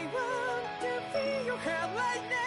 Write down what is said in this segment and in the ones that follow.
want to feel your heart right now.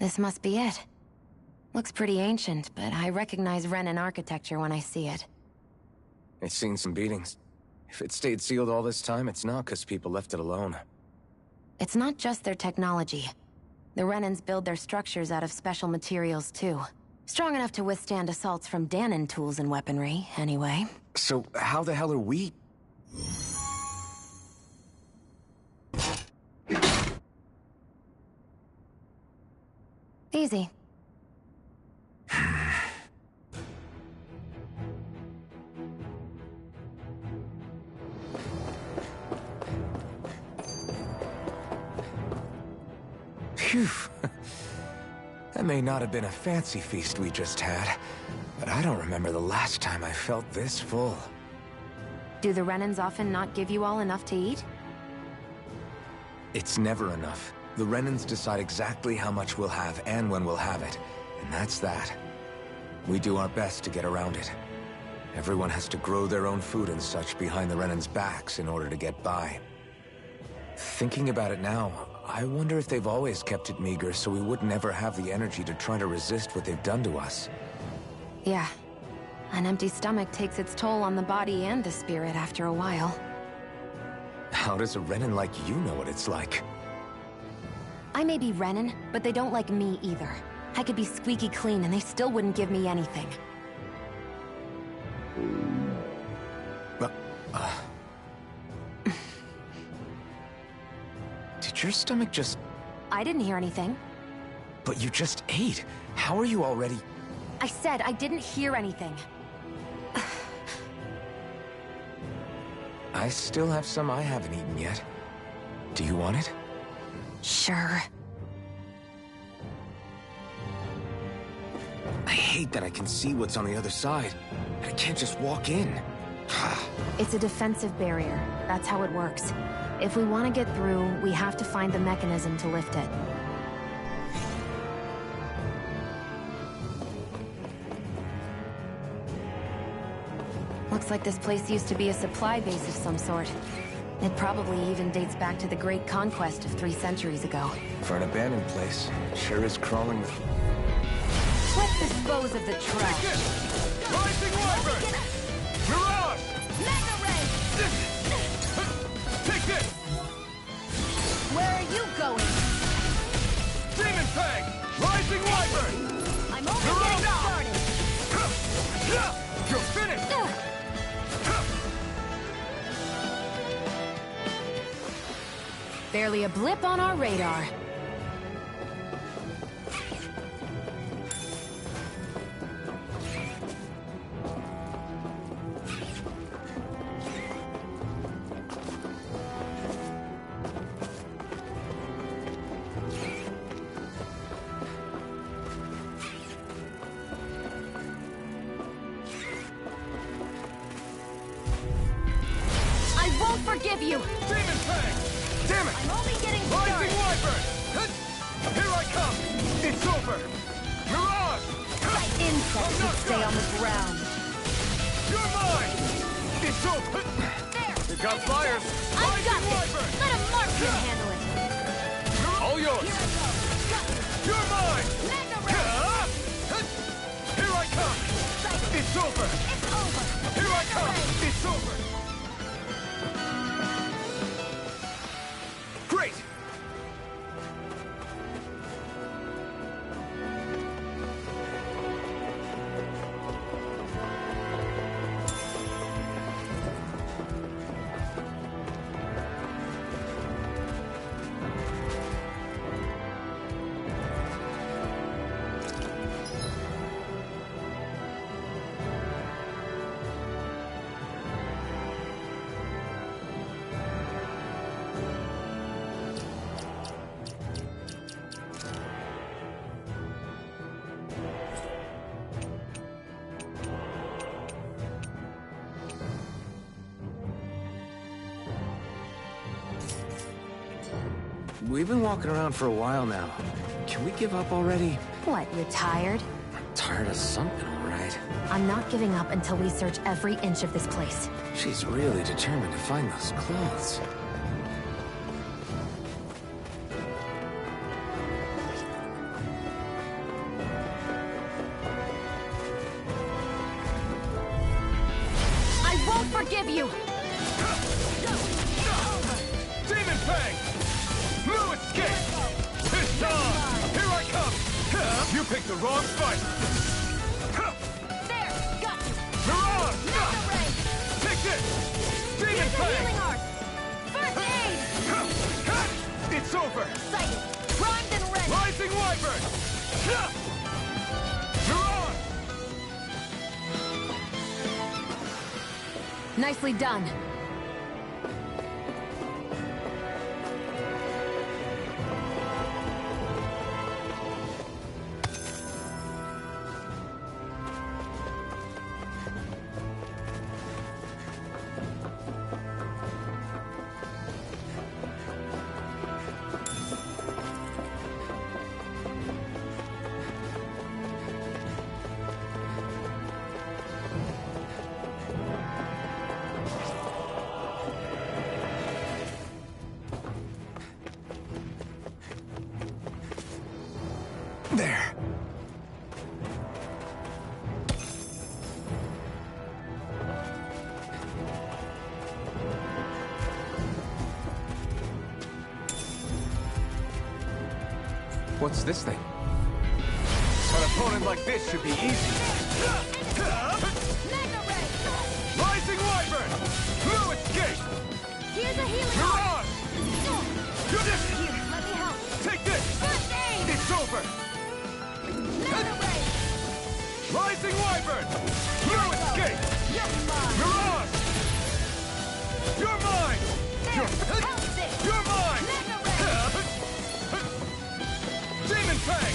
This must be it. Looks pretty ancient, but I recognize Renan architecture when I see it. It's seen some beatings. If it stayed sealed all this time, it's not because people left it alone. It's not just their technology. The Renans build their structures out of special materials, too. Strong enough to withstand assaults from Dahnan tools and weaponry, anyway. So how the hell are we... Easy. Phew. That may not have been a fancy feast we just had, but I don't remember the last time I felt this full. Do the Renans often not give you all enough to eat? It's never enough. The Renans decide exactly how much we'll have and when we'll have it, and that's that. We do our best to get around it. Everyone has to grow their own food and such behind the Renans' backs in order to get by. Thinking about it now, I wonder if they've always kept it meager so we would never have the energy to try to resist what they've done to us. Yeah. An empty stomach takes its toll on the body and the spirit after a while. How does a Renan like you know what it's like? I may be Renan, but they don't like me either. I could be squeaky clean and they still wouldn't give me anything. Did your stomach just... I didn't hear anything. But you just ate. How are you already... I said I didn't hear anything. I still have some I haven't eaten yet. Do you want it? Sure. I hate that I can see what's on the other side. I can't just walk in. It's a defensive barrier. That's how it works. If we want to get through, we have to find the mechanism to lift it. Looks like this place used to be a supply base of some sort. It probably even dates back to the Great Conquest of 3 centuries ago. For an abandoned place, it sure is crawling with... Let's dispose of the trash. Rising Wyvern! Mirage! Mega Ray! Take this! Where are you going? Demon Fang! Rising Wyvern! I'm only getting started. You're finished! Barely a blip on our radar. I won't forgive you! Demon Fang! Damn it! I'm only getting Rising started! Wyvern! Here I come! It's over! Mirage! Insects should stay on the ground. You're mine! It's over! There! You got fires! I've got Rising this! Wyvern! Let a marksman handle it! All yours! You're mine! Mega Ray! Here I come! It's over! It's over! Here I Mega come! Ray! It's over! Great! we've been walking around for a while now. Can we give up already? What, you're tired? I'm tired of something, all right. I'm not giving up until we search every inch of this place. She's really determined to find those clothes. I won't forgive you! Demon Fang! No escape! It's on! Here I come! You picked the wrong fight! There! Got you! Mirage! Mega Ray! Take this! Demon Use the Fang! healing art! First aid! It's over! Sighted! Primed and ready! Rising Wyvern! Mirage! Nicely done. There. What's this thing? An opponent like this should be easy. Mega Ray! Rising Wyvern! No escape! Here's a healing art! Mirage! Do this! Here, let me help. Take this! First aid! It's over! Mega Ray! Rising Wyvern! No escape! You're mine! Mirage! You're mine! There! Help this! You're mine! Mega Ray! Demon Fang!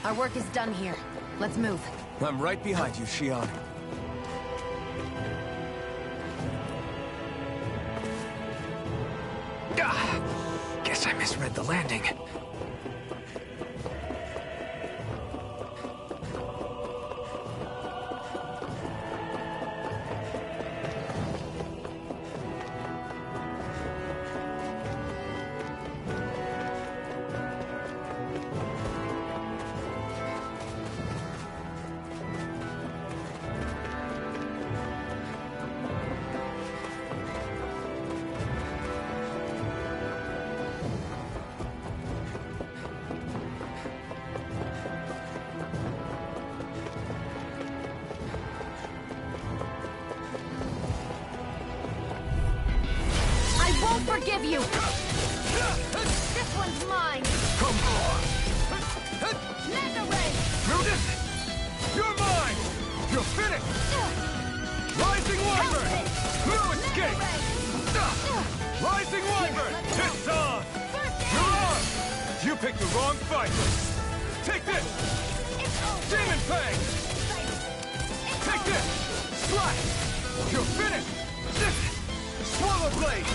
Our work is done here. Let's move. I'm right behind you, Xion. Guess I misread the landing. Won't forgive you! This one's mine! Come on! Mega Ray! Do this! You're mine! You're finished! Rising Wyvern! No escape! Rising Wyvern! It's on! Mirage! You picked the wrong fight! Take this! Demon Fang! Take this! Slash! You're finished! Swallow Blade!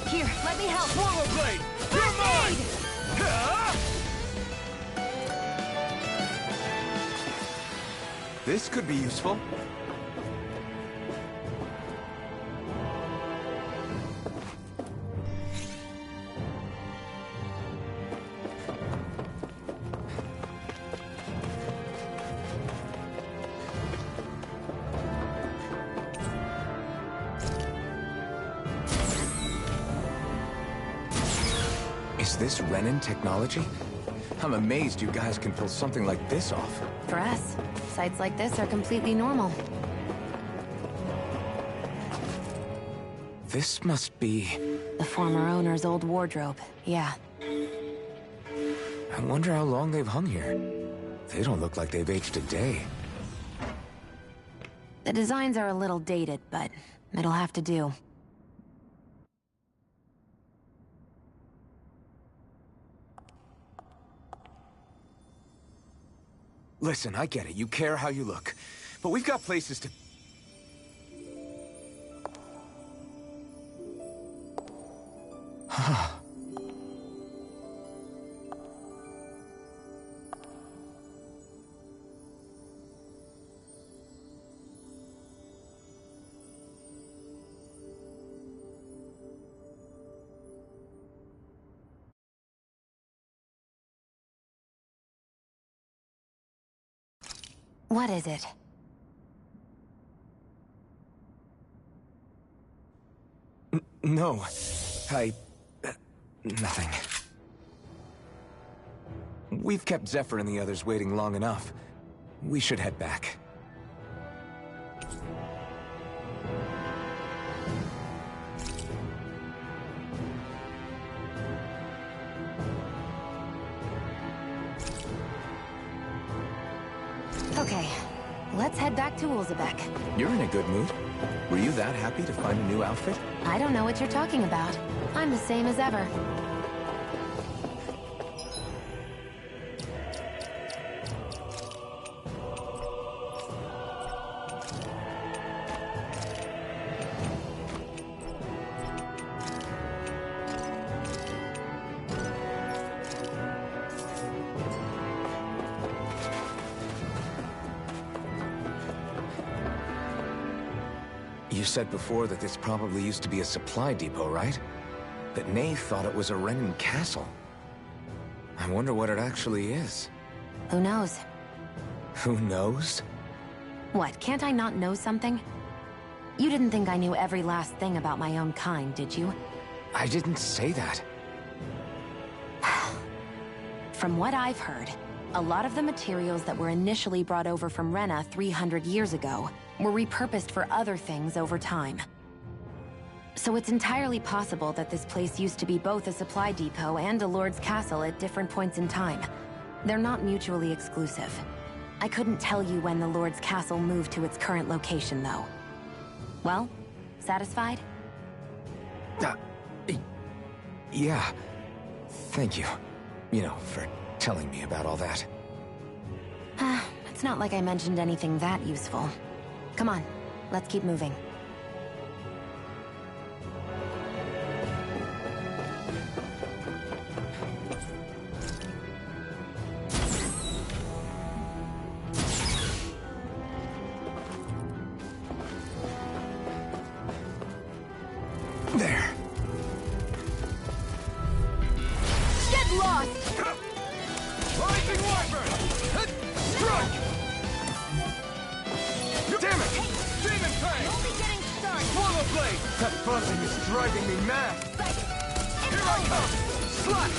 Here, let me help! Swallow Blade! You're mine! This could be useful. Is this Renin technology? I'm amazed you guys can pull something like this off. For us, sites like this are completely normal. This must be... The former owner's old wardrobe, yeah. I wonder how long they've hung here. They don't look like they've aged a day. The designs are a little dated, but it'll have to do. Listen, I get it. You care how you look. But we've got places to... What is it? No. Nothing. We've kept Zephyr and the others waiting long enough. We should head back. Okay, let's head back to Ulzebek. You're in a good mood. Were you that happy to find a new outfit? I don't know what you're talking about. I'm the same as ever. You said before that this probably used to be a supply depot, right? That Nave thought it was a Renan castle. I wonder what it actually is. Who knows? Who knows? What, can't I not know something? You didn't think I knew every last thing about my own kind, did you? I didn't say that. From what I've heard, a lot of the materials that were initially brought over from Rena 300 years ago were repurposed for other things over time. So it's entirely possible that this place used to be both a supply depot and a lord's castle at different points in time. They're not mutually exclusive. I couldn't tell you when the lord's castle moved to its current location, though. Well, satisfied? Yeah. Thank you. You know, for telling me about all that. It's not like I mentioned anything that useful. Come on, let's keep moving. There. Get lost! Rising Wyvern! Strike! Damn it! Demon Fang! Only getting started! Swallow Blade! That buzzing is driving me mad. Here I come! Slash!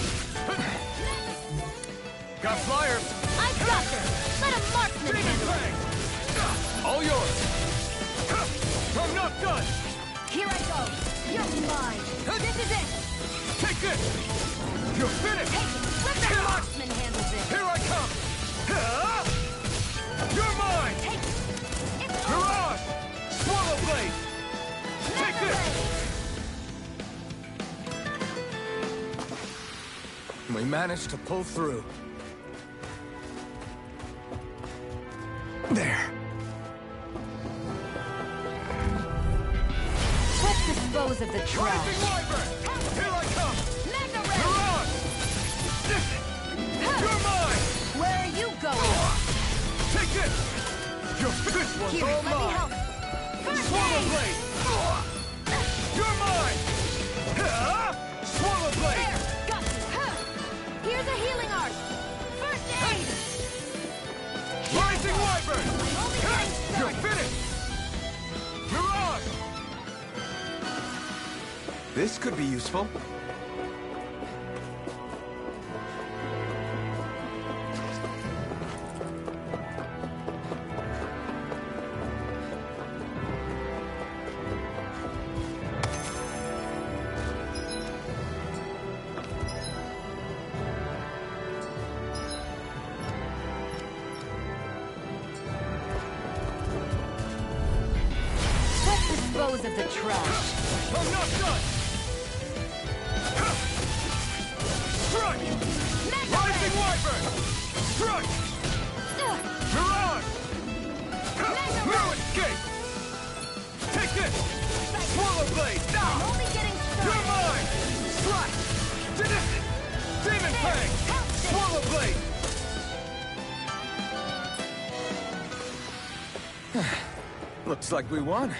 Got flyers! I got this! Let a marksman Demon handle it! Fang! All yours! I'm not done! Here I go! You're mine! This is it! Take this! You're finished! Take it! Let the marksman handle this! Here I come! You're mine! Take it! It's Mirage! Swallow Blade! Take this! We managed to pull through. There. Let's dispose of the Rising trash! Wyvern! Here I come! Mega Ray! Mirage! You're mine! Where are you going? Take this! This one's Here, all let me mine! help! First Swallow aid! Blade! You're mine! Swallow Blade! There! Got you! Here's a healing art! First aid! Rising Wyvern! Only getting You're started! finished! Mirage! This could be useful. Let's dispose of the trash! I'm not done! Strike! Mega Rising Ray! Wyvern! Strike! Mirage! No escape! Take this! Swallow Blade! I'm only getting You're started! mine! Slash! Demon Fang! Help this! Swallow Blade! Looks like we won.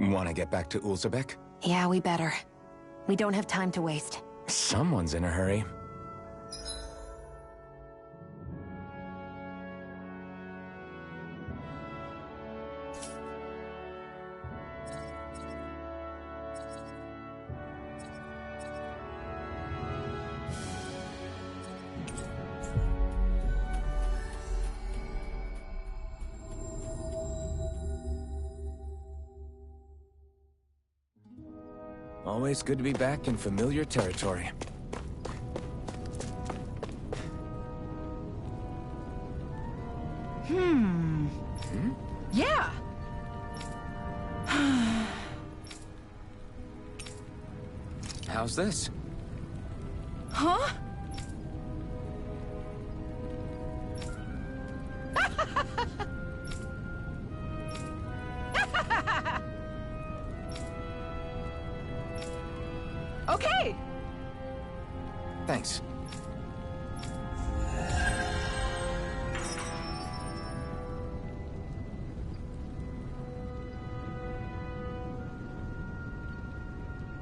Want to get back to Ulzebek? Yeah, we better. We don't have time to waste. Someone's in a hurry. Always good to be back in familiar territory. Yeah. How's this? Huh? Okay. Thanks.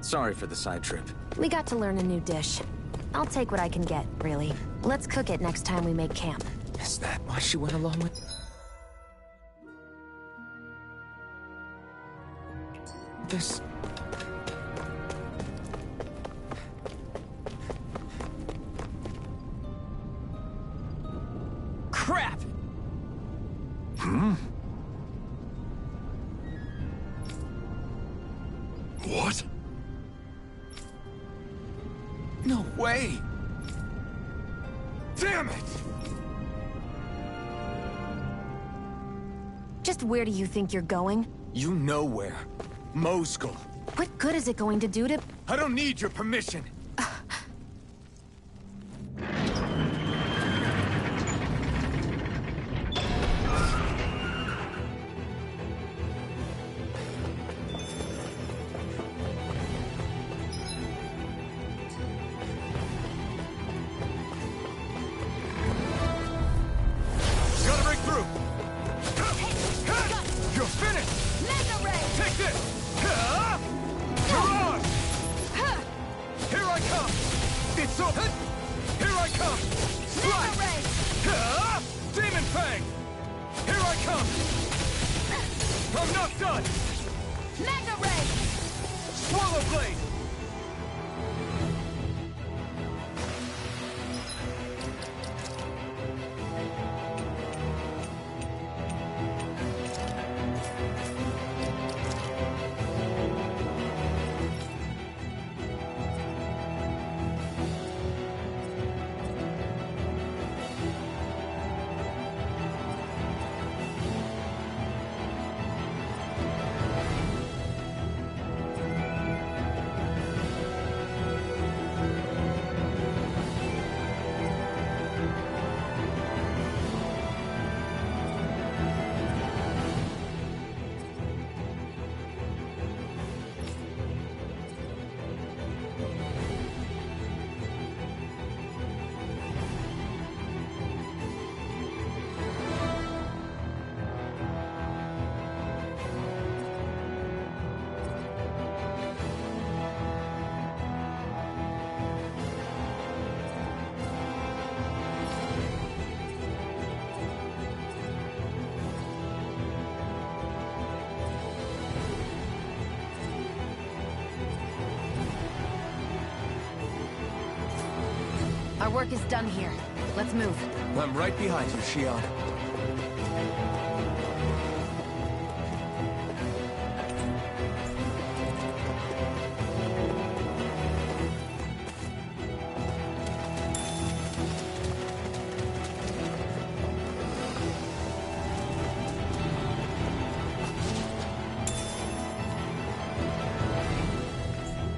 Sorry for the side trip. We got to learn a new dish. I'll take what I can get, really. Let's cook it next time we make camp. Is that why she went along with... this? Crap! What? No way! Damn it! Just where do you think you're going? You know where. Moscow. What good is it going to do to... I don't need your permission. Gotta break through! You're finished! Mega Ray. Take this! Mirage! Here I come! It's over! Here I come! Mega Strike! Ray. Demon Fang! Here I come! I'm not done! Mega Ray. Swallow Blade! Our work is done here. Let's move. I'm right behind you, Shion.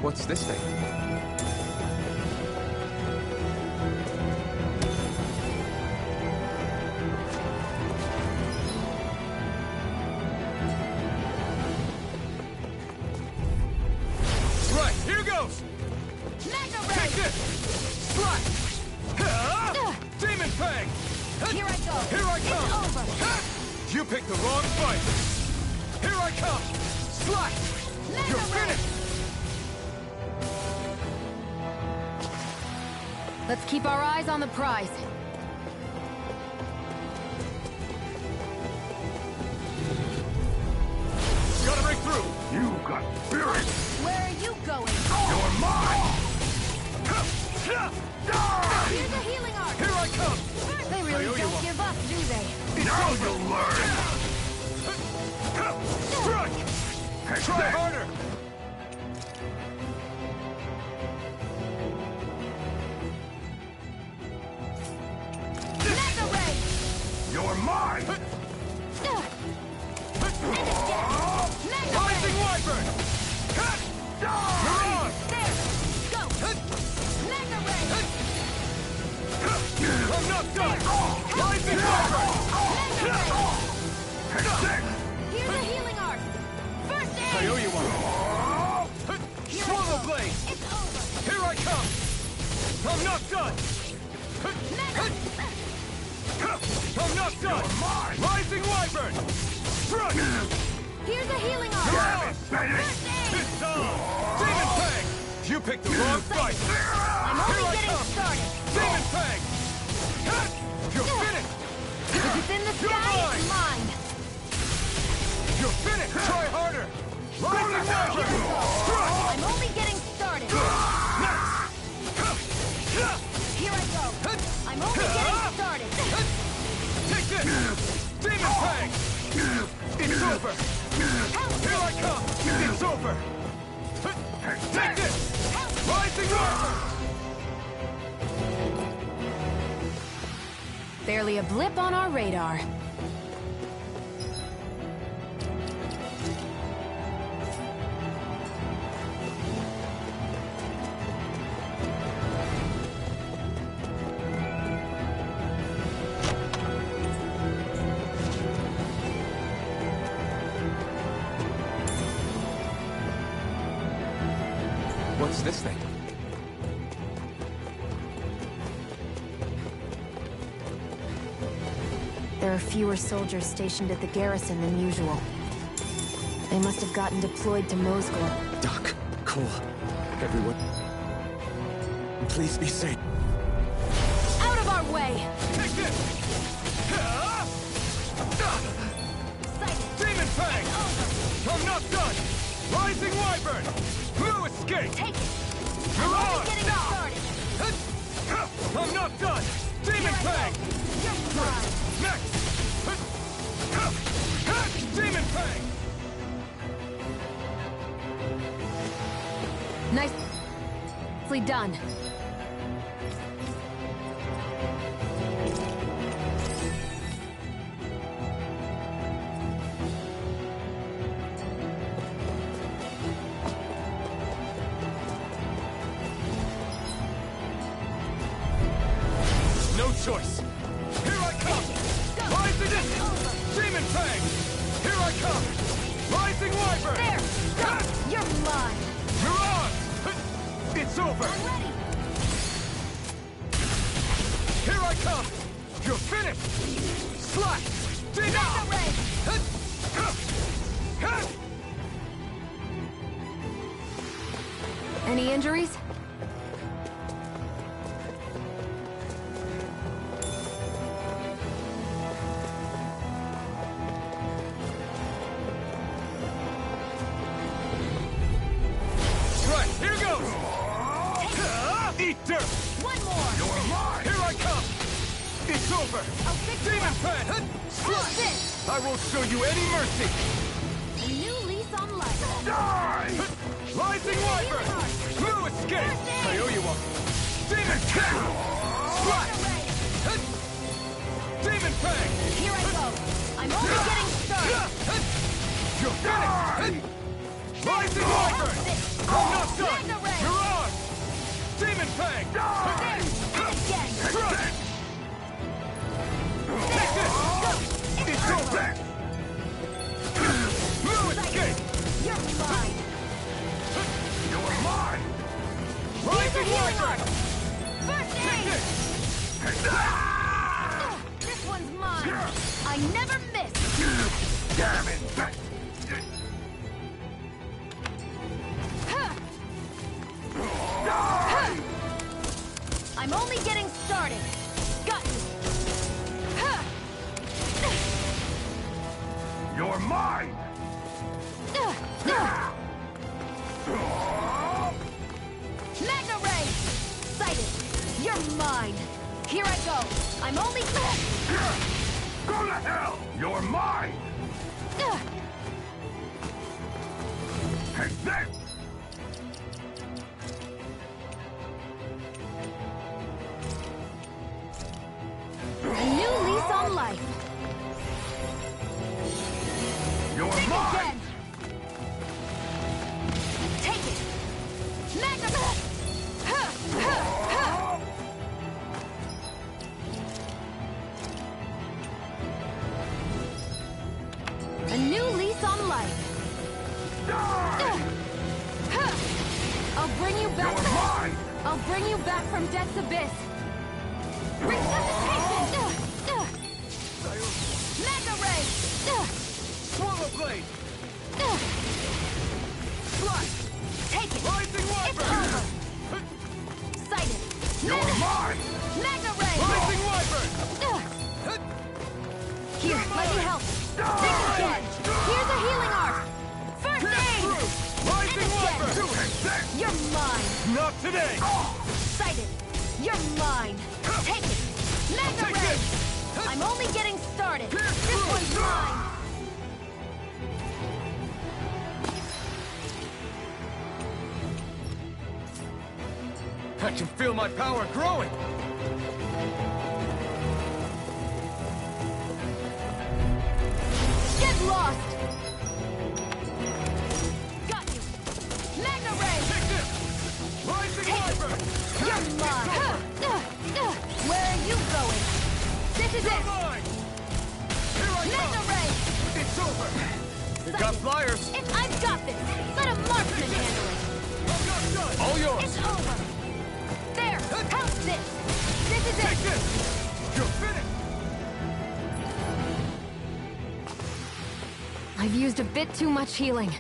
What's this thing? Right, here goes! Mega Take Ray. this! Strike! Demon Fang! Here I go. Here I come! It's over. You picked the wrong fight! Here I come! Strike! You're finished! Let's keep our eyes on the prize. Gotta break through! You got spirit! Where are you going? You're mine! Here's a healing arc. Here I come! They really don't give up, do they? Now you'll learn! Strike! Try harder! Mega ray. You're mine! Mega Rising ray. Wyvern! Mirage! There. Go. Mega ray. I'm not done! Rising Wyvern! Mega ray. Here's a healing arc. First aid. I owe you one! Swallow Blade! It's over. Here I come! I'm not done! Mega. I'm not done! Rising Wyvern! Strike! Here's a healing arc. Damn it, Bennett! First aid. It's on! Demon Fang! You picked the wrong fight! I'm Here only I getting come! started. Demon Fang! You're finished! If it's in the You're sky, mine. it's mine. You're finished! Try harder! Rising Wyvern! Strike! I'm only getting started. Here I go. I'm only getting started. Take this! Demon Fang! It's over! Here I come! It's over! Take this! Rising Wyvern! Barely a blip on our radar. What's this thing? There are fewer soldiers stationed at the garrison than usual. They must have gotten deployed to Mosgor. Doc, Cole, everyone. Please be safe. Out of our way! Take this! Demon Fang! I'm not done! Rising Wyvern! No escape! Take it. I'm Mirage! only getting started. I'm not done! Demon Fang! You're mine. Next! Demon Fang! Nicely done. No choice! Here I come! Rising Demon Fang! Here I come! Rising Wyvern! There. Go. You're mine. Mirage! It's over! I'm ready. Here I come! You're finished! Slash! Mega ray. Any injuries? Right, here goes! Eat dirt! One more. Here I come! It's over! I'll fix you Demon up. Fan! How's this? I won't show you any mercy! A new lease on life. Rising Wyvern! No escape! I owe you one! Demon Cat! Slash! Mega ray. Demon Fang! Here I go. I'm only getting started. You're finished! Rising Wyvern! I'm not done! Mega ray. Mirage! Demon Fang! There. And again. Strike! Take this! It's over! No escape! You're mine. You're mine! Rising Healing Wyvern! arc. First Take aid. this! This one's mine. I never miss. Damn it! You're mine! Mega Ray! Sighted! You're mine! Here I go! I'm only... Go to hell! You're mine! Take this! A new lease on life! You're Think mine! again! Take it! Mega... A new lease on life! I'll bring you back... You're mine! I'll bring you back from death's abyss! Resuscitation! Mega Ray! Swallow blade! Slash! Take it! Rising It's Wyvern! over! Sighted! You're mine! Mega Ray! Rising Wyvern! Here, let me help! Think again! Here's a healing art! First Pierce aid! through! Rising And again. Wyvern! Take this! You're mine! Not today! Sighted! You're mine! Take it! Mega Take Ray! this! I'm only getting started! Pierce This through. one's mine! I can feel my power growing! Get lost! Got you! Mega Ray! Take this! Rising Take it. Wyvern! You're mine! Where are you going? This is You're it! mine! Here I Mega come! Ray! It's over! You got flyers! I've got this! Let a marksman handle it! I'm not done! All yours! It's over! There! How's this? This is Take it! this! You're finished! I've used a bit too much healing.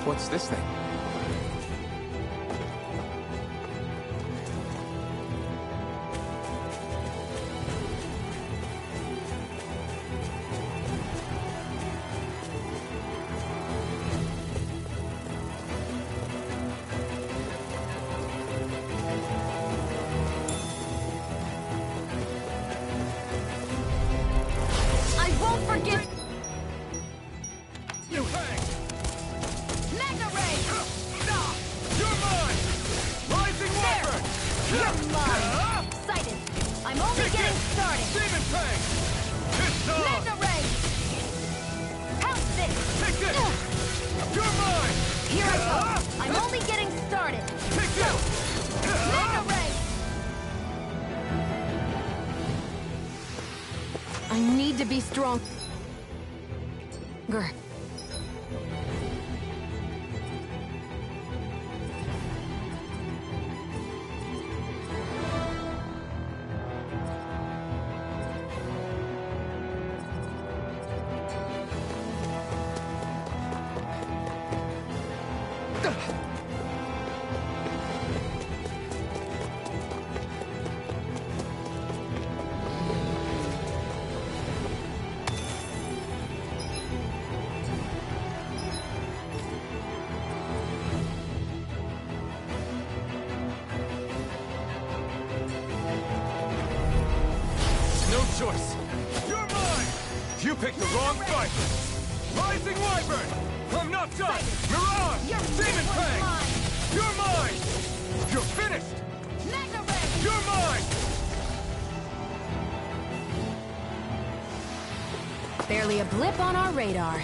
What's this thing? I won't forget! You hang! Mega Ray! You're mine! Rising There! Wyvern! You're mine! Sighted! I'm only Take getting it. started! Demon Fang! It's on! Mega Ray! How's this? Take this! You're mine! Here I go! I'm only getting started! Take this! Mega Ray! I need to be strong. Grr. No choice! You're mine! You picked the wrong fight! Rising Wyvern! I'm not done! Mirage! Your Demon one's Fang! mine! You're mine! You're finished! Mega Ray! You're mine! Barely a blip on our radar.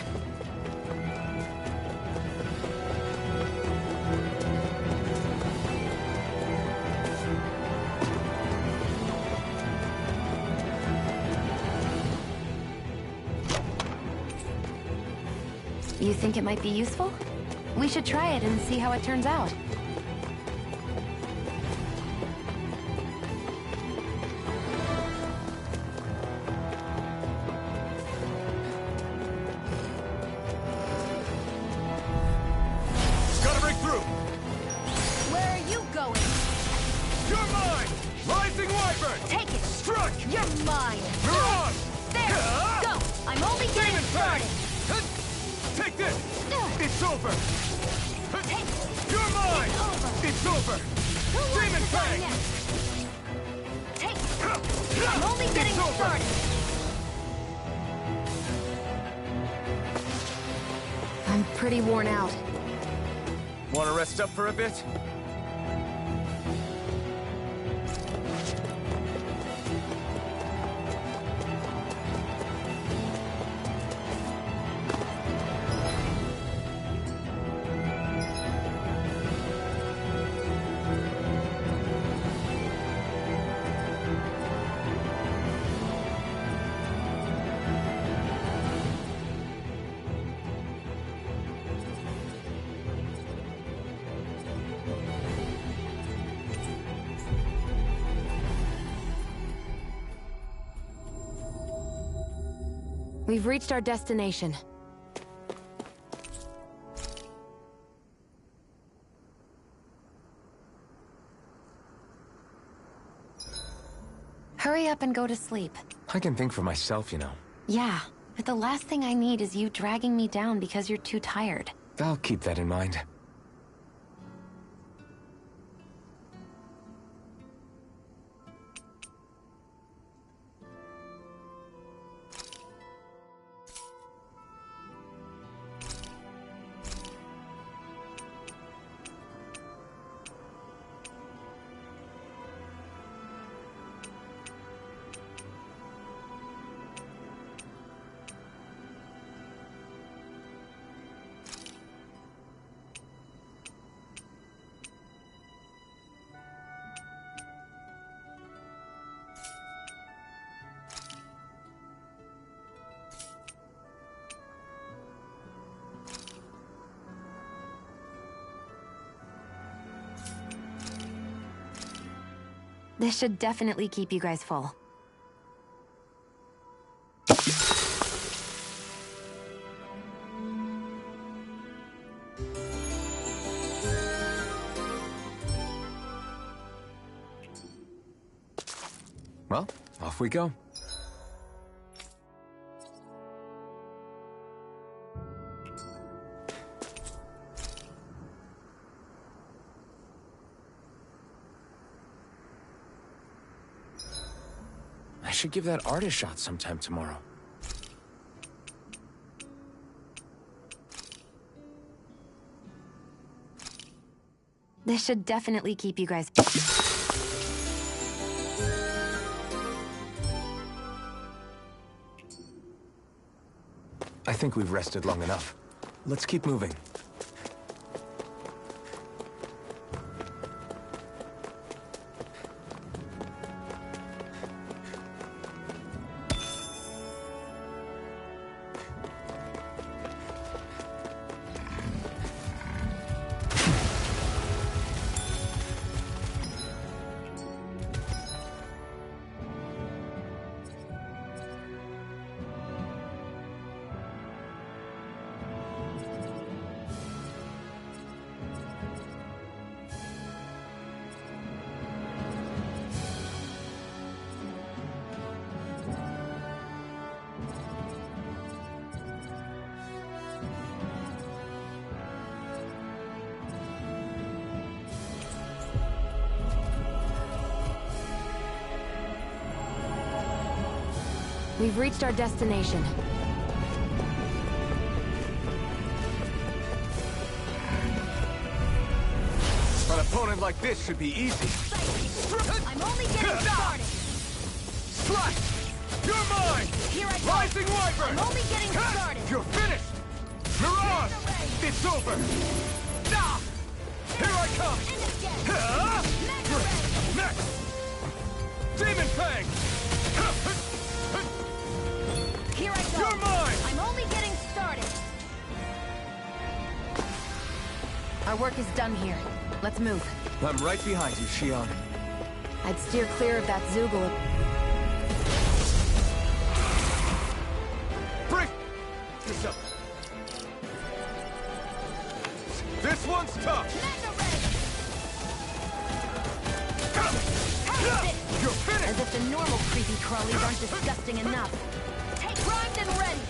You think it might be useful? We should try it and see how it turns out. over! You're mine! It's over! Who wants Demon to die Fang! next? Take. I'm only getting It's over. started. I'm pretty worn out. Want to rest up for a bit? We've reached our destination. Hurry up and go to sleep. I can think for myself, you know. Yeah, but the last thing I need is you dragging me down because you're too tired. I'll keep that in mind. This should definitely keep you guys full. Well, off we go. I should give that art a shot sometime tomorrow. This should definitely keep you guys... I think we've rested long enough. Let's keep moving. We've reached our destination. An opponent like this should be easy. I'm only getting started. Slash! You're mine! Here I go. Rising Wyvern! I'm only getting started. You're finished! Mirage! It's over! Ah! Here I come! And again. Ah! Mega Ray. Next! Demon Fang! Here I go. You're mine! I'm only getting started. Our work is done here. Let's move. I'm right behind you, Xion. I'd steer clear of that Zoogle. Break this up! This one's tough! Mega Ray. You're finished! As if the normal creepy crawlies aren't disgusting enough. Take primed and ready.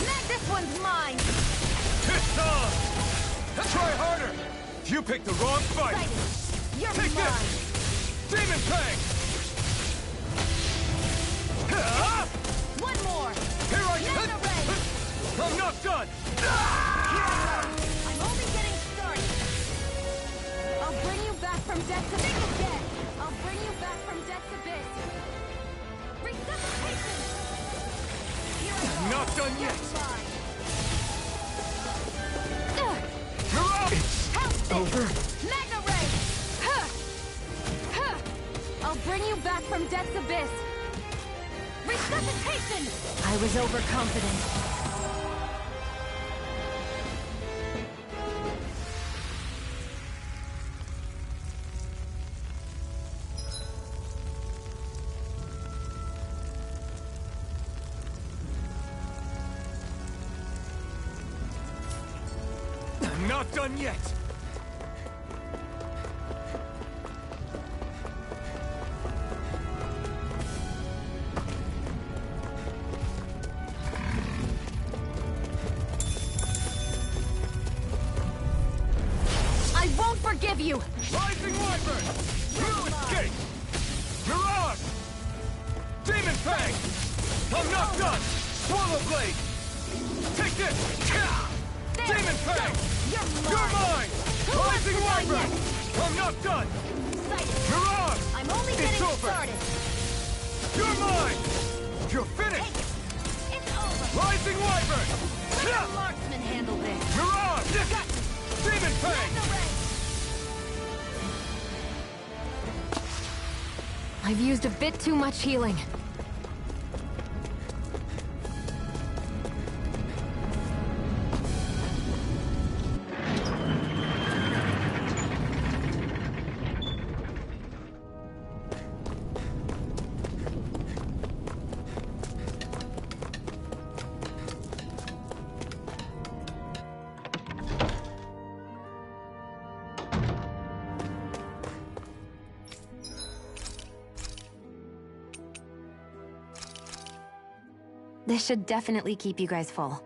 Meg, this one's mine. It's on! Try harder! You picked the wrong fight! Excited. You're Take mine. this! Demon Fang! One more. Here I Mega Ray. I'm not done! I'm only getting started. I'll bring you back from death's abyss again. I'll bring you back from death's abyss. Resuscitation. Here I I'm go. not done yet! Fine. It's over. Mega Ray. Huh. Huh. I'll bring you back from death's abyss. Resuscitation. I was overconfident. I'm not done yet! I won't forgive you. Rising Wyvern! Blue Escape! Mirage! Demon Fang! I'm not done! Swallow Blade! Take this! There. Demon Fang! You're You're mine! Who wants Rising to die Wyvern! next? I'm not done! Excited. Mirage! I'm only It's getting over. started. You're mine! You're Take finished! it. It's over. Rising Wyvern! Let the marksman handle this. Mirage! Got it. Demon Fang! Mega Ray. I've used a bit too much healing. This should definitely keep you guys full.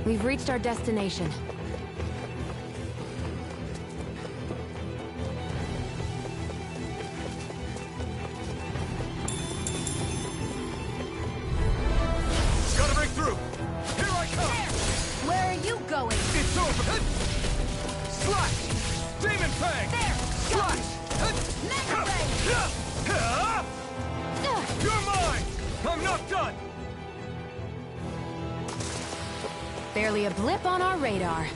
We've reached our destination. Gotta break through! Here I come! Where are you going? It's over! Slash! Demon Fang! There. Slash! Mega Ray. You're mine! I'm not done! Barely a blip on our radar.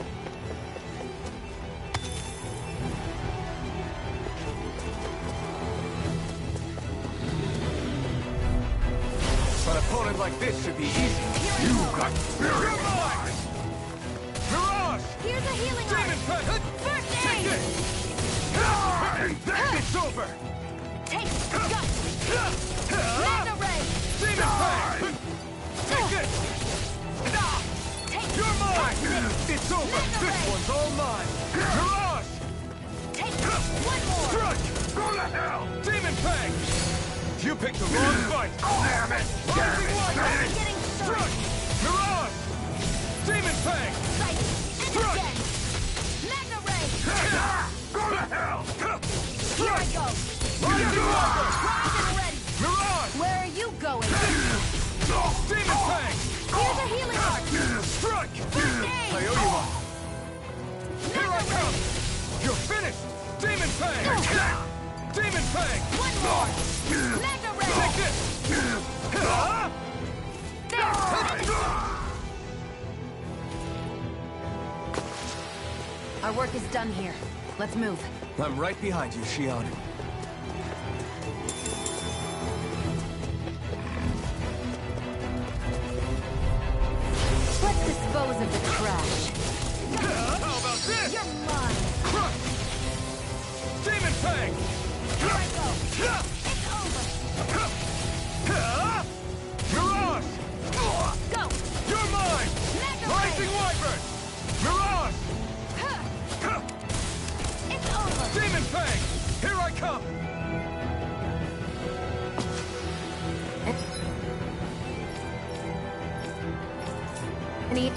An opponent like this should be easy. Here You I go. got very You're mine! Mirage! Here's a healing Demon art. Fang! First Take aid. it! and then It's over! Take it. Got it. Mega Ray. Demon Fang! Take it! Take it. You're mine! That's it. It's over! Mega This Ray. one's all mine! Mirage! Take it. One more. Crush! go to hell! Demon Fang! You picked the wrong fight! Damn it! Damn Rising it! Wyvern! Getting started. Crush! Mirage! Demon Fang! Sight. And Crush. again. Mega Ray. Go to hell! Here I go. Rising Wyvern! Primed and ready. Mirage! Where are you going? Go Our work is done here. Let's move. I'm right behind you, Shion. Let's dispose of the trash. How about this? You're mine. Crush! Demon Fang! Here I go. It's over. Mirage! Go. You're mine! Mega Rising Ray. Wyvern! Mirage! It's over. Demon Fang! Here I come! Any...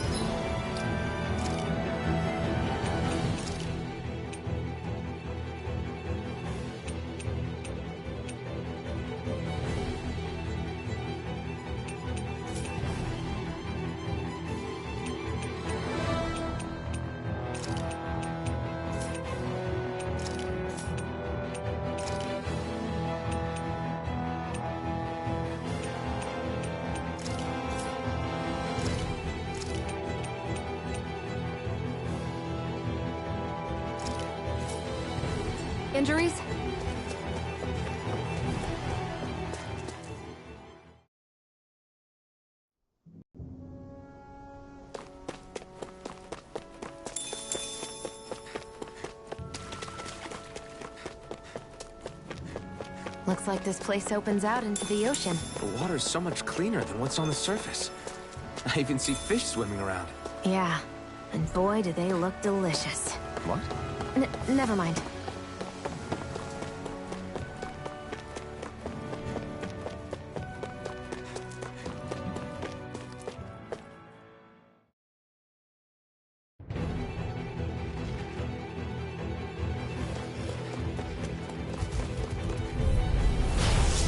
Injuries? Looks like this place opens out into the ocean. The water's so much cleaner than what's on the surface. I even see fish swimming around. Yeah, and boy do they look delicious. What? Never mind.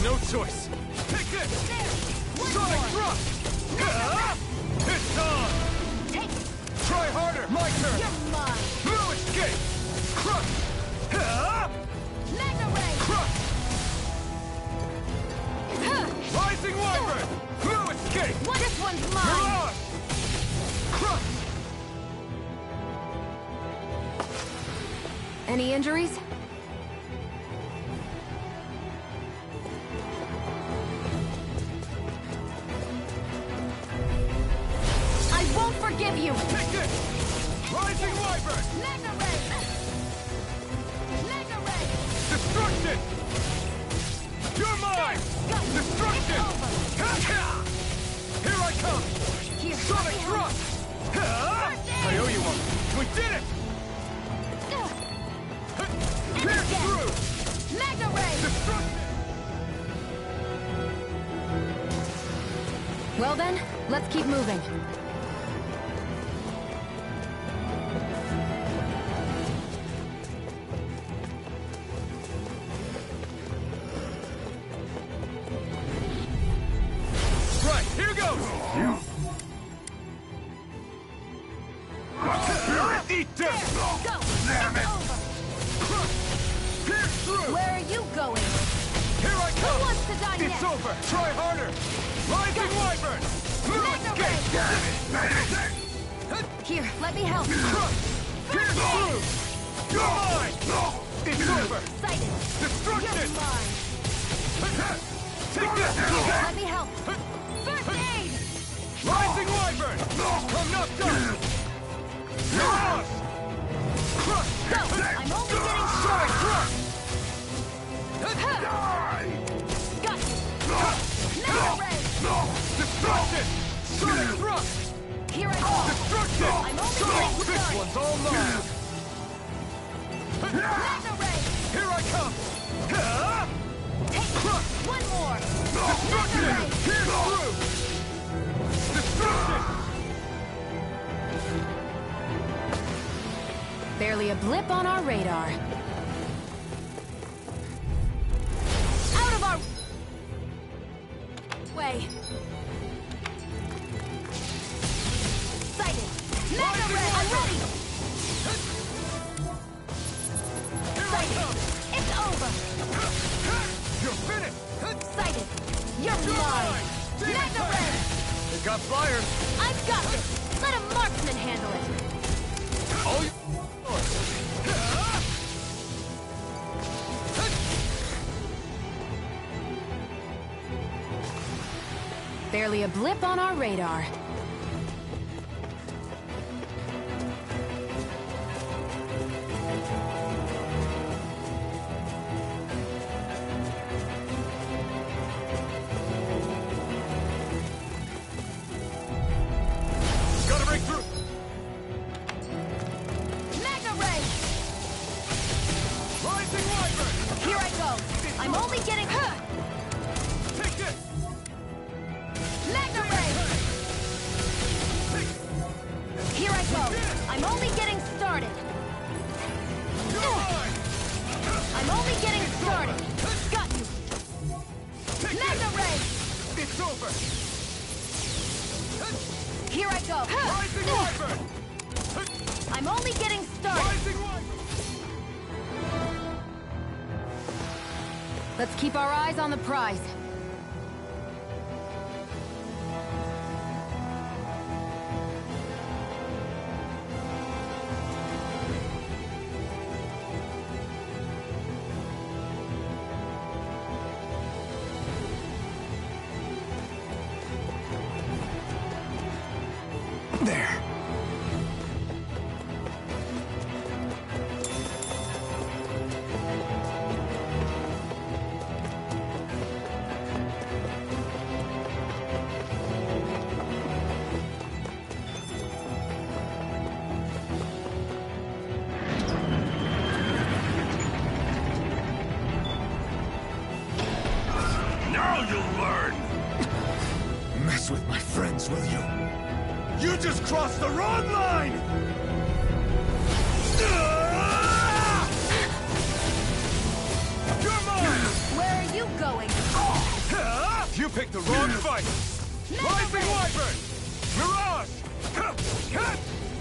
No choice! Take this! Sonic Thrust! It's on! Take it. Try harder! My turn! You're mine. No escape! Crush! Mega Ray. Crush! Rising Wyvern! No escape! This one's mine. Mirage! Crush! Any injuries? I won't forgive you. Take this! Rising Wyvern! Mega Ray. Mega Ray. Destruction! You're mine! Destruction! Here I come! Here. Sonic Thrust! I owe you one! We did it! Pierce through! Mega Ray. Destruction! Well then, let's keep moving. Right, here goes! Eat this! Go. Damn it. It's over. Pierce through! Where are you going? Here I Who come! wants to die It's next? over! Try harder! Rising Wyvern! No Mega escape! Here, let me help. Crush! Pierce through! You're mine! It's over! Sighted. Destruction! You're mine. Take this! Let me help. First aid. Rising Wyvern! I'm not done! Mirage! Crush! Go. I'm only getting Sonic Thrust! Got you. Mega Ray. Destruction! Sonic Thrust! Here I go. Destruction! I'm only Go! getting This started. one's all mine! Mega Ray. Here I come! Take Crush! one more. Destruction! Mega Ray. Pierce through! Destruction! Barely a blip on our radar. Out of our way. Sighted. Mega Ray. I'm ready. Here I Sighted. come! It's over. You're finished! Sighted. You're You're mine. mine! Demon Mega Fang! Ray. It got fired! I've got this. Let a marksman handle it. All you... Barely a blip on our radar. Gotta break through! Mega Ray! Rising Wyvern! Here I go. I'm only getting... Take this! Mega Ray! Here I go. I'm only getting started. You're mine! I'm only getting started. Got you. Take Mega this! Ray! It's over! Here I go. Rising Wyvern! I'm only getting started. Rising Wyvern! Let's keep our eyes on the prize. There. Now you'll learn! Mess with my friends, will you? You just crossed the wrong line! You're mine! Where are you going? You picked the wrong fight! Rising Wyvern! Mirage!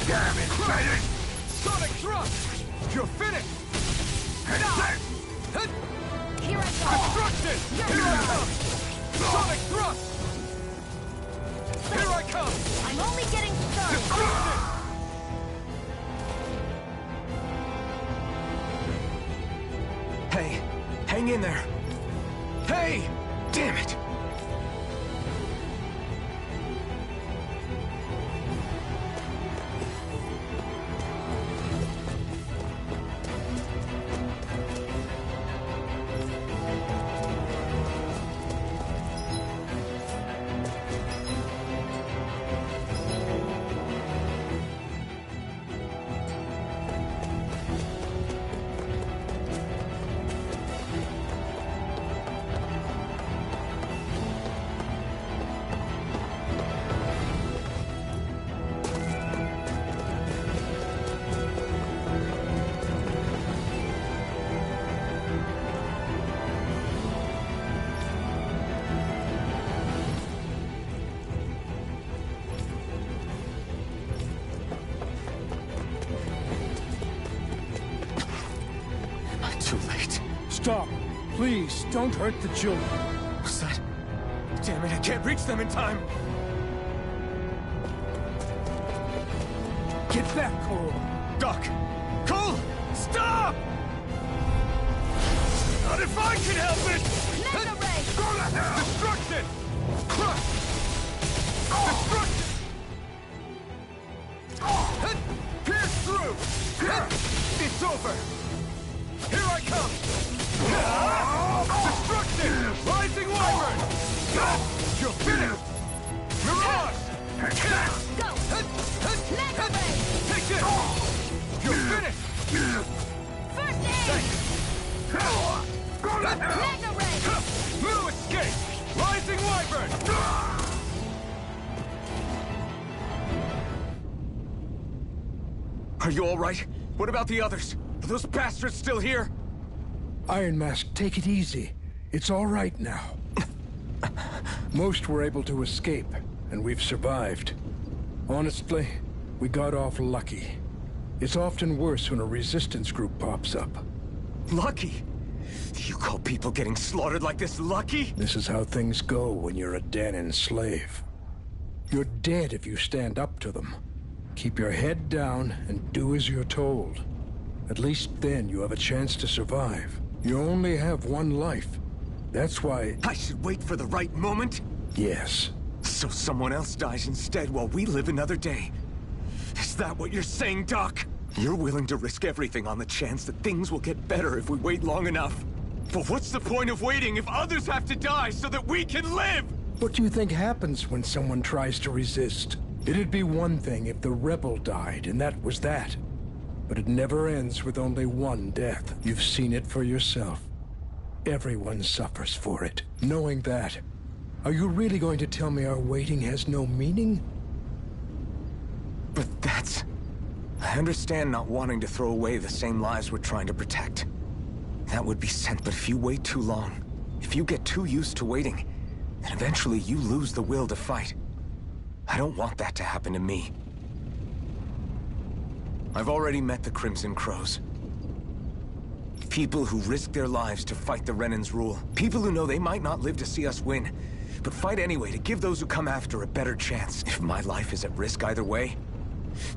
Damn it, Titan! Sonic Thrust! You're finished! Here I go. Destruction! Here I come! Sonic Thrust! Here I come! I'm only getting started. Destruction! Hey, hang in there. Hey! Damn it! Too late. Stop. Please, don't hurt the children. What's that? Damn it, I can't reach them in time! Get back, Cole. Doc! Cole! Stop! Not if I can help it! Mega Ray! Go to hell! Destruction! Crush! Destruction! Pierce through! It's over! Here I come! Destruction! Rising Wyvern! You're finished! Mirage! Go! Mega Ray! Take this! You're finished! First aid! Mega Ray! Blue escape! Rising Wyvern! Are you all right? What about the others? Are those bastards still here? Iron Mask, take it easy. It's all right now. Most were able to escape, and we've survived. Honestly, we got off lucky. It's often worse when a resistance group pops up. Lucky? You call people getting slaughtered like this lucky? This is how things go when you're a Danon slave. You're dead if you stand up to them. Keep your head down and do as you're told. At least then you have a chance to survive. You only have one life. That's why... I should wait for the right moment? Yes. So someone else dies instead while we live another day. Is that what you're saying, Doc? You're willing to risk everything on the chance that things will get better if we wait long enough. But what's the point of waiting if others have to die so that we can live? What do you think happens when someone tries to resist? It'd be one thing if the rebel died, and that was that. But it never ends with only one death. You've seen it for yourself. Everyone suffers for it. Knowing that, are you really going to tell me our waiting has no meaning? But that's... I understand not wanting to throw away the same lives we're trying to protect. That would be sense, but if you wait too long, if you get too used to waiting, then eventually you lose the will to fight. I don't want that to happen to me. I've already met the Crimson Crows. People who risk their lives to fight the Renan's rule. People who know they might not live to see us win, but fight anyway to give those who come after a better chance. If my life is at risk either way,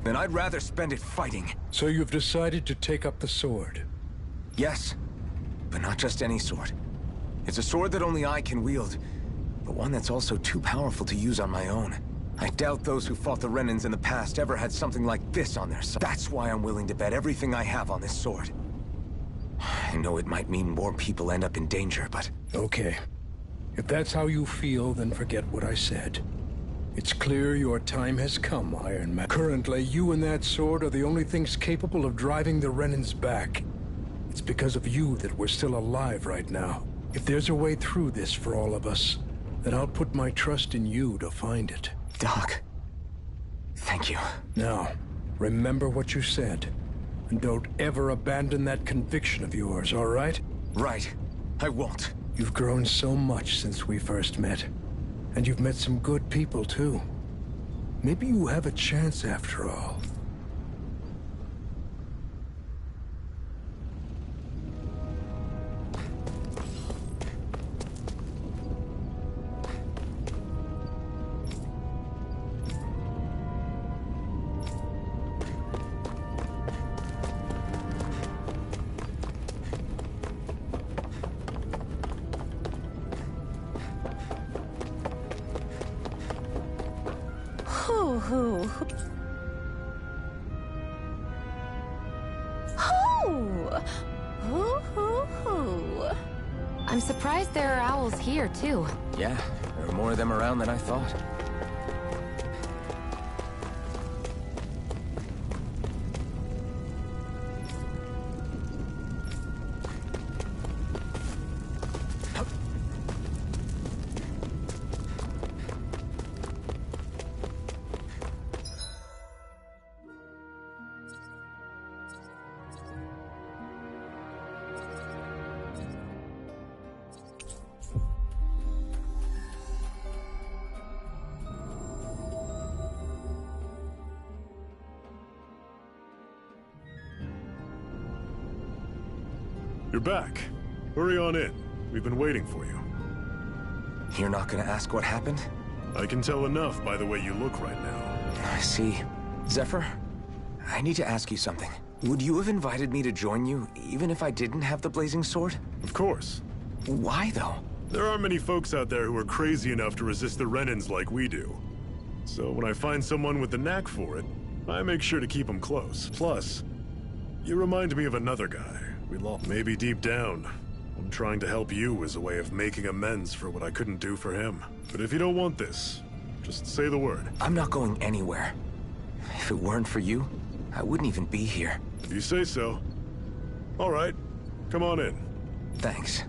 then I'd rather spend it fighting. So you've decided to take up the sword? Yes, but not just any sword. It's a sword that only I can wield, but one that's also too powerful to use on my own. I doubt those who fought the Renans in the past ever had something like this on their side. That's why I'm willing to bet everything I have on this sword. I know it might mean more people end up in danger, but... Okay. If that's how you feel, then forget what I said. It's clear your time has come, Iron Man. Currently, you and that sword are the only things capable of driving the Renans back. It's because of you that we're still alive right now. If there's a way through this for all of us, then I'll put my trust in you to find it. Doc, thank you. Now, remember what you said. And don't ever abandon that conviction of yours, all right? Right. I won't. You've grown so much since we first met. And you've met some good people, too. Maybe you have a chance after all. I'm surprised there are owls here, too. Yeah, there are more of them around than I thought. You're back. Hurry on in. We've been waiting for you. You're not gonna ask what happened? I can tell enough by the way you look right now. I see. Zephyr, I need to ask you something. Would you have invited me to join you, even if I didn't have the blazing sword? Of course. Why, though? There aren't many folks out there who are crazy enough to resist the Renans like we do. So when I find someone with the knack for it, I make sure to keep them close. Plus, you remind me of another guy. Maybe deep down, I'm trying to help you as a way of making amends for what I couldn't do for him. But if you don't want this, just say the word. I'm not going anywhere. If it weren't for you, I wouldn't even be here. If you say so. All right, come on in. Thanks.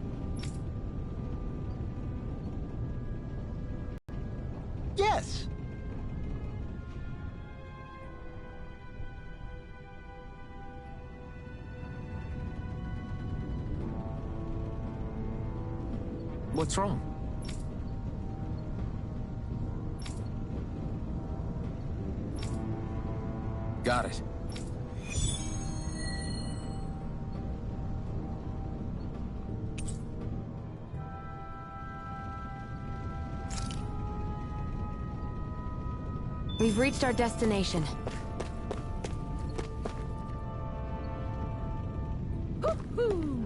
Yes. What's wrong? Got it. We've reached our destination. Woo-hoo!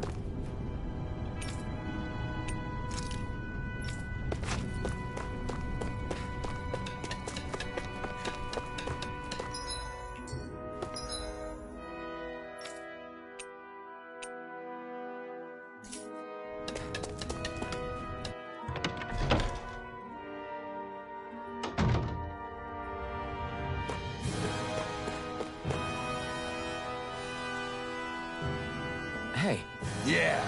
Hey. Yeah.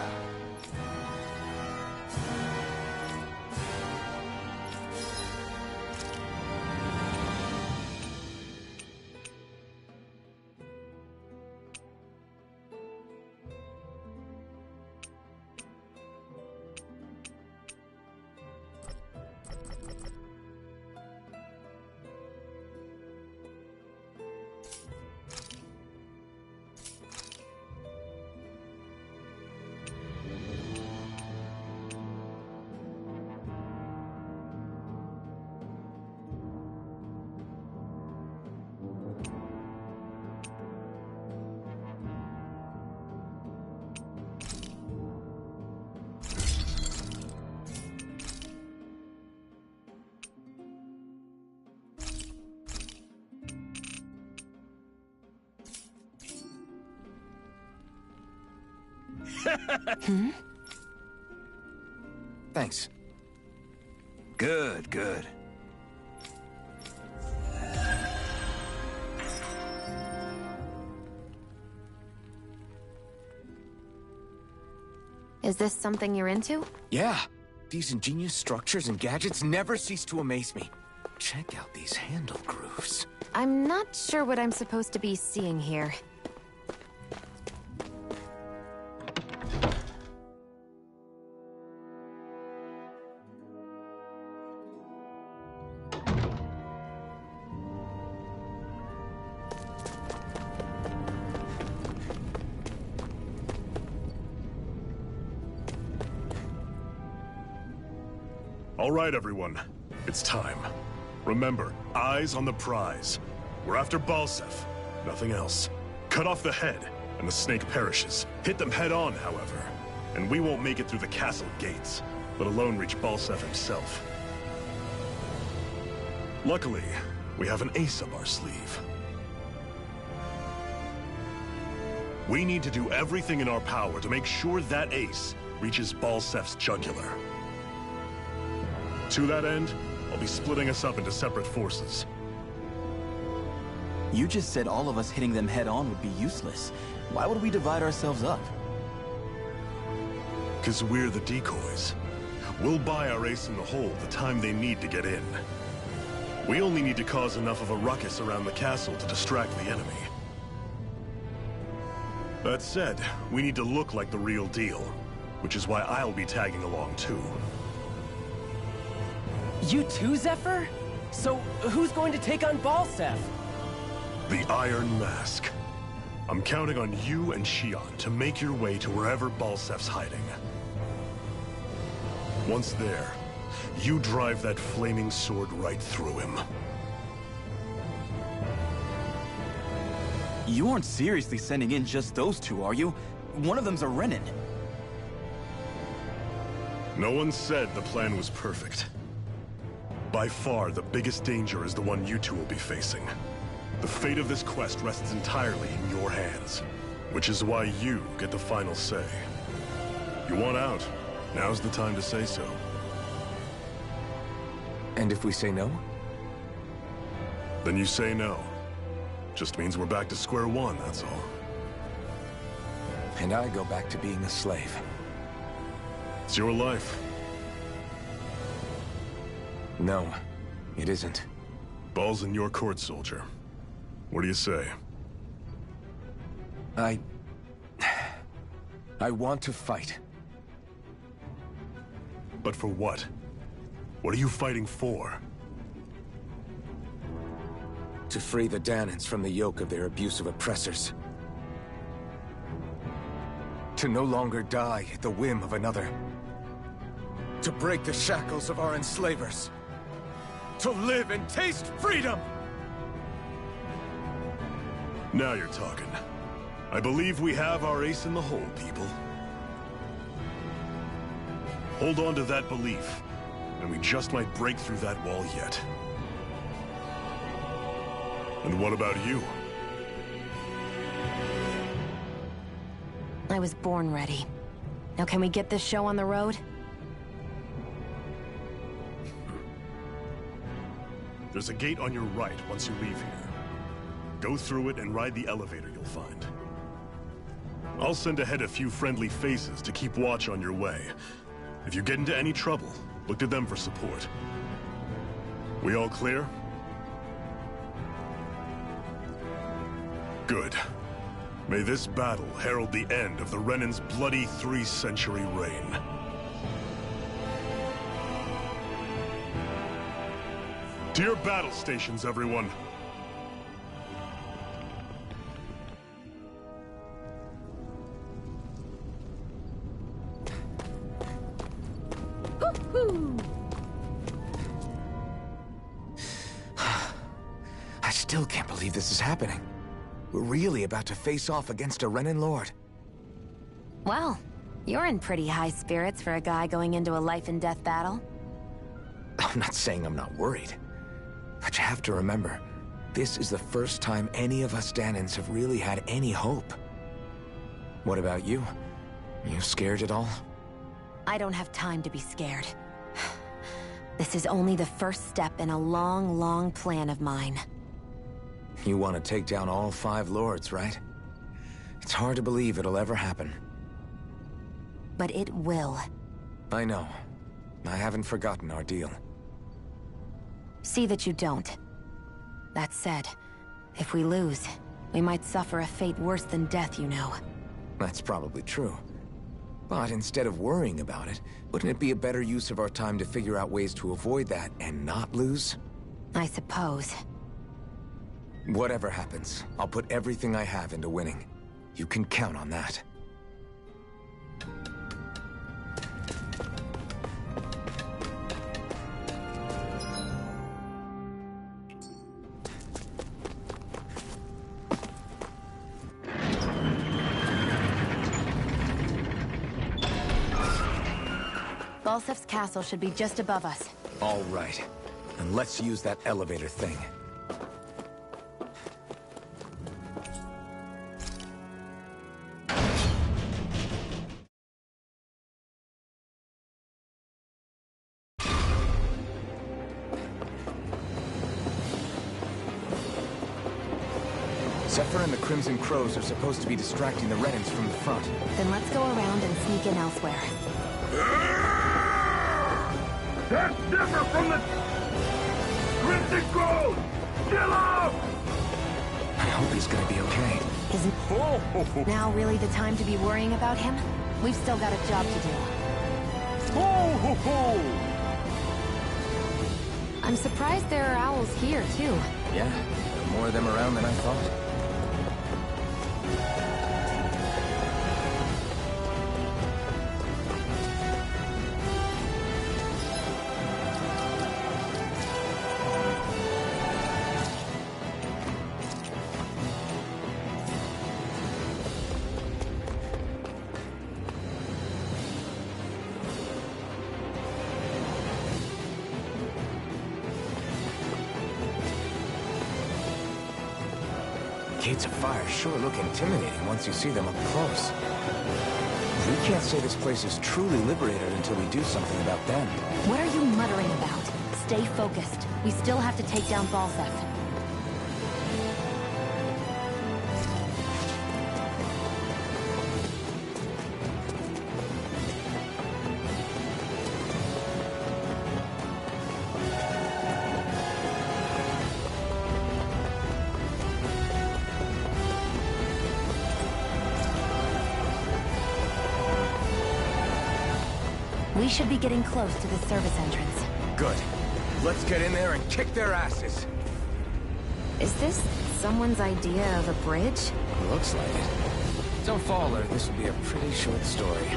Thanks. Good, good. Is this something you're into? Yeah. These ingenious structures and gadgets never cease to amaze me. Check out these handle grooves. I'm not sure what I'm supposed to be seeing here. All right, everyone. It's time. Remember, eyes on the prize. We're after Balseph. Nothing else. Cut off the head, and the snake perishes. Hit them head on, however. And we won't make it through the castle gates, let alone reach Balseph himself. Luckily, we have an ace up our sleeve. We need to do everything in our power to make sure that ace reaches Balseph's jugular. To that end, I'll be splitting us up into separate forces. You just said all of us hitting them head-on would be useless. Why would we divide ourselves up? 'Cause we're the decoys. We'll buy our ace in the hole the time they need to get in. We only need to cause enough of a ruckus around the castle to distract the enemy. That said, we need to look like the real deal, which is why I'll be tagging along too. You too, Zephyr? So, who's going to take on Balseph? The Iron Mask. I'm counting on you and Xion to make your way to wherever Balseph's hiding. Once there, you drive that flaming sword right through him. You aren't seriously sending in just those two, are you? One of them's a Renin. No one said the plan was perfect. By far, the biggest danger is the one you two will be facing. The fate of this quest rests entirely in your hands, which is why you get the final say. You want out, now's the time to say so. And if we say no? Then you say no. Just means we're back to square one, that's all. And I go back to being a slave. It's your life. No, it isn't. Ball's in your court, soldier. What do you say? I want to fight. But for what? What are you fighting for? To free the Dahnans from the yoke of their abusive oppressors. To no longer die at the whim of another. To break the shackles of our enslavers. To live and taste freedom! Now you're talking. I believe we have our ace in the hole, people. Hold on to that belief, and we just might break through that wall yet. And what about you? I was born ready. Now can we get this show on the road? There's a gate on your right once you leave here. Go through it and ride the elevator you'll find. I'll send ahead a few friendly faces to keep watch on your way. If you get into any trouble, look to them for support. We all clear? Good. May this battle herald the end of the Renan's bloody 3-century reign. To your battle stations, everyone. I still can't believe this is happening. We're really about to face off against a Renan Lord. Well, you're in pretty high spirits for a guy going into a life-and-death battle. I'm not saying I'm not worried. But you have to remember, this is the first time any of us Danans have really had any hope. What about you? Are you scared at all? I don't have time to be scared. This is only the first step in a long, long plan of mine. You want to take down all 5 lords, right? It's hard to believe it'll ever happen. But it will. I know. I haven't forgotten our deal. See that you don't. That said, if we lose, we might suffer a fate worse than death, you know. That's probably true. But instead of worrying about it, wouldn't it be a better use of our time to figure out ways to avoid that and not lose? I suppose. Whatever happens, I'll put everything I have into winning. You can count on that. Balsef's castle should be just above us. All right. And let's use that elevator thing. Zephyr and the Crimson Crows are supposed to be distracting the Renans from the front. Then let's go around and sneak in elsewhere. That's Zephyr from the Crimson Crows! Chill out! I hope he's gonna be okay. Isn't now really the time to be worrying about him? We've still got a job to do. I'm surprised there are owls here, too. Yeah, there are more of them around than I thought. Gates of Fire sure look intimidating once you see them up close. We can't say this place is truly liberated until we do something about them. What are you muttering about? Stay focused. We still have to take down Balsef. We should be getting close to the service entrance. Good. Let's get in there and kick their asses. Is this someone's idea of a bridge? Looks like it. Don't fall or this will be a pretty short story.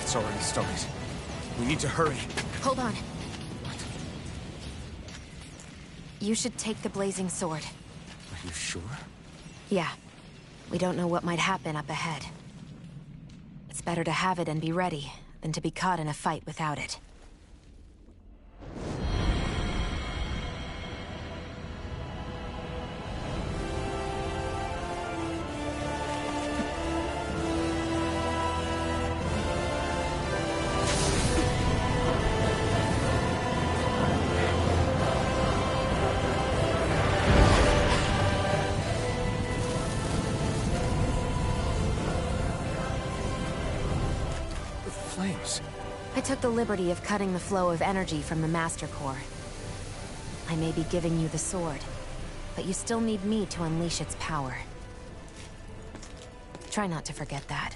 It's already started. We need to hurry. Hold on. You should take the blazing sword. Are you sure? Yeah. We don't know what might happen up ahead. It's better to have it and be ready than to be caught in a fight without it. I took the liberty of cutting the flow of energy from the Master Core. I may be giving you the sword, but you still need me to unleash its power. Try not to forget that.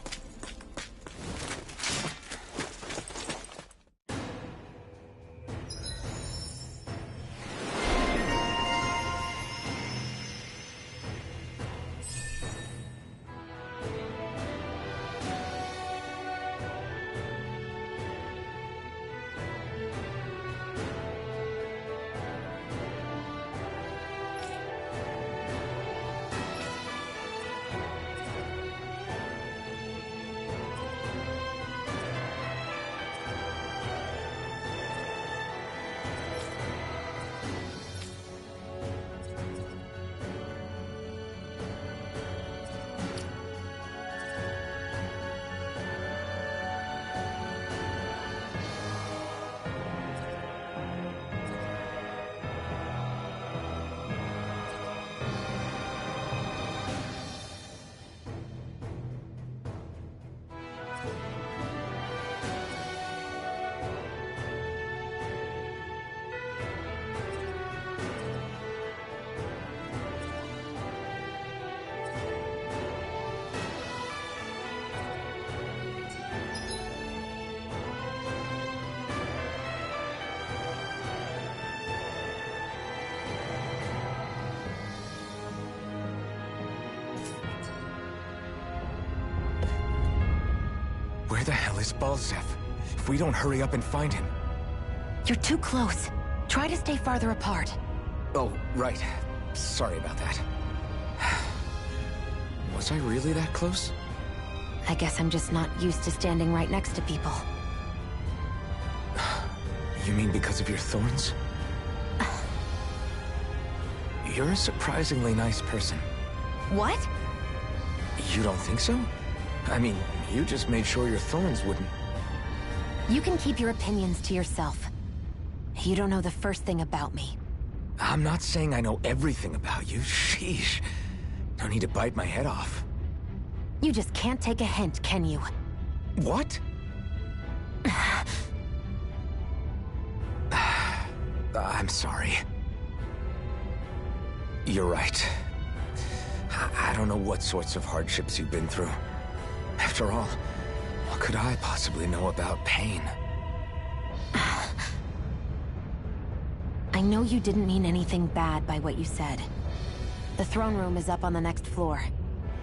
Where the hell is Balzef? If we don't hurry up and find him... You're too close. Try to stay farther apart. Oh, right. Sorry about that. Was I really that close? I guess I'm just not used to standing right next to people. You mean because of your thorns? You're a surprisingly nice person. What? You don't think so? I mean, you just made sure your thorns wouldn't... You can keep your opinions to yourself. You don't know the first thing about me. I'm not saying I know everything about you. Sheesh. No need to bite my head off. You just can't take a hint, can you? What? I'm sorry. You're right. I don't know what sorts of hardships you've been through. After all, what could I possibly know about pain? I know you didn't mean anything bad by what you said. The throne room is up on the next floor.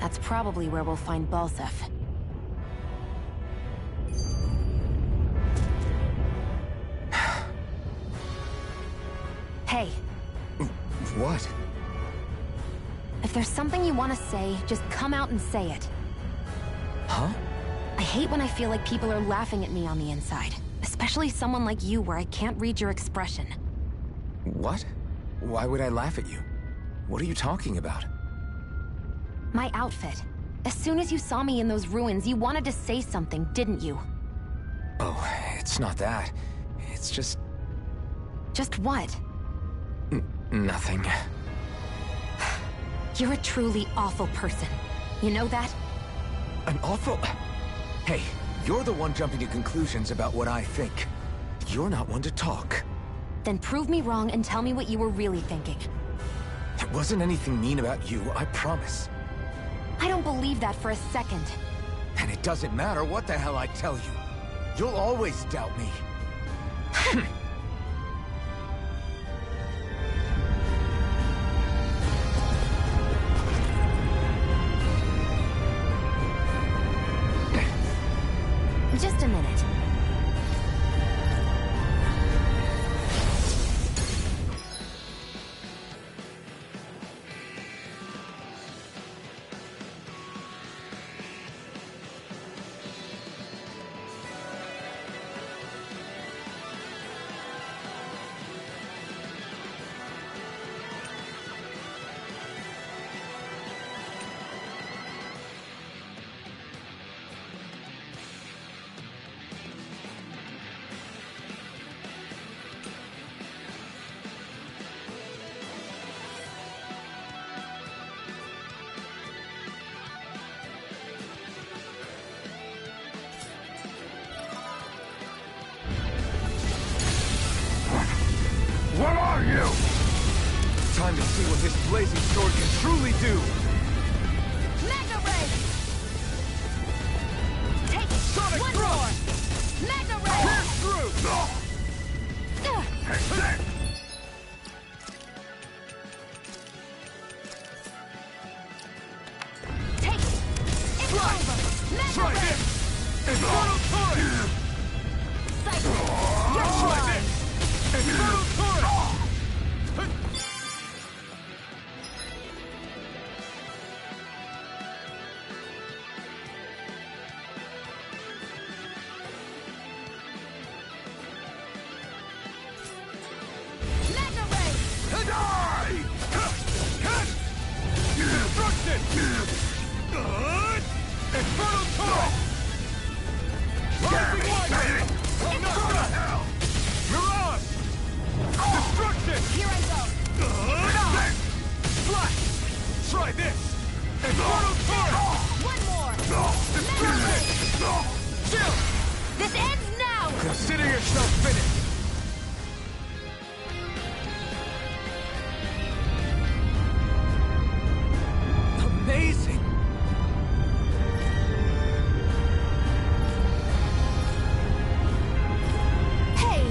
That's probably where we'll find Balzef. Hey. What? If there's something you want to say, just come out and say it. Huh? I hate when I feel like people are laughing at me on the inside. Especially someone like you where I can't read your expression. What? Why would I laugh at you? What are you talking about? My outfit. As soon as you saw me in those ruins, you wanted to say something, didn't you? Oh, it's not that. It's just... Just what? Nothing. You're a truly awful person. You know that? An awful... Hey, you're the one jumping to conclusions about what I think. You're not one to talk. Then prove me wrong and tell me what you were really thinking. It wasn't anything mean about you, I promise. I don't believe that for a second. And it doesn't matter what the hell I tell you. You'll always doubt me. Just a minute. are you? Time to see what this blazing sword can truly do! Mega Ray! Take it! Sonic One Thrust! more! Mega Ray! Pierce through! Hey, sick! Take it! It's over! Mega Try Ray! this! Infernal Torrent! Psycho! You're Try mine! this! Infernal Torrent! Mega Ray! Die! Destruction! Infernal Torrent! Rising Lightning! Go to hell! Mirage! Destruction! Here I go! Flash! Try this! Infernal Torrent! One more! Destruction! Chill! This ends now! Consider yourself finished! Amazing! Hey!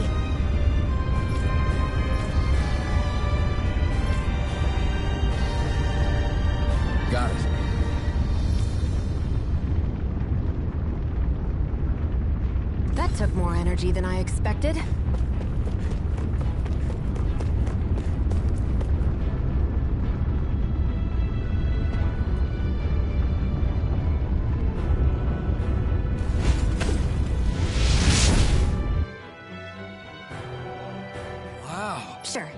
Got it. That took more energy than I expected. Wow. Sure.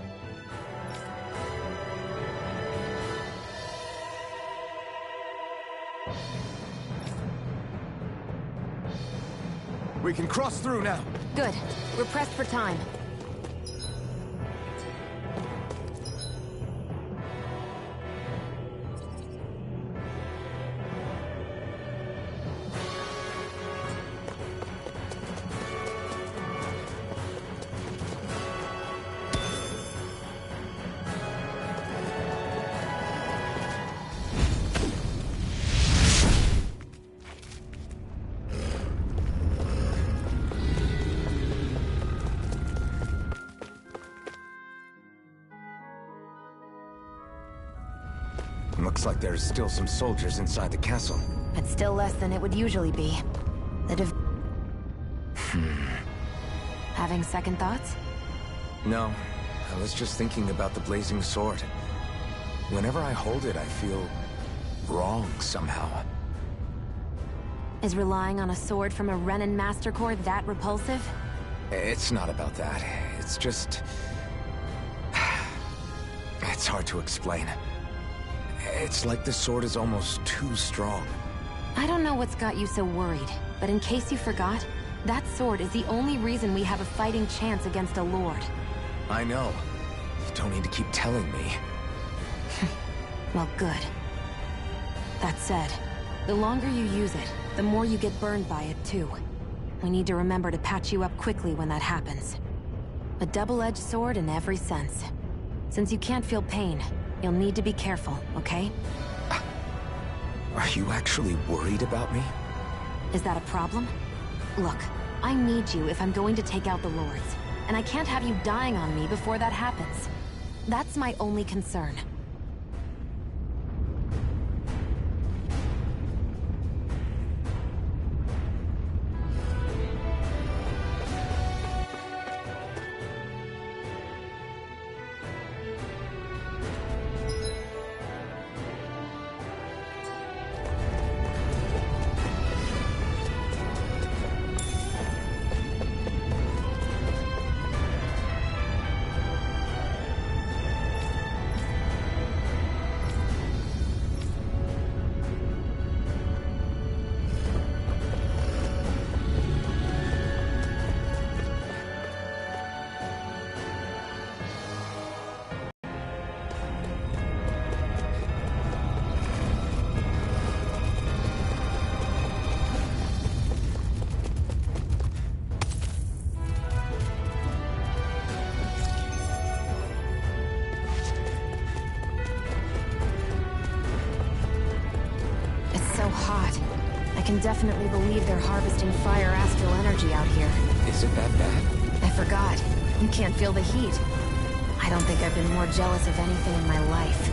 We can cross through now. Good. We're pressed for time. Looks like there's still some soldiers inside the castle. It's still less than it would usually be. The Having second thoughts? No, I was just thinking about the blazing sword. Whenever I hold it, I feel wrong somehow. Is relying on a sword from a Renan Master Core that repulsive? It's not about that. It's just... It's hard to explain. It's like the sword is almost too strong. I don't know what's got you so worried, but in case you forgot, that sword is the only reason we have a fighting chance against a lord. I know. You don't need to keep telling me. Well, good. That said, the longer you use it, the more you get burned by it, too. We need to remember to patch you up quickly when that happens. A double-edged sword in every sense. Since you can't feel pain, you'll need to be careful, okay? Are you actually worried about me? Is that a problem? Look, I need you if I'm going to take out the lords, and I can't have you dying on me before that happens. That's my only concern. can definitely believe they're harvesting fire astral energy out here. Is it that bad? I forgot. You can't feel the heat. I don't think I've been more jealous of anything in my life.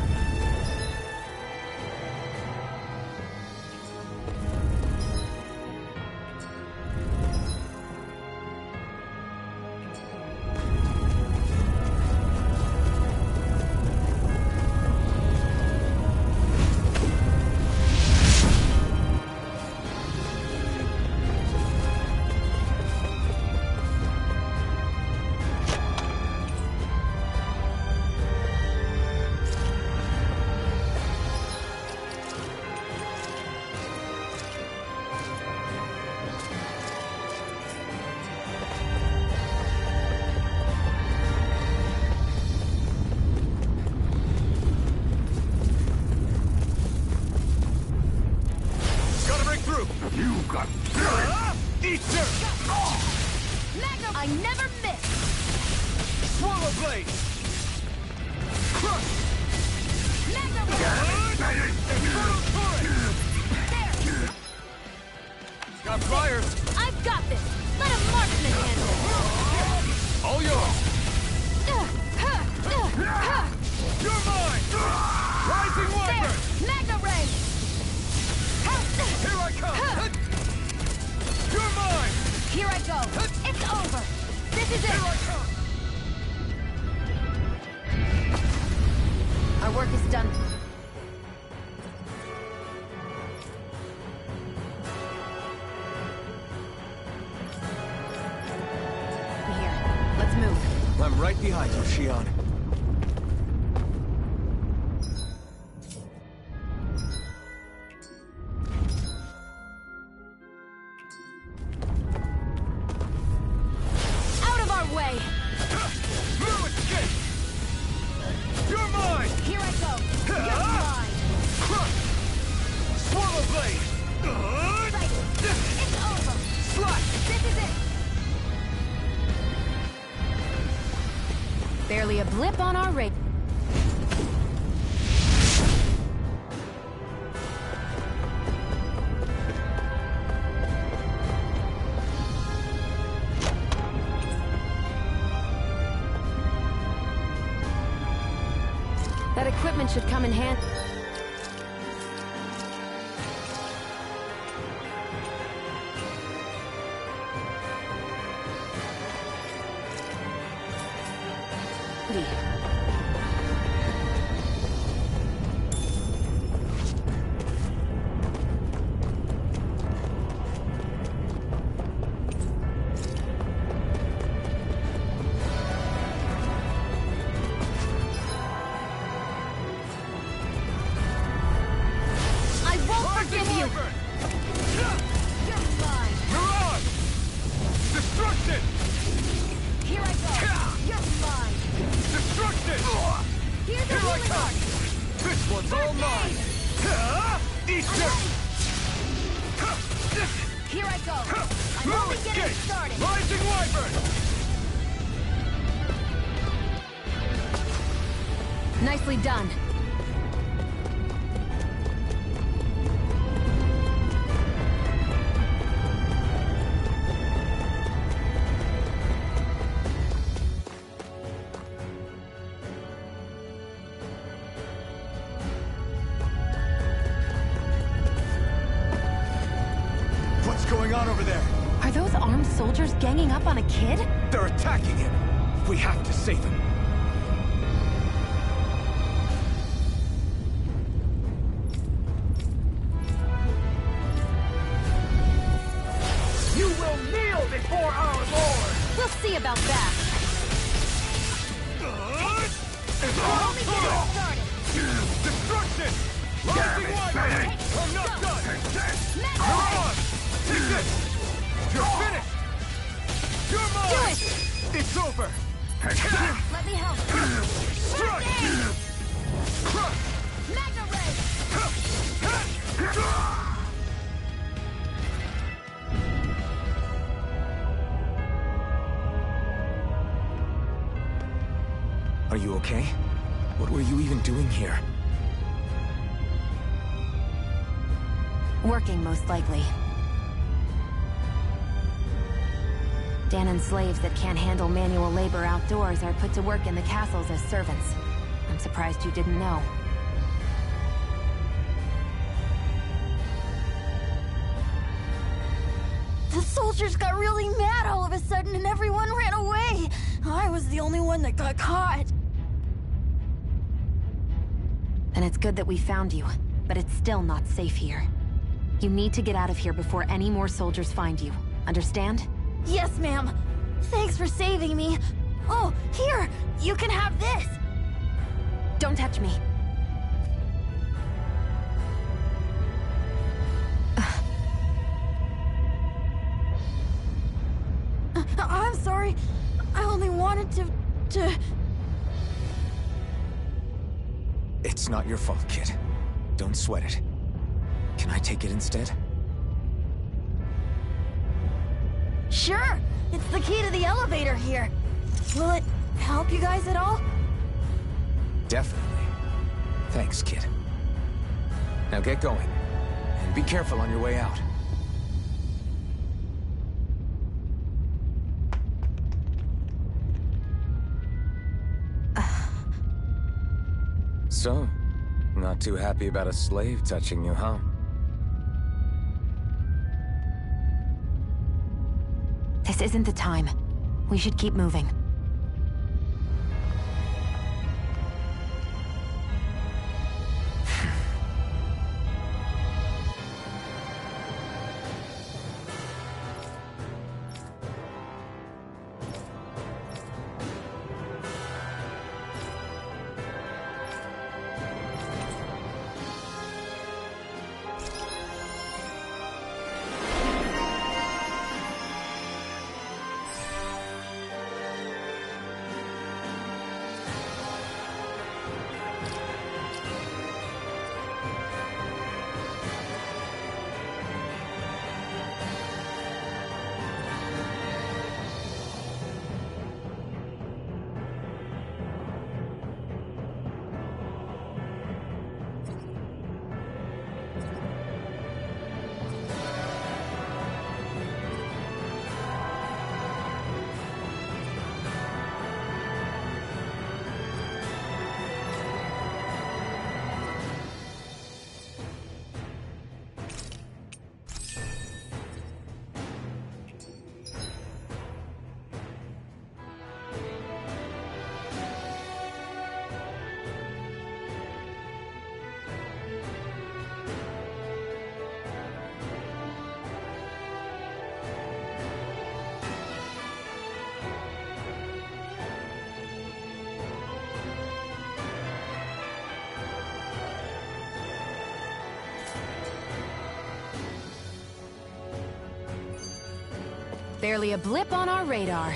I never miss! Swallow blade! Crush! Mega Ray! Infernal turret! There! Got fire! I've got this! Let a marksman handle it! All yours! You're mine! Rising Wyvern! There! Mega Ray! Here I come! You're mine! Here I go! It's over! This is it! Here I come! Our work is done. Here, let's move. I'm right behind you, Shion. Out of our way! No escape! You're mine! Here I go! You're mine! Crush! Swallow blade! Right! It's over! Slash! This is it! Barely a blip on our radar. That equipment should come in handy. I won't forgive you! Wyvern! You're mine! Mirage! Destruction! Here I go! You're mine! Destruction! Here's the Here I healing come! arc! This one's all mine! Eat this! Here I go! I'm No only getting escape! started! Rising Wyvern! Nicely done. What's going on over there? Are those armed soldiers ganging up on a kid? They're attacking him. We have to save him. You will kneel before our Lord! We'll see about that. Only getting started! Destruction! Rising Wyvern! I'm not done! Mega You're Ray! on! Take this! You're finished! You're mine! Do it! It's over! Let me help! Strike! Crush! Mega Ray! Are you okay? What were you even doing here? Working, most likely. Danon slaves that can't handle manual labor outdoors are put to work in the castles as servants. I'm surprised you didn't know. The soldiers got really mad all of a sudden and everyone ran away. I was the only one that got caught. And it's good that we found you, but it's still not safe here. You need to get out of here before any more soldiers find you. Understand? Yes, ma'am. Thanks for saving me. Oh, here! You can have this! Don't touch me. I'm sorry. I only wanted to... It's not your fault, kid. Don't sweat it. Can I take it instead? Sure! It's the key to the elevator here. Will it help you guys at all? Definitely. Thanks, kid. Now get going. And be careful on your way out. So, not too happy about a slave touching you, huh? This isn't the time. We should keep moving. Barely a blip on our radar.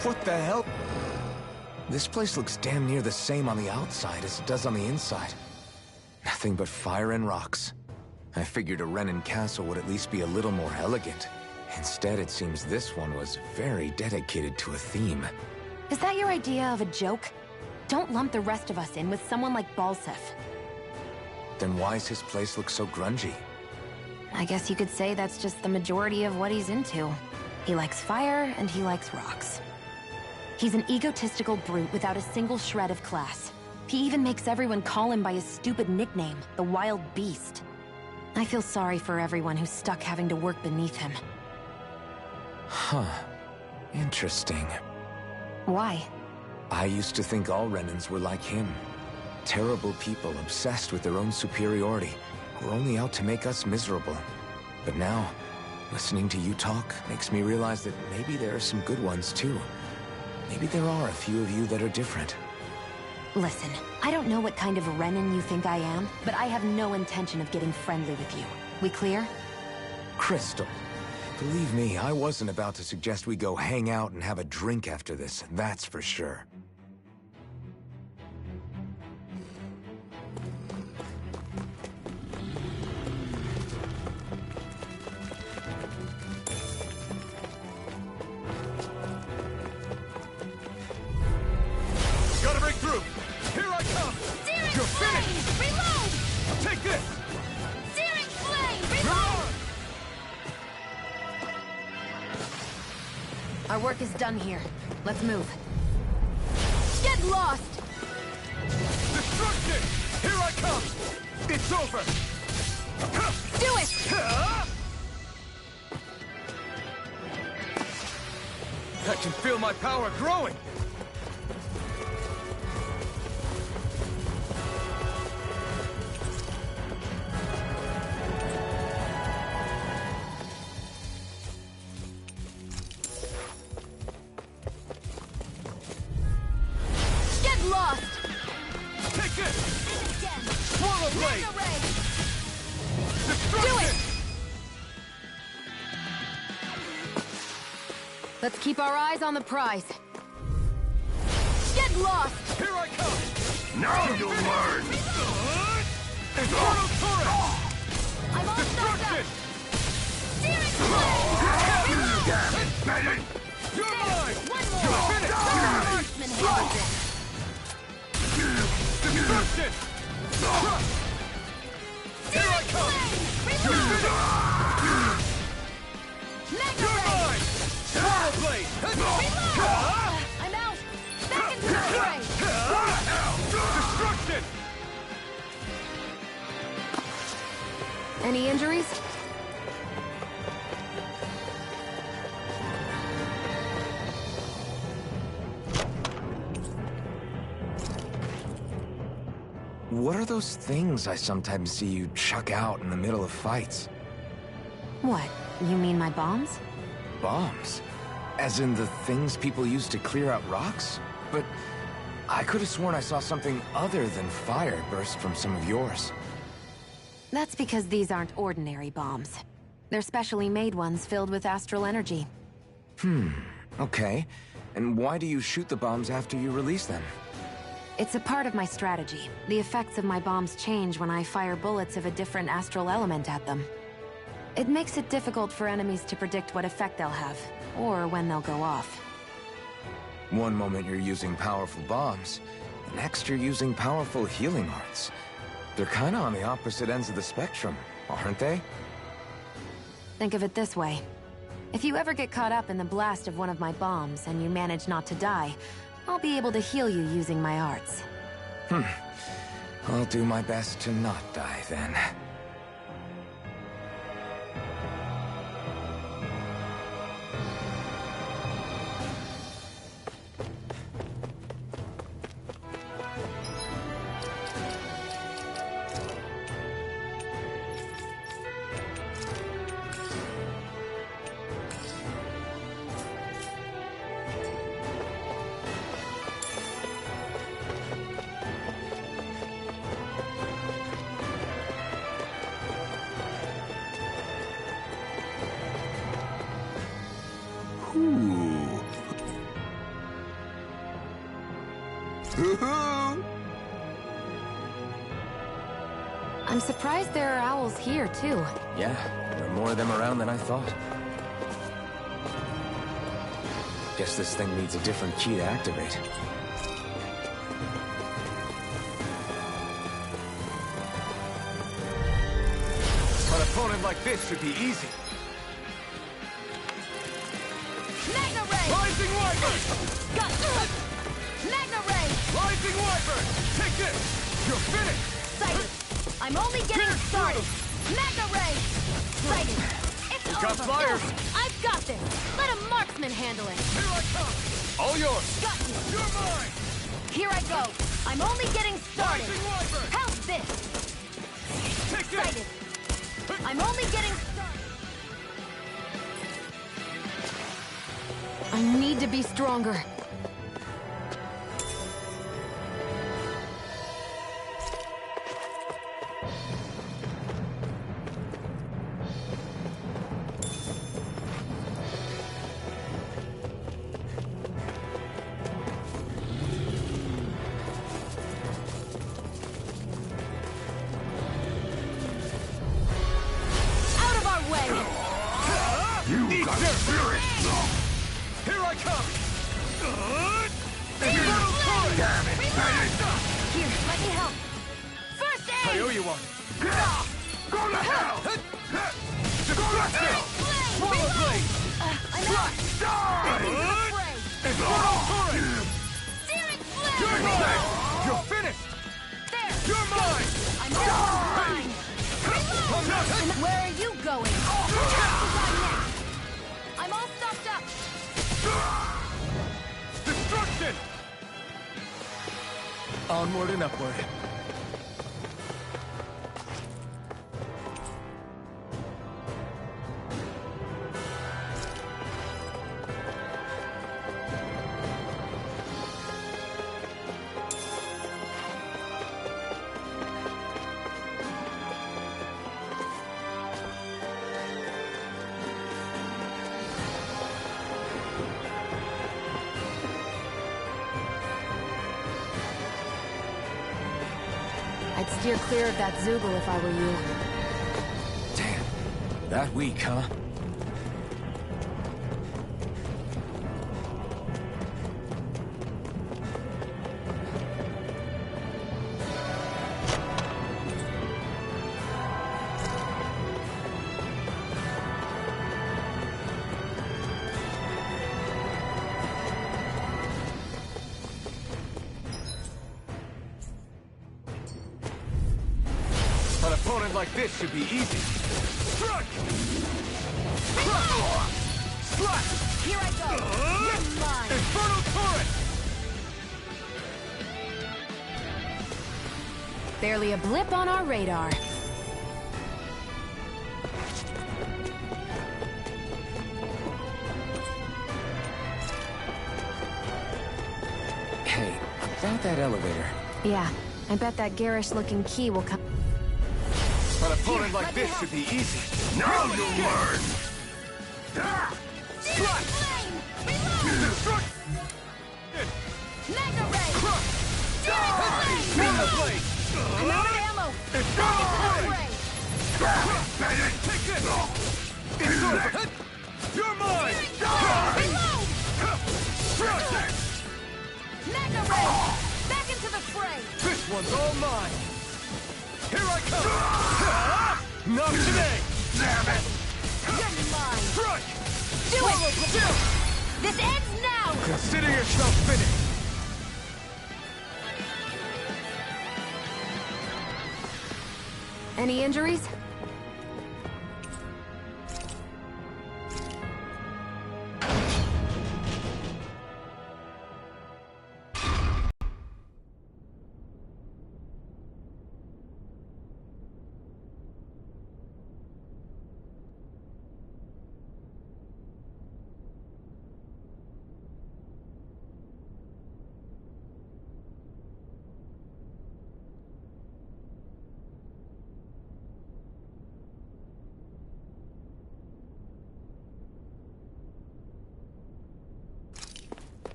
What the hell? This place looks damn near the same on the outside as it does on the inside. Nothing but fire and rocks. I figured a Renan castle would at least be a little more elegant. Instead, it seems this one was very dedicated to a theme. Is that your idea of a joke? Don't lump the rest of us in with someone like Balseph. Then why's his place look so grungy? I guess you could say that's just the majority of what he's into. He likes fire and he likes rocks. He's an egotistical brute without a single shred of class. He even makes everyone call him by his stupid nickname, the Wild Beast. I feel sorry for everyone who's stuck having to work beneath him. Huh. Interesting. Why? I used to think all Renans were like him. Terrible people obsessed with their own superiority, who are only out to make us miserable. But now, listening to you talk makes me realize that maybe there are some good ones too. Maybe there are a few of you that are different. Listen, I don't know what kind of Renan you think I am, but I have no intention of getting friendly with you. We clear? Crystal, believe me, I wasn't about to suggest we go hang out and have a drink after this, that's for sure. Gotta break through! Here I come! You're finished! work is done here. Let's move. Get lost! Destruction! Here I come! It's over! Do it! I can feel my power growing! Get lost! Take this! Again! Swallow blade! Mega Ray! Destruction! Do it! Let's keep our eyes on the prize. Get lost! Here I come! Now you'll learn! Infernal Torrent! I'm all stuck Destruction! up! Searing Flame! Damn it, Bennett! You're mine! One You're more! finished! Marksman handles it! Destruction! Here I come! You're finished! Mega You're Ray! mine! Swallow blade! Reload! I'm out! Back into the fray! Destruction! Any injuries? What are those things I sometimes see you chuck out in the middle of fights? What? You mean my bombs? Bombs? As in the things people use to clear out rocks? But I could have sworn I saw something other than fire burst from some of yours. That's because these aren't ordinary bombs. They're specially made ones filled with astral energy. Okay. And why do you shoot the bombs after you release them? It's a part of my strategy. The effects of my bombs change when I fire bullets of a different astral element at them. It makes it difficult for enemies to predict what effect they'll have, or when they'll go off. One moment you're using powerful bombs, the next you're using powerful healing arts. They're kinda on the opposite ends of the spectrum, aren't they? Think of it this way. If you ever get caught up in the blast of one of my bombs and you manage not to die, I'll be able to heal you using my arts. I'll do my best to not die then. I'm surprised there are owls here, too. Yeah, there are more of them around than I thought. Guess this thing needs a different key to activate. An opponent like this should be easy. Mega Ray! Rising Wyvern! Got Mega Ray! Rising Wyvern! Take this! You're finished! Sighted! I'm only getting started! Mega Ray! Sighted! It's Got over! fire! I've got this! Let a marksman handle it! Here I come! All yours! Got you! You're mine! Here I go! I'm only getting started! Rising Wyvern! How's this? Take this! Sighted! I'm only getting started! I need to be stronger. Out of our way! You got spirit! Here I come! Infernal Torrent! Damn it! Here, let me help! First I aid! owe you one! Go to hell! Destruction! Flame! Swallow blade! I'm out! Die! Infernal Torrent! Searing You're flame! mine! You're finished! There! You're mine! I'm almost mine! Reload! Where are you going? I'm all stopped up! Destruction! Onward and upward. I'd steer clear of that Zoogle if I were you. Damn. That weak, huh? An opponent like this should be easy. Strike! Slap! Here I go! You're mine! Infernal Torrent! Barely a blip on our radar. Hey, about that elevator. Yeah, I bet that garish-looking key will come. An opponent like this should be easy. Now you'll learn! Searing flame! Reload! Destruct! Mega ray! Searing flame! Mega blade! I'm out of ammo! Infernal Fray! Torrent! Take this! It's over! You're mine! Reload! Strike! Mega ray! Back into the fray! This one's all mine! Here I come! Not today! Damn it! You're mine! Strike! Do it! This ends now! Consider yourself finished! Any injuries?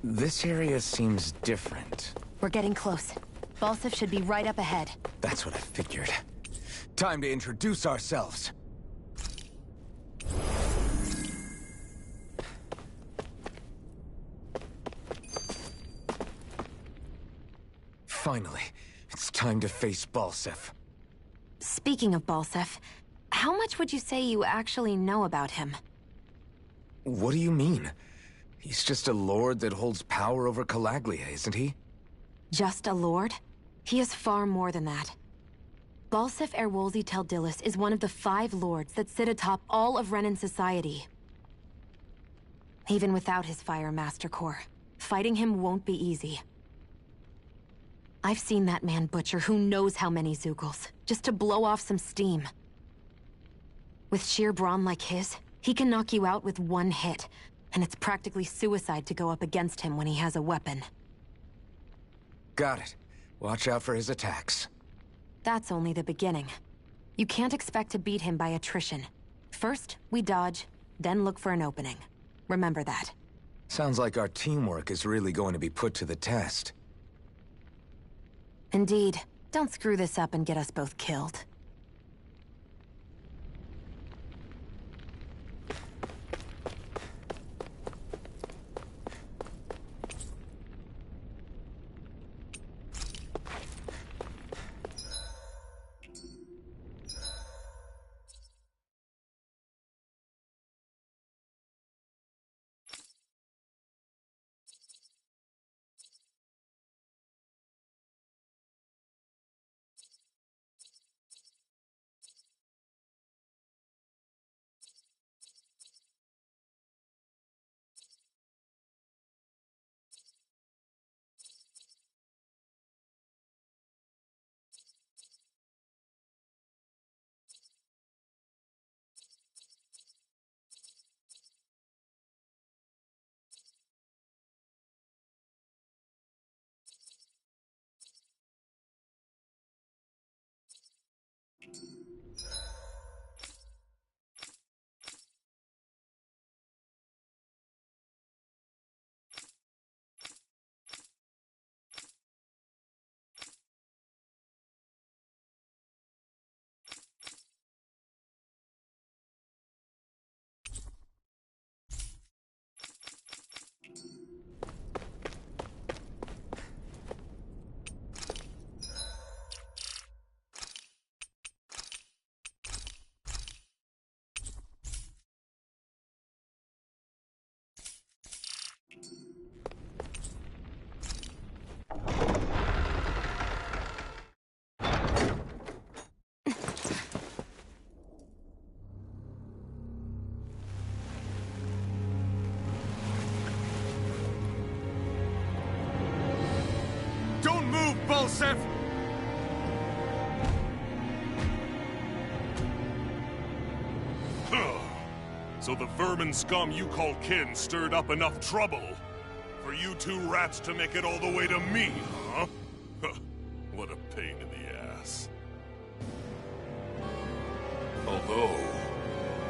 This area seems different. We're getting close. Balsif should be right up ahead. That's what I figured. Time to introduce ourselves. Finally, it's time to face Balsif. Speaking of Balsif, how much would you say you actually know about him? What do you mean? He's just a lord that holds power over Calaglia, isn't he? Just a lord? He is far more than that. Balsif Erwolzi Teldilis is one of the 5 lords that sit atop all of Renan society. Even without his Fire Master Core, fighting him won't be easy. I've seen that man butcher who knows how many Zoogles, just to blow off some steam. With sheer brawn like his, he can knock you out with one hit, and it's practically suicide to go up against him when he has a weapon. Got it. Watch out for his attacks. That's only the beginning. You can't expect to beat him by attrition. First, we dodge, then look for an opening. Remember that. Sounds like our teamwork is really going to be put to the test. Indeed. Don't screw this up and get us both killed. Balseph! So the vermin scum you call kin stirred up enough trouble for you two rats to make it all the way to me, huh? What a pain in the ass. Although,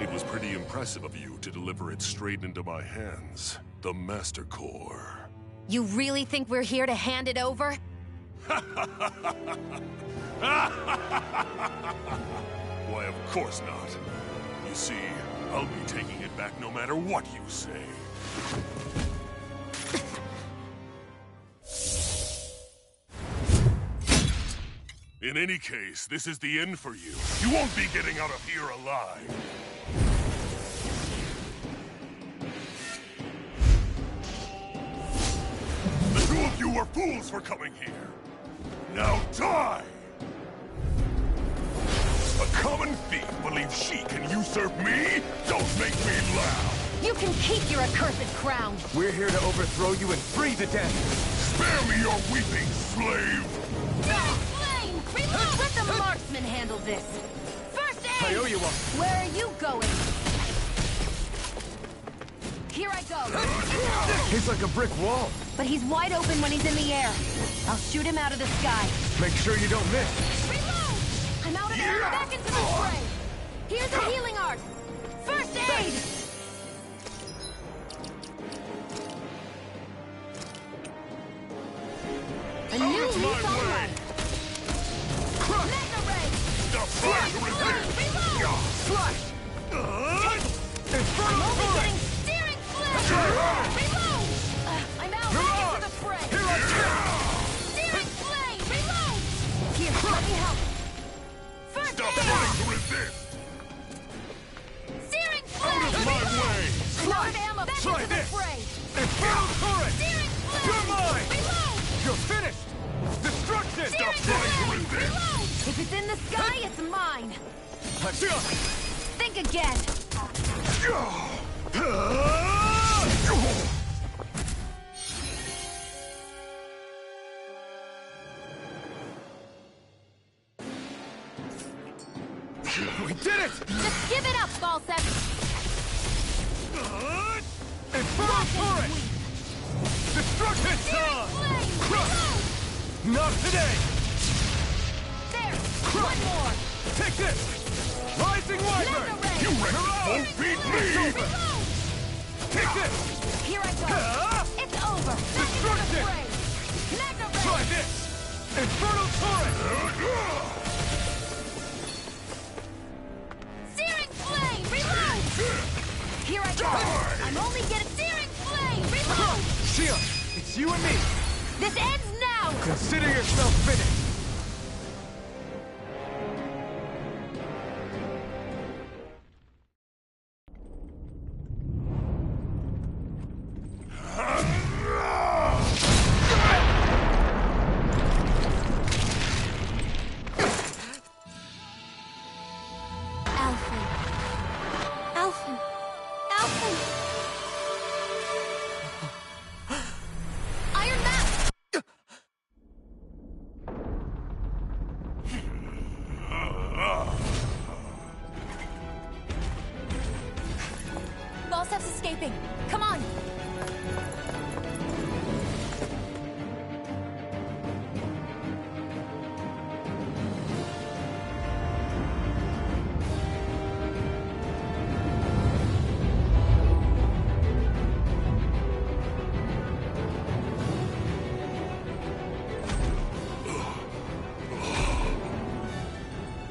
it was pretty impressive of you to deliver it straight into my hands. The Master Core. You really think we're here to hand it over? Why, of course not. You see, I'll be taking it back no matter what you say. In any case, this is the end for you. You won't be getting out of here alive. The two of you were fools for coming here. Now die! A common thief believes she can usurp me? Don't make me laugh! You can keep your accursed crown! We're here to overthrow you and free the den! Spare me your weeping, slave! Flame! Reload! Let the marksman handle this! First aid! I owe you one! Where are you going? Here I go! He's like a brick wall! But he's wide open when he's in the air. I'll shoot him out of the sky. Make sure you don't miss! Reload! I'm out of air! Back into the fray! Here's a healing art! First aid! A new lease on life! Mega Ray! Stop trying to resist! Reload! Slash! I'm only getting steering flame! Reload! I'm out! Back into the fray! Here I come! Steering flame! Reload! Here, let me help! First Stop aid! trying to resist! Steering flame! Out of my way! I'm out of ammo! Back Try into the this. fray! Infernal turret! Steering flame! You're mine! Reload! You're finished! Destruction! Stop trying to resist! Reload! If it's in the sky, it's mine! Think again. We did it! Just give it up, Balseph! Infernal turret! Destruction time! Flame! Reload! Not today! There! One more! Take this! Rising Wyvern! Mega Ray! You reckon you won't beat me? Reload! Take this! Here I go! It's over! Back into the Destruction! fray! Mega Ray! Try this! Infernal turret! Searing flame! Reload! Here I go! I'm only getting searing flame! Reload! Shion, it's you and me! This ends now! Consider yourself finished! Alphen. Alphen. Alphen. Iron Mask! Balseph's escaping. Come on.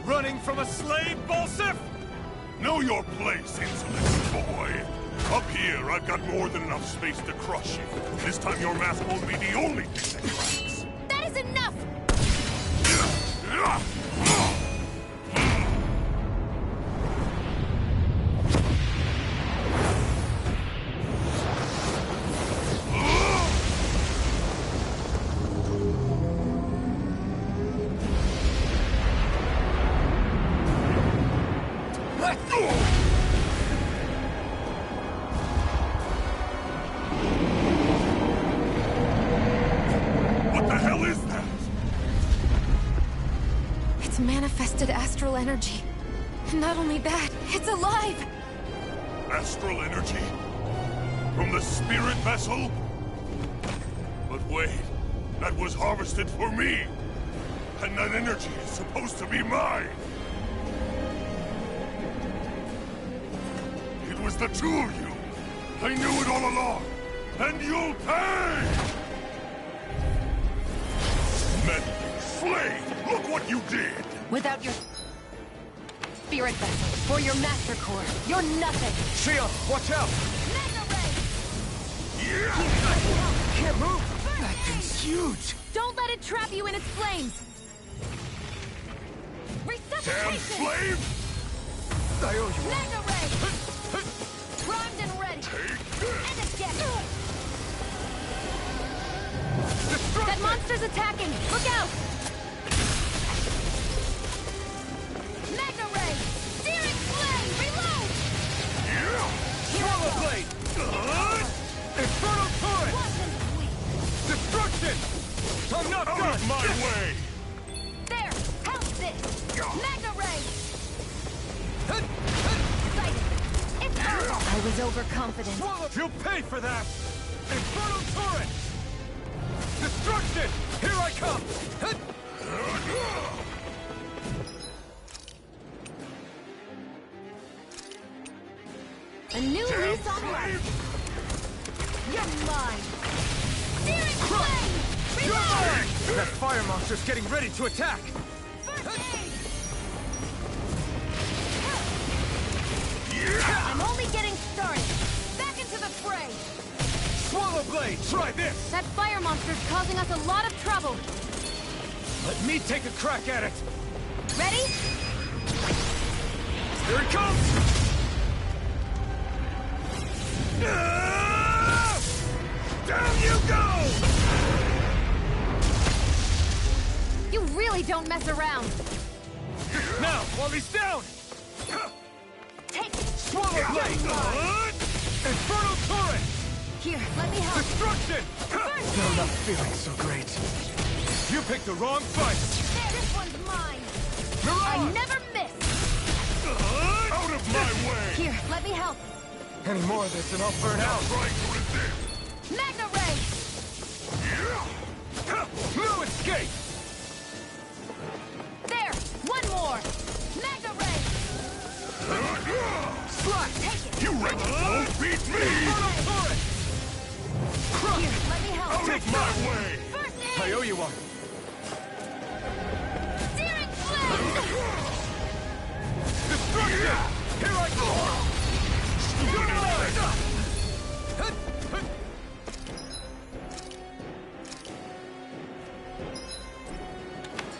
Running from a slave, Balseph? Know your place, insolent boy! Up here, I've got more than enough space to crush you. This time your mask won't be the only thing that cracks. That is enough! What the hell is that? energy. Not only that, it's alive! Astral energy? From the spirit vessel? But wait, that was harvested for me! And that energy is supposed to be mine! It was the two of you! I knew it all along! And you'll pay! Meddling slave! Look what you did! Without your spirit vessel or your master core, you're nothing! Shia, watch out! Mega Ray! Can't move! That thing's huge! Don't let it trap you in its flames! Damn Resuscitation! slave! I owe you one. Mega Ray! Primed and ready! Take this! And again! Destruct That it! monster's attacking! Look out! Mega Ray! Searing flame! Reload! Swallow blade! Inferno turret! Watch and sweep! Destruction! I'm not Out done! of my way! There! Help this! Mega Ray! Sighted! It's over! I was overconfident. Swallow! You'll pay for that! Inferno turret! Destruction! Here I come! A new Damn lease on life! slave! You're mine! Searing flame! Reload! That fire monster's getting ready to attack! First aid! I'm only getting started! Back into the fray! Swallow blade! Try this! That fire monster's causing us a lot of trouble! Let me take a crack at it! Ready? Here it comes! Down you go! You really don't mess around! Now, while he's down! Take it! Swallow blade! Inferno turret! Here, let me help! Destruction! First I'm aid! not feeling so great. You picked the wrong fight! There, this one's mine! Mirage! I never miss! Out of my way! Here, let me help! Any more of this and I'll burn out! Trying to resist! Magna Ray! No escape! There! One more! Magna Ray! Slash! Take it! You reckon you won't beat me? Inferno turret! Here, let me help! Out of my way! First I aid! owe you one. Searing flame! Destruction! Here I go!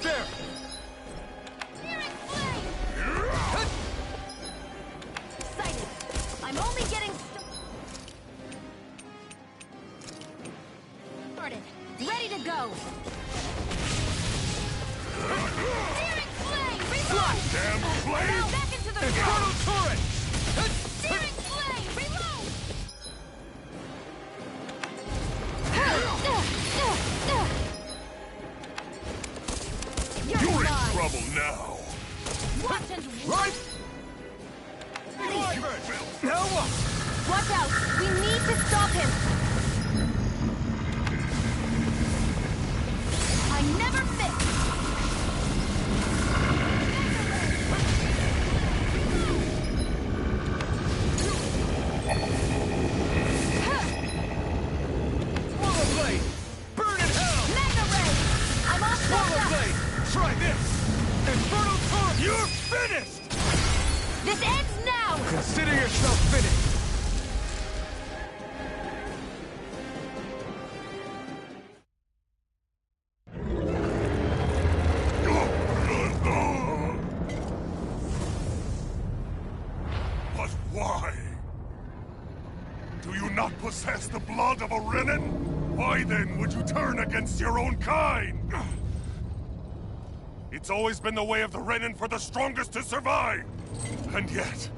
There! Searing flame! Sighted! I'm only getting started. Ready to go! Searing flame! Reload! Damn Now slave! back into the Inferno fray! turret! Searing flame! Reload! You're You're in mine. trouble now! Watch and Right! Now what? watch out! We need to stop him! I never miss! Swallow blade! Burn in hell! Mega Ray! I'm all Swallow set up! blade! Try this! Inferno turret! You're finished! This ends now! Consider yourself finished! But why? Do you not possess the blood of a Renan? Why then would you turn against your own kind? It's always been the way of the Renan for the strongest to survive! And yet,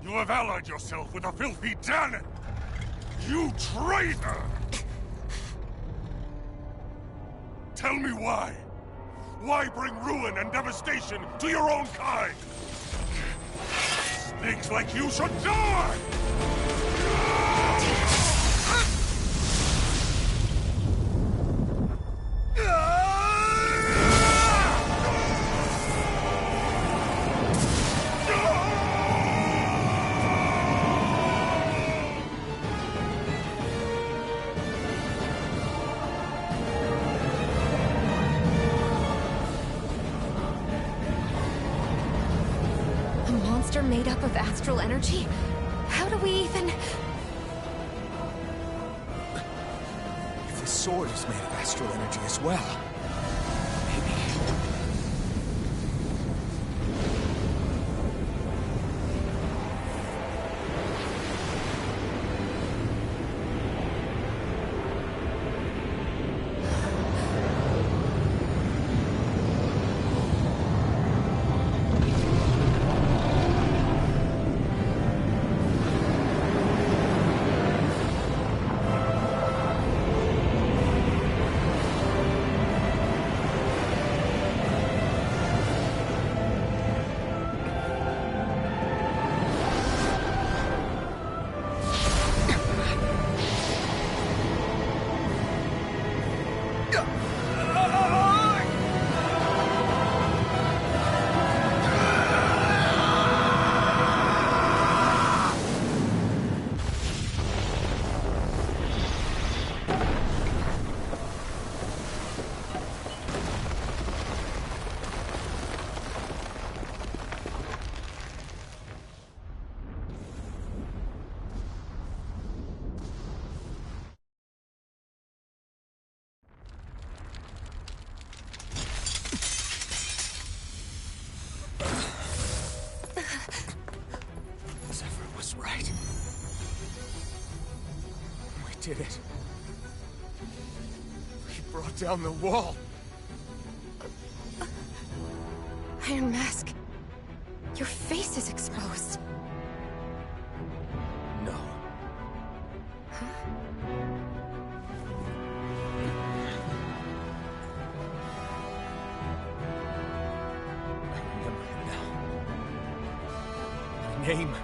you have allied yourself with a filthy Danon! You traitor! Tell me why! Why bring ruin and devastation to your own kind? Snakes like you should die! Made up of astral energy? How do we even... If the sword is made of astral energy as well, maybe... Did it. We brought down the wall. Iron Mask, your face is exposed. No. Huh? I remember it now. My name.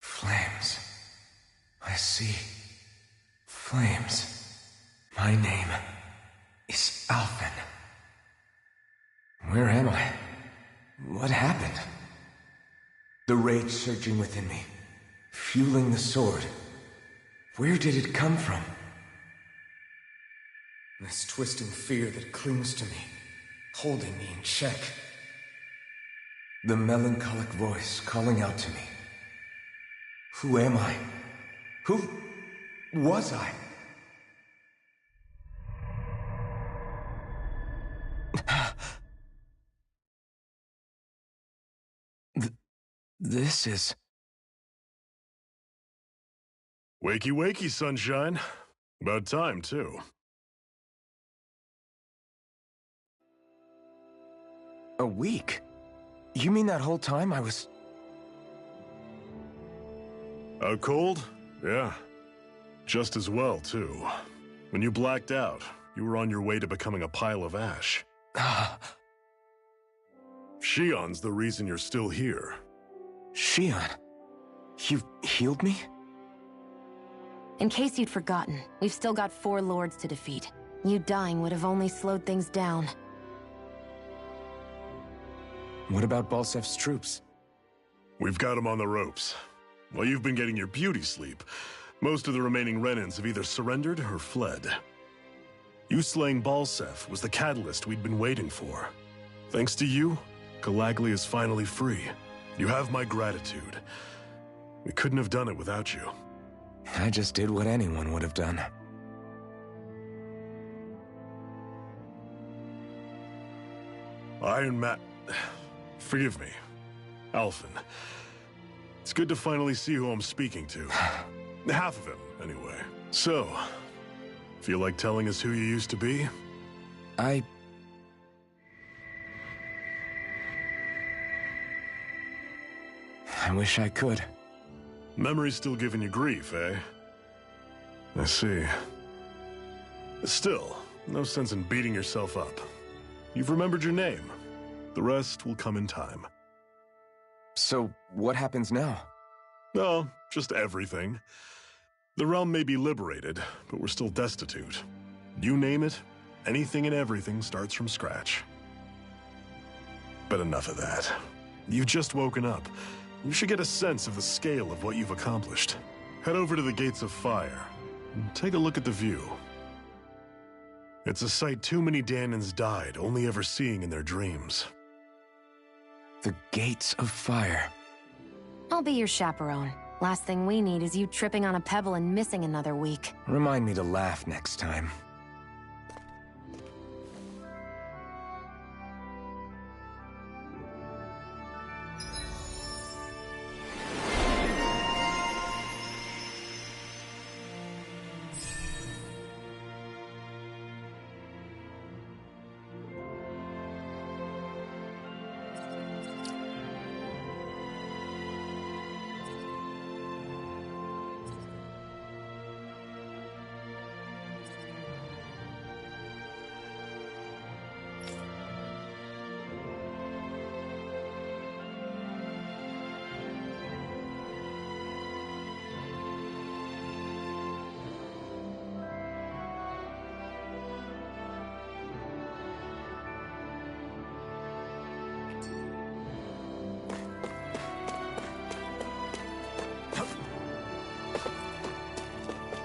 Flames. I see. Flames. My name is Alphen. Where am I? What happened? The rage surging within me, fueling the sword. Where did it come from? This twisting fear that clings to me, holding me in check. The melancholic voice calling out to me. Who am I? Who was I? This is... Wakey wakey, sunshine. About time, too. A week? You mean that whole time I was... Out cold? Yeah. Just as well, too. When you blacked out, you were on your way to becoming a pile of ash. Shionne's the reason you're still here. Shionne? You've healed me? In case you'd forgotten, we've still got 4 lords to defeat. You dying would have only slowed things down. What about Balsef's troops? We've got them on the ropes. While you've been getting your beauty sleep, most of the remaining Renans have either surrendered or fled. You slaying Balseph was the catalyst we'd been waiting for. Thanks to you, Galagly is finally free. You have my gratitude. We couldn't have done it without you. I just did what anyone would have done. Iron Man... Forgive me. Alphen. It's good to finally see who I'm speaking to. Half of him, anyway. So, feel like telling us who you used to be? I wish I could. Memory's still giving you grief, eh? I see. Still, no sense in beating yourself up. You've remembered your name. The rest will come in time. So, what happens now? Oh, just everything. The realm may be liberated, but we're still destitute. You name it, anything and everything starts from scratch. But enough of that. You've just woken up. You should get a sense of the scale of what you've accomplished. Head over to the Gates of Fire, and take a look at the view. It's a sight too many Dahnans died only ever seeing in their dreams. The Gates of Fire. I'll be your chaperone. Last thing we need is you tripping on a pebble and missing another week. Remind me to laugh next time.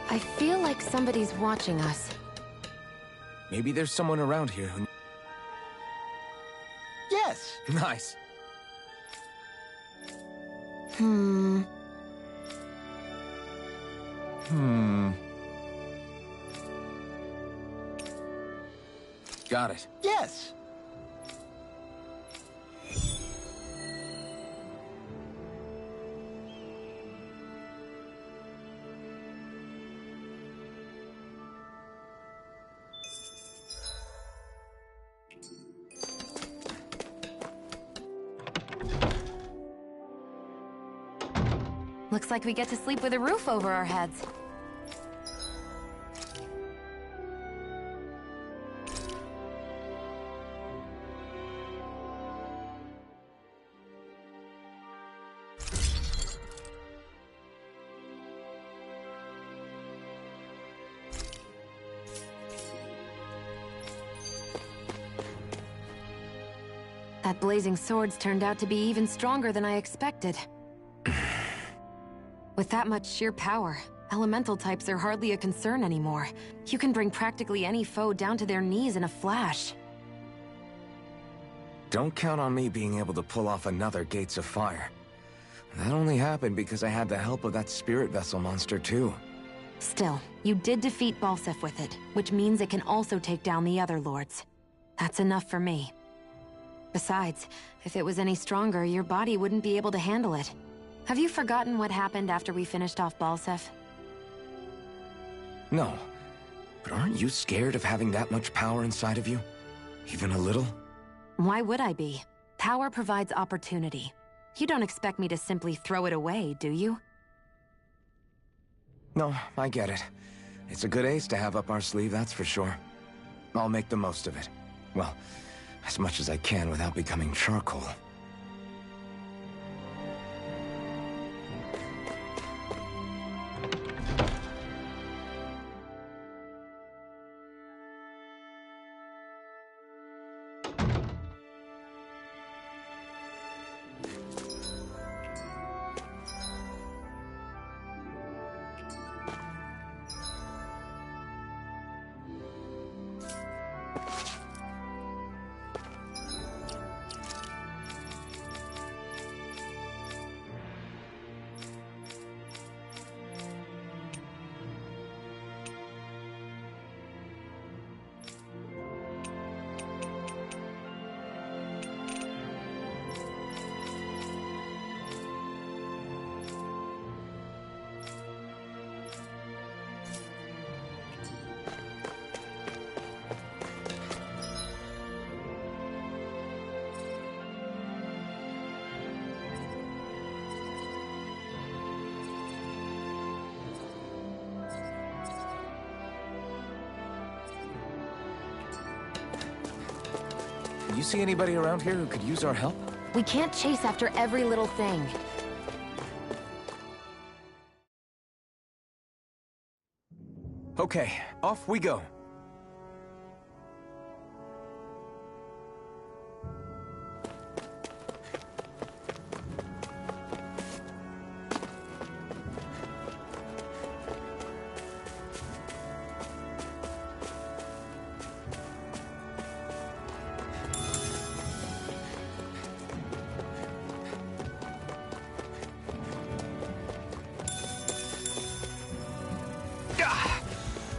I feel like somebody's watching us. Maybe there's someone around here who... Yes! Nice. Got it. Yes! Looks like we get to sleep with a roof over our heads. That blazing sword's turned out to be even stronger than I expected. With that much sheer power, elemental types are hardly a concern anymore. You can bring practically any foe down to their knees in a flash. Don't count on me being able to pull off another Gates of Fire. That only happened because I had the help of that spirit vessel monster too. Still, you did defeat Balseph with it, which means it can also take down the other lords. That's enough for me. Besides, if it was any stronger, your body wouldn't be able to handle it. Have you forgotten what happened after we finished off Balseph? No. But aren't you scared of having that much power inside of you? Even a little? Why would I be? Power provides opportunity. You don't expect me to simply throw it away, do you? No, I get it. It's a good ace to have up our sleeve, that's for sure. I'll make the most of it. Well, as much as I can without becoming charcoal. you see anybody around here who could use our help? We can't chase after every little thing. Okay, off we go.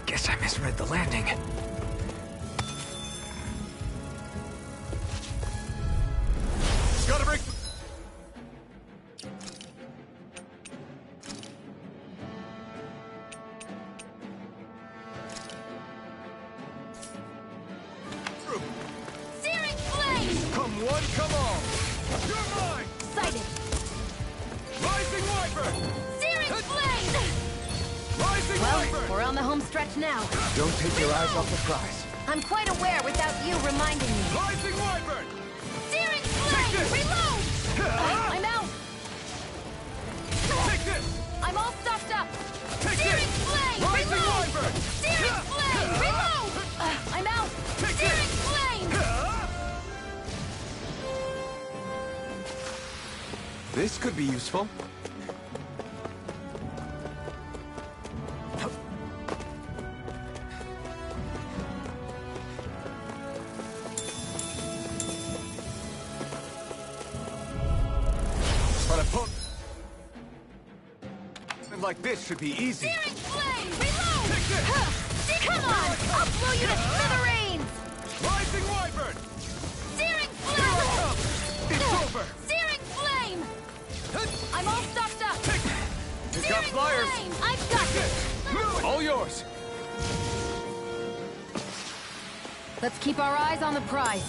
Guess I misread the landing. Gotta break. Searing flame! Come one, come all. You're mine! Sighted! Rising Wyvern! Searing flame! Rising Well, Wyvern! we're on the home stretch now. Don't take your eyes off the prize. I'm quite aware without you reminding me. Rising Wyvern! Searing Take flame! this! Reload! I'm out! Take this! I'm all stuffed up! Take Searing this! flame! Rising Reload! Wyvern! Searing flame! Reload! I'm out! Take Searing this! flame! This could be useful. But a pump like this should be easy. Searing flame! Reload! Take this! Come on! I'll blow you to smithereens! Rising Wyvern! Searing Here it flame! comes! It's over! Searing flame! I'm all stuffed up! He's got Searing flyers! flame! I've got this! All yours! Let's keep our eyes on the prize.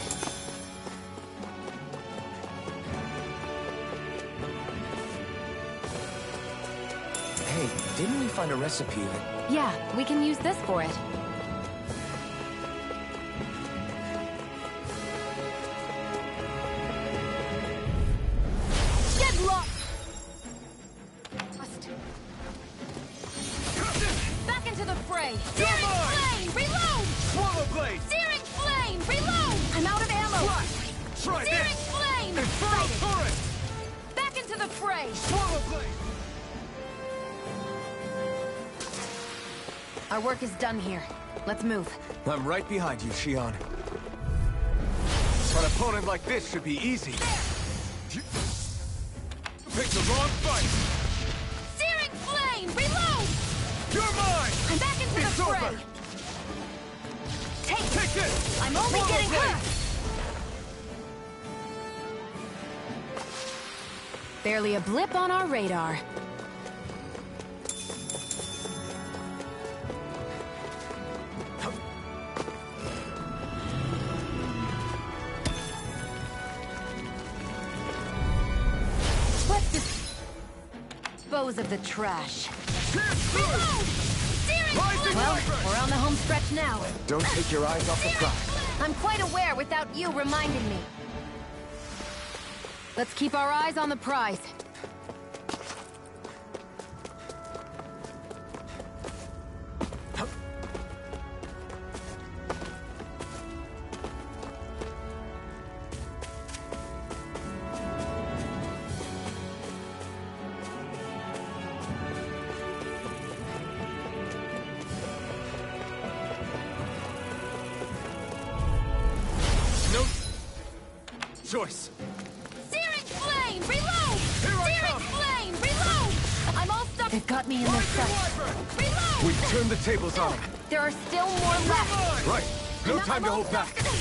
Hey, didn't we find a recipe that... Yeah, we can use this for it. Get lost! Back into the fray! Searing mine! flame! Reload! Swallow Blade! Searing flame! Reload! I'm out of ammo! Flash! Try Searing this! flame! Inferno Sighted. Torrent! Back into the fray! Swallow Blade! Our work is done here. Let's move. I'm right behind you, Shion. An opponent like this should be easy. You picked the wrong fight! Searing flame! Reload! You're mine! I'm back into It's the fray! over! Take Take this! I'm only Swallow getting Blade! hurt! Barely a blip on our radar. Let's dispose of the trash. Reload! Searing Rising Well, Wyvern! we're on the home stretch now. Don't take your eyes off the prize. I'm quite aware without you reminding me. Let's keep our eyes on the prize. No choice. Searing flame! Reload! Here I Searing come! flame! Reload! I'm all stuck. They've got me in their Rising sights. Wyvern! Reload! We've turned the tables on him. There are still more left. Right. No I'm time to all hold back. stuck.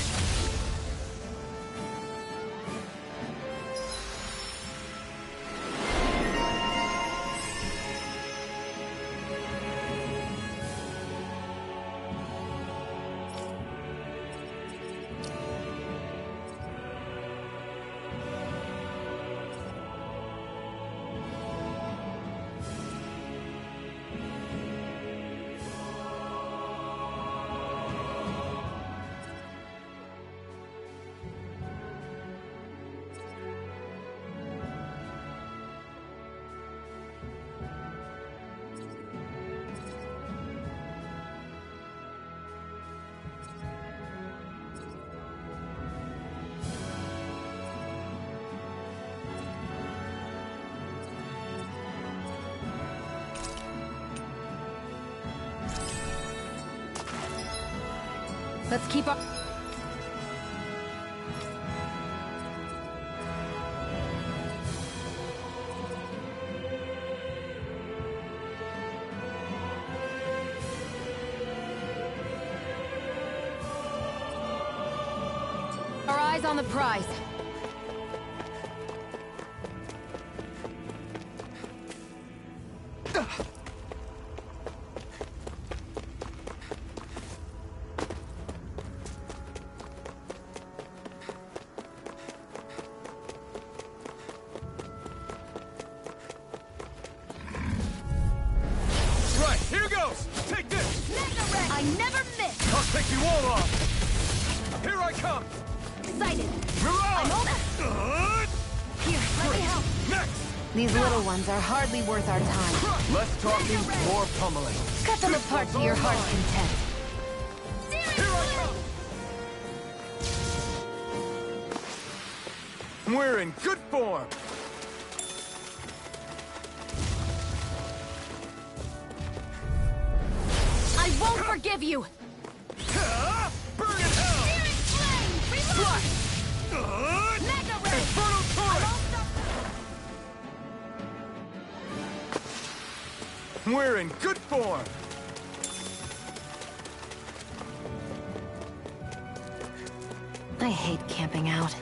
Let's keep our... Our eyes on the prize. Right, here goes! Take this! I never miss! I'll take you all off! Here I come! Excited! Mirage! I'm on it! Here, let me help! Next! These little ones are hardly worth our time. Less talking, more pummeling. Cut them apart to your heart's content. Here I come! We're in good form! I won't forgive you! Burn in hell! Flame! Reload! Mega Ray! Infernal Torrent! We're in good form! I hate camping out.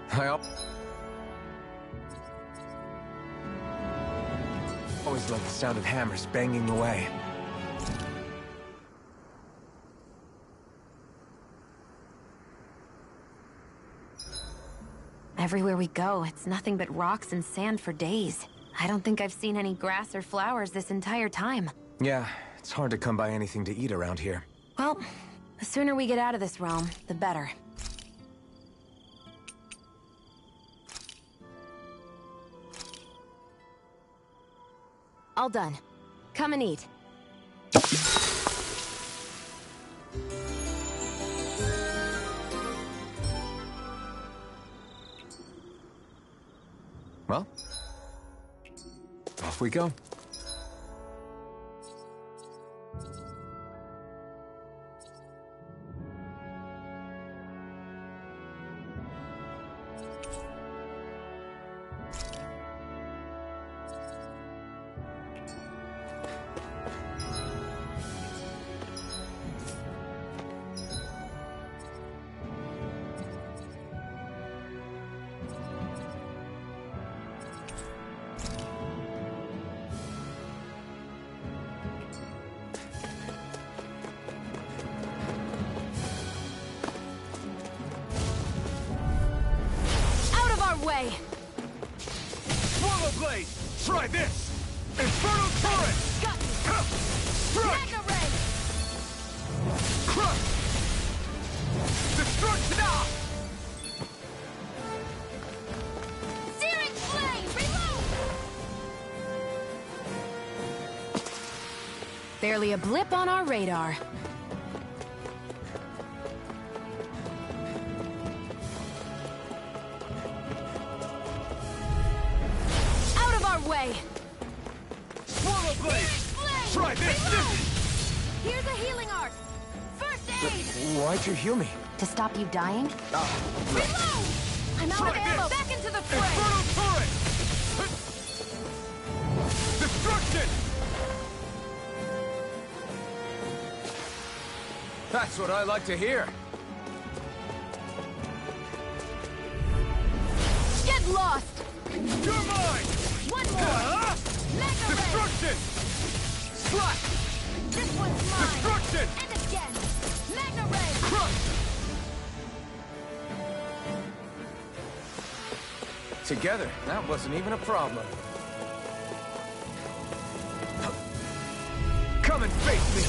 I always love the sound of hammers banging away. Everywhere we go, it's nothing but rocks and sand for days. I don't think I've seen any grass or flowers this entire time. Yeah, it's hard to come by anything to eat around here. Well, the sooner we get out of this realm, the better. All done. Come and eat. Well, off we go. Way. Swallow Blade! Try this! Infernal Torrent! Got you! Strike! Mega Ray! Crush! Destruction! Searing Flame! Reload! Barely a blip on our radar. Way. Here's a healing art. First aid. Why'd you heal me? To stop you dying? Reload. I'm out of ammo. Back into the fray. Infernal turret! Destruction! That's what I like to hear. Get lost. You're mine! One more. Mega ray. Destruction! Slash! This one's mine. Destruction! And again. Mega ray. Crush! Together, that wasn't even a problem. Come and face me!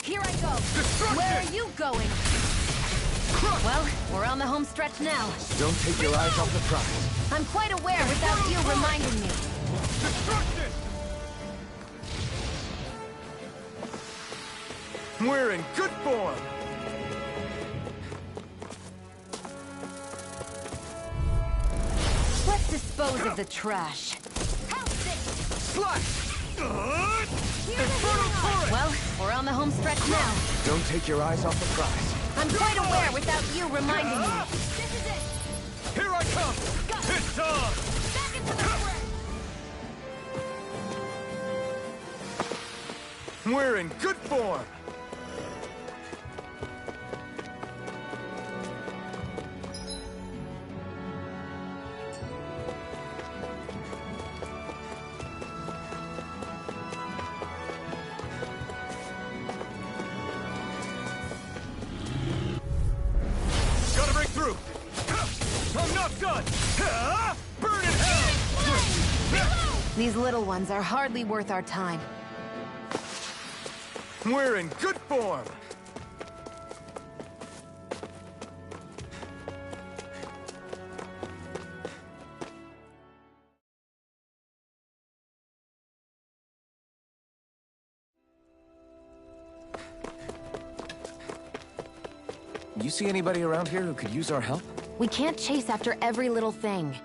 Here I go. Destruction! Where are you going? Well, we're on the home stretch now. Don't take your eyes off the prize. I'm quite aware without you reminding me. Destruction! We're in good form! Let's dispose of the trash. Slash! Infernal turret! Well, we're on the home stretch now. Don't take your eyes off the prize. I'm quite aware without you reminding me. This is it. Here I come! It's on! Back into the fray. We're in good form! Gotta break through! I'm not done! Burn in hell! These little ones are hardly worth our time. We're in good form! You see anybody around here who could use our help? We can't chase after every little thing.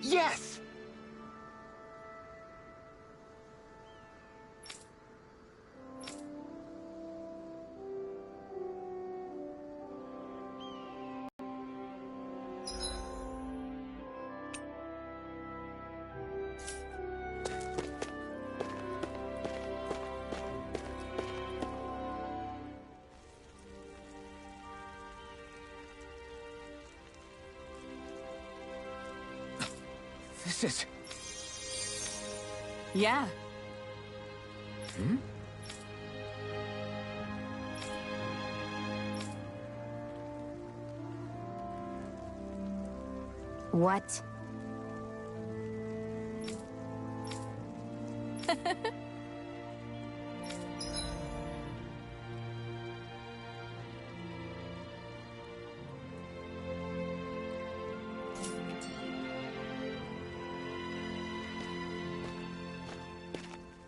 Yes! This is... Yeah. Hmm? What?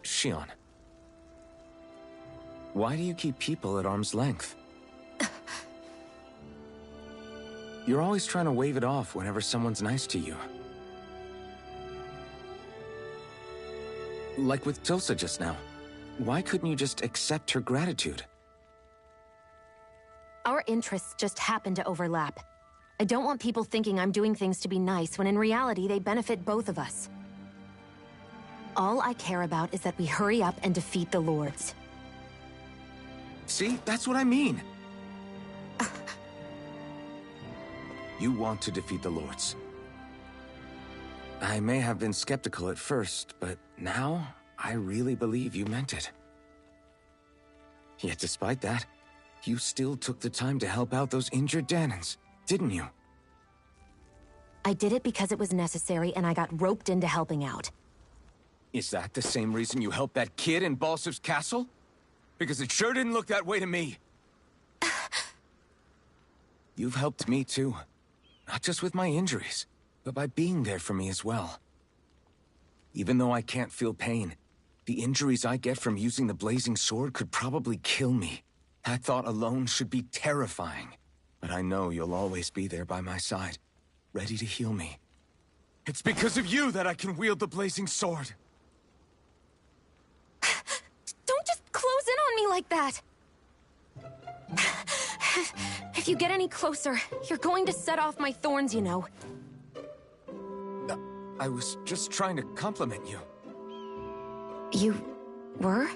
Shionne. Why do you keep people at arm's length? You're always trying to wave it off whenever someone's nice to you. Like with Tulsa just now. Why couldn't you just accept her gratitude? Our interests just happen to overlap. I don't want people thinking I'm doing things to be nice when in reality they benefit both of us. All I care about is that we hurry up and defeat the Lords. See? That's what I mean. You want to defeat the Lords. I may have been skeptical at first, but now I really believe you meant it. Yet despite that, you still took the time to help out those injured Dahnans, didn't you? I did it because it was necessary and I got roped into helping out. Is that the same reason you helped that kid in Balsev's castle? Because it sure didn't look that way to me. You've helped me too. Not just with my injuries, but by being there for me as well. Even though I can't feel pain, the injuries I get from using the blazing sword could probably kill me. That thought alone should be terrifying. But I know you'll always be there by my side, ready to heal me. It's because of you that I can wield the blazing sword. like that! If you get any closer, you're going to set off my thorns, you know. I was just trying to compliment you. You were?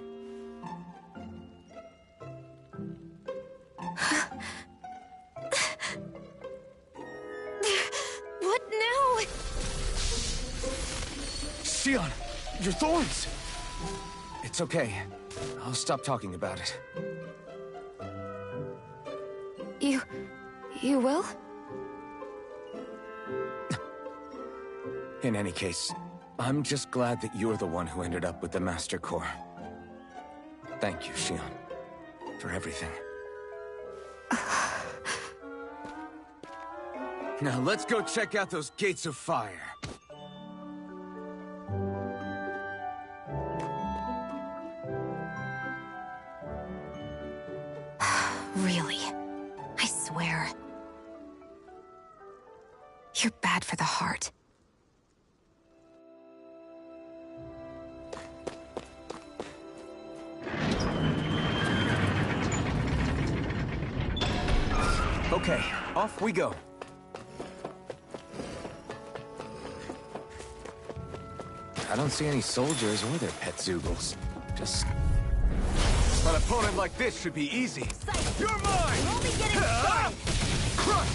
What now? Shionne, your thorns! It's okay. I'll stop talking about it. You will? In any case, I'm just glad that you're the one who ended up with the Master Core. Thank you, Shionne, for everything. Now let's go check out those gates of fire. Really? I swear. You're bad for the heart. Okay, off we go. I don't see any soldiers or their pet Zeugles. Just... An opponent like this should be easy. You're mine! We're only getting started! Crush!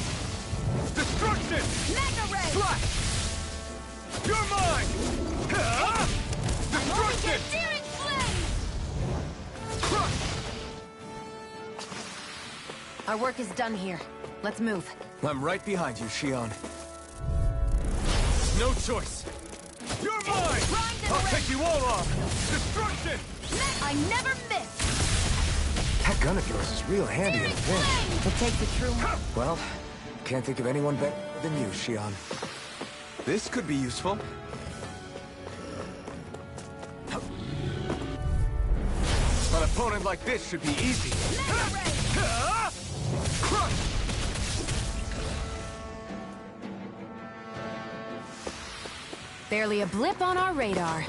Destruction! Mega Ray! Slash! You're mine! Destruction! Searing Flame! Crush! Our work is done here. Let's move. I'm right behind you, Shionne. No choice! You're mine! I'll take you all off! Destruction! I never miss! That gun of yours is real handy in a pinch. It takes a true... Well, can't think of anyone better than you, Shionne. This could be useful. An opponent like this should be easy. Crush! Barely a blip on our radar.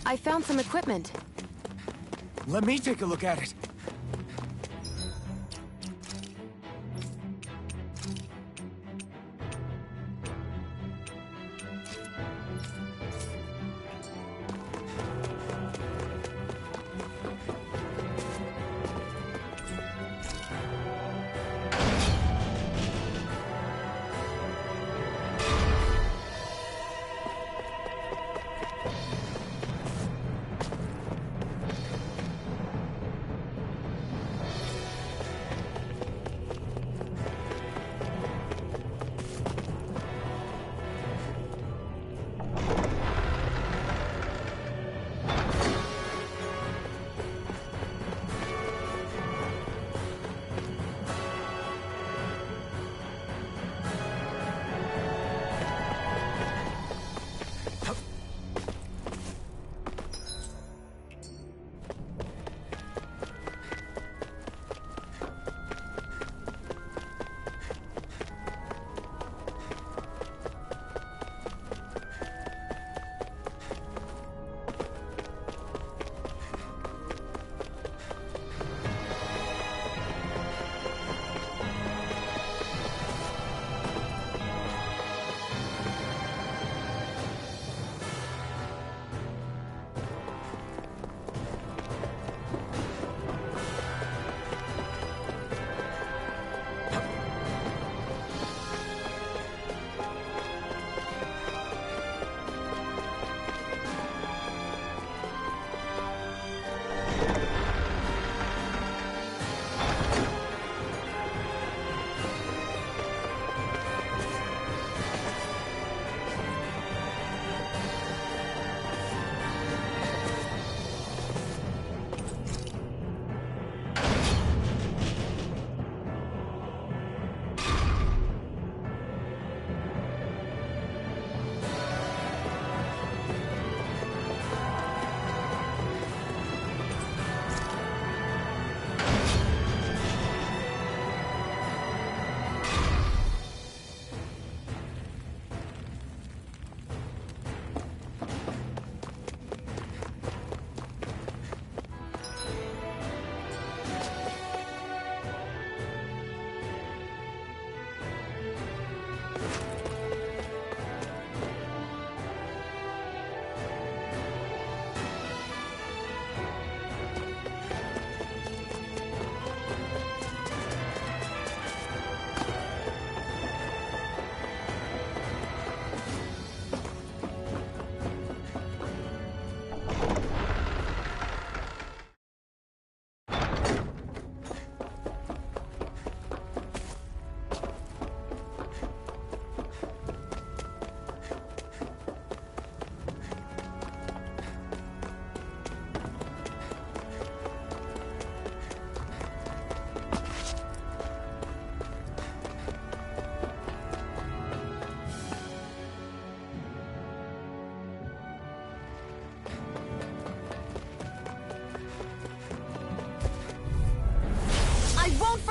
I found some equipment. Let me take a look at it.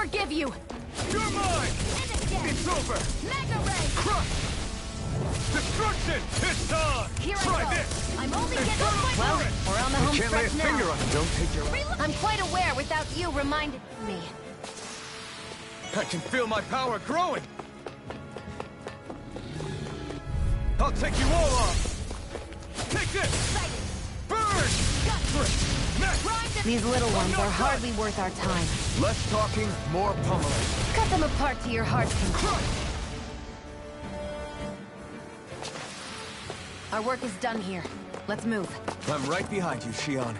Forgive you! You're mine! It's over! Mega Ray! Crush! Destruction! It's on! Here I Try go! this! I'm only getting... Well, we're on the home Can't lay a stretch finger now. on it. Don't take your... I'm quite aware without you reminding me. I can feel my power growing! I'll take you all on! Take this! Burn! These little ones are hardly worth our time. Less talking, more pummeling. Cut them apart to your heart's content. Our work is done here. Let's move. I'm right behind you, Shion.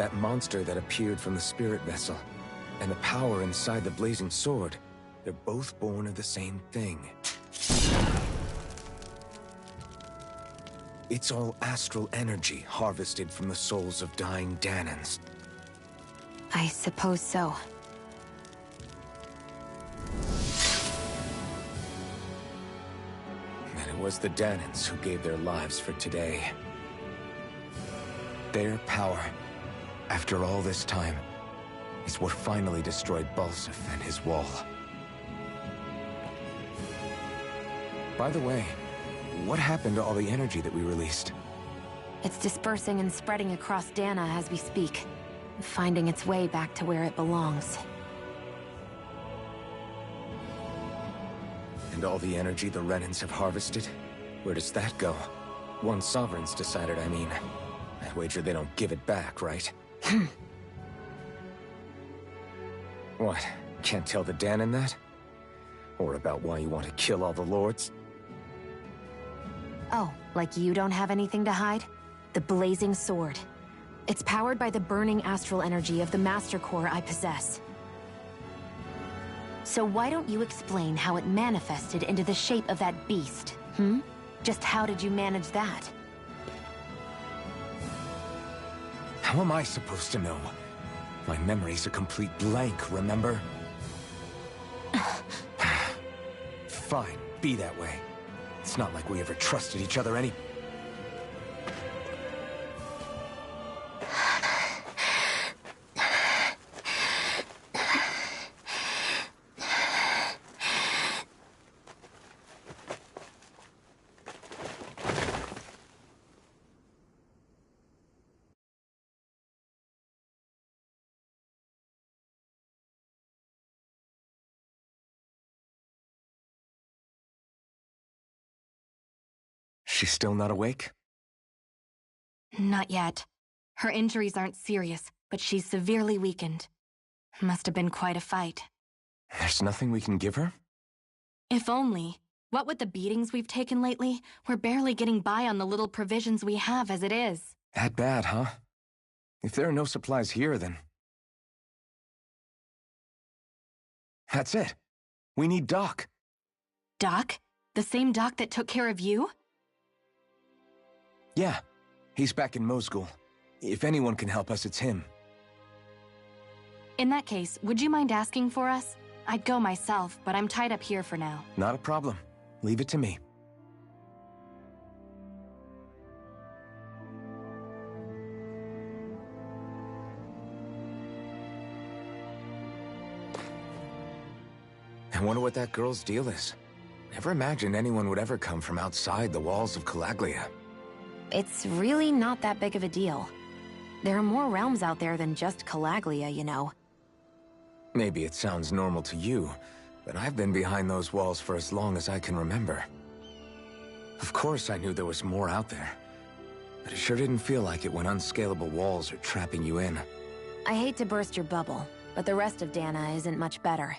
that monster that appeared from the spirit vessel, and the power inside the blazing sword, they're both born of the same thing. It's all astral energy harvested from the souls of dying Dahnans. I suppose so. And it was the Dahnans who gave their lives for today. Their power, after all this time, is what finally destroyed Balseph and his wall. By the way, what happened to all the energy that we released? It's dispersing and spreading across Dahna as we speak, finding its way back to where it belongs. And all the energy the Renans have harvested? Where does that go? Once Sovereign's decided, I mean. I wager they don't give it back, right? What? Can't tell the Dahnan that? Or about why you want to kill all the lords? Oh, like you don't have anything to hide? The Blazing Sword. It's powered by the burning astral energy of the Master Core I possess. So why don't you explain how it manifested into the shape of that beast, hmm? Just how did you manage that? How am I supposed to know? My memory's a complete blank, remember? Fine, be that way. It's not like we ever trusted each other any... She's still not awake? Not yet. Her injuries aren't serious, but she's severely weakened. Must have been quite a fight. There's nothing we can give her? If only. What with the beatings we've taken lately, we're barely getting by on the little provisions we have as it is. That bad, huh? If there are no supplies here, then... That's it. We need Doc. Doc? The same Doc that took care of you? Yeah. He's back in Mosgul. If anyone can help us, it's him. In that case, would you mind asking for us? I'd go myself, but I'm tied up here for now. Not a problem. Leave it to me. I wonder what that girl's deal is. Never imagined anyone would ever come from outside the walls of Calaglia. It's really not that big of a deal. There are more realms out there than just Calaglia, you know. Maybe it sounds normal to you, but I've been behind those walls for as long as I can remember. Of course I knew there was more out there, but it sure didn't feel like it when unscalable walls are trapping you in. I hate to burst your bubble, but the rest of Dahna isn't much better.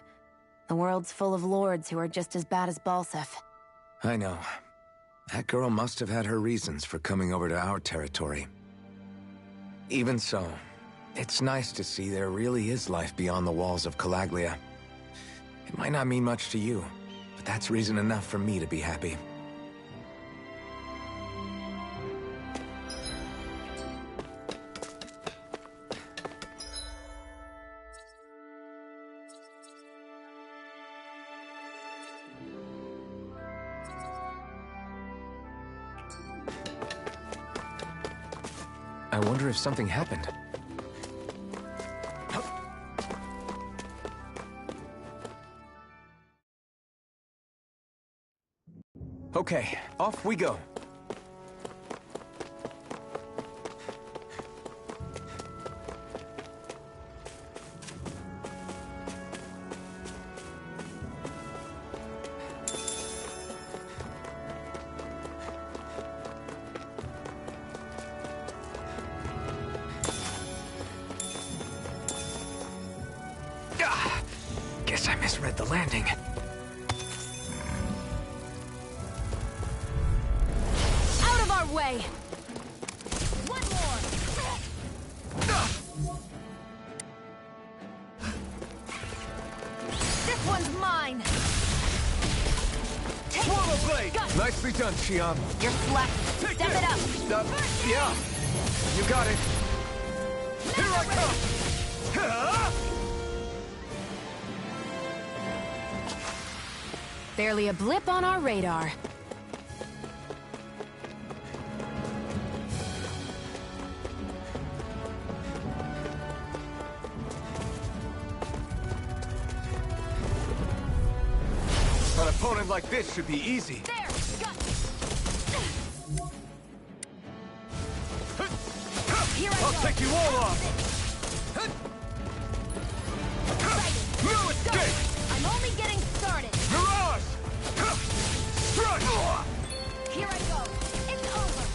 The world's full of lords who are just as bad as Balseph. I know. That girl must have had her reasons for coming over to our territory. Even so, it's nice to see there really is life beyond the walls of Calaglia. It might not mean much to you, but that's reason enough for me to be happy. I wonder if something happened. Okay, off we go. Guess I misread the landing. Out of our way! One more! one's mine! Swallow blade! Nicely done, Xion. You're slack. Take Step this. it up. Yeah. You got it. Here I come! Ha! Barely a blip on our radar. An opponent like this should be easy. There! Got Here I I'll go! take you all off! No escape! I'm only getting started! Mirage! Strike! Here I go! It's over!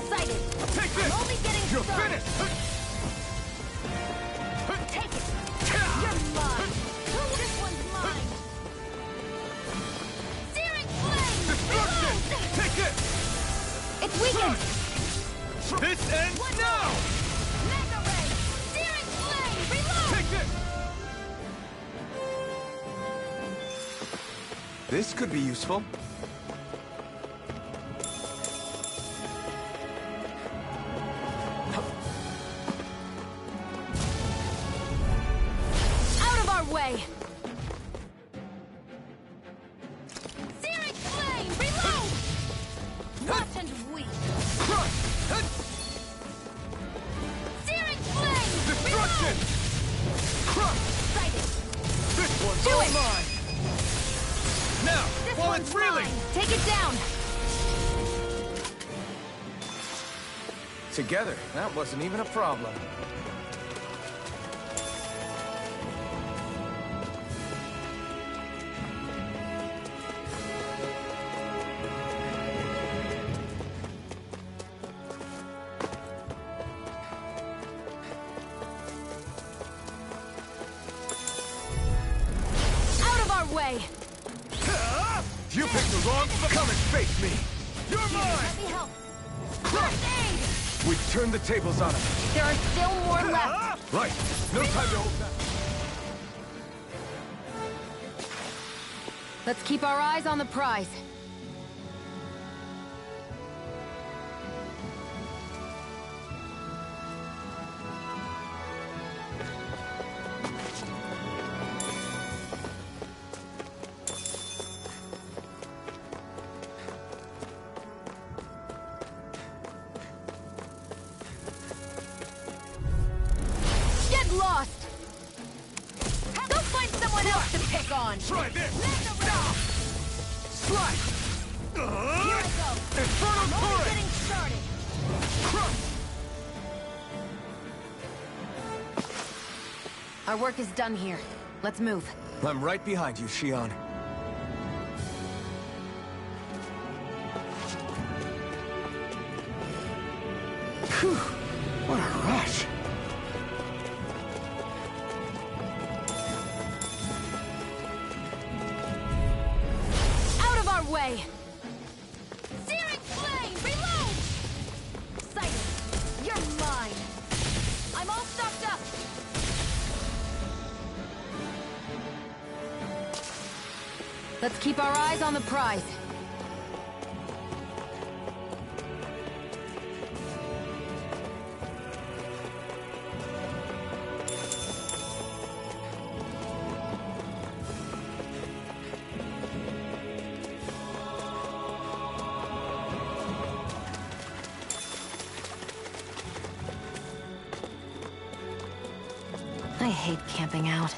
Sighted! Take this! I'm only getting You're started! finished! Take it! You're mine! This one's mine! Searing flame! Destruction! Reload! Take this! It's weakened. This ends now! Mega ray! Searing flame! Reload! Take this! This could be useful. Out of our way. Searing flame! Reload! Watch and weep! Crush! Searing flame! Destruction! Crush! Sighted! This one's Do all it! mine! Now, This while one's it's reeling! mine. Take it down. Together, that wasn't even a problem. Out of our way. You picked the wrong... Come and face me! You're mine! Let me help! First aid! We've turned the tables on him. There are still more left. Right. No time to hold back. Let's keep our eyes on the prize. Get lost! Go find someone else to pick on! Try this! Slide! Here I go! Infernal I'm only Torrent! getting started! Our work is done here. Let's move. I'm right behind you, Xion. Phew! What a rush! Out of our way! Searing flame! Reload! Sighted! You're mine! I'm all stocked up! Let's keep our eyes on the prize. I hate camping out.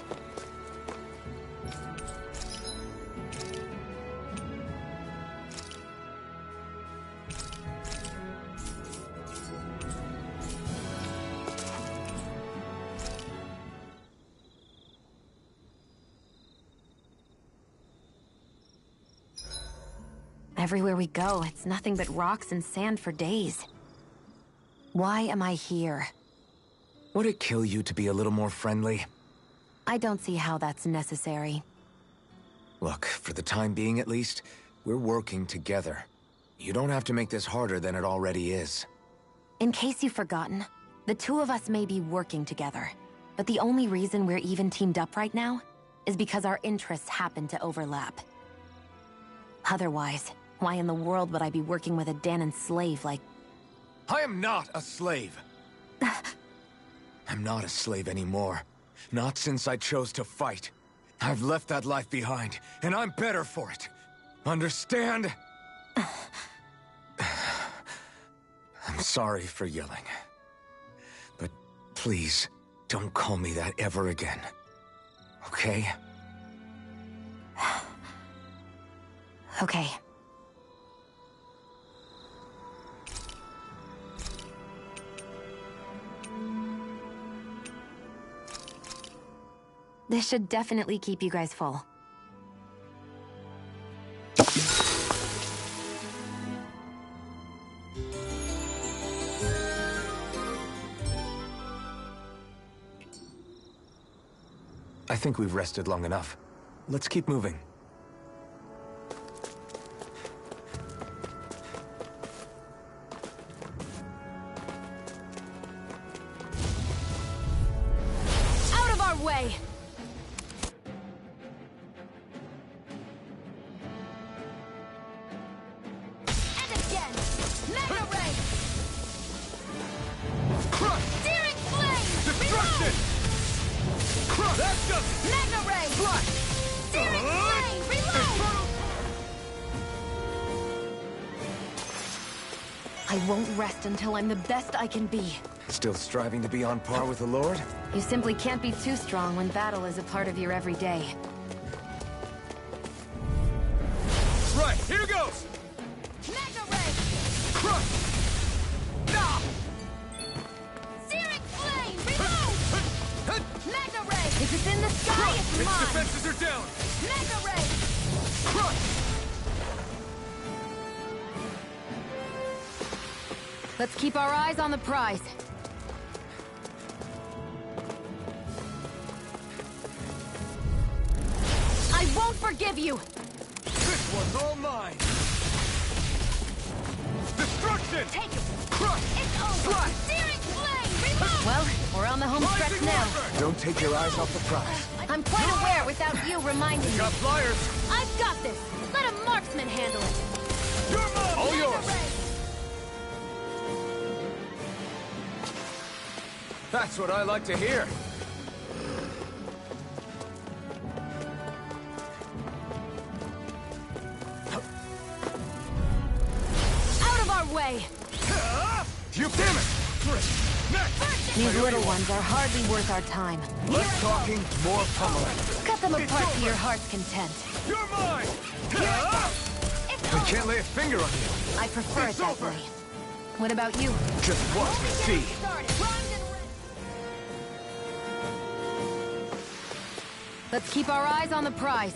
Everywhere we go, it's nothing but rocks and sand for days. Why am I here? Would it kill you to be a little more friendly? I don't see how that's necessary. Look, for the time being at least, we're working together. You don't have to make this harder than it already is. In case you've forgotten, the two of us may be working together, but the only reason we're even teamed up right now is because our interests happen to overlap. Otherwise, why in the world would I be working with a Dahnan slave like... I am not a slave. I'm not a slave anymore. Not since I chose to fight. I've left that life behind, and I'm better for it. Understand? I'm sorry for yelling. But please, don't call me that ever again. Okay? Okay. This should definitely keep you guys full. I think we've rested long enough. Let's keep moving. Out of our way! And again! Mega Ray! Crush! Searing Flame! Destruction! Crush! That's just... Mega Ray! Flash! Searing Flame! Reload! I won't rest until I'm the best I can be. Still striving to be on par with the Lord? You simply can't be too strong when battle is a part of your everyday. Right, here goes! Mega Ray! Crush! Ah! Searing Flame! Reload! Mega Ray! If it's in the sky, Crush! it's Its mine! defenses are down! Mega Ray! Crush! Let's keep our eyes on the prize. I won't forgive you! This one's all mine! Destruction! Take it! Crush! It's over! Flash! Searing Flame! Reload! Well, we're on the home stretch Rising now. Reverend! Don't take your eyes off the prize. I'm quite aware without you reminding me. Got flyers! I've got this! Let a marksman handle it! You're mine! All Mega yours! Ray! That's what I like to hear. Out of our way! You damn it! Next! These little ones are hardly worth our time. Less talking, more pummeling. Cut them apart to your heart's content. You're mine! It's I over! can't lay a finger on you. I prefer it It's that over. way. What about you? Just watch and see. Started. Primed and ready. Let's keep our eyes on the prize.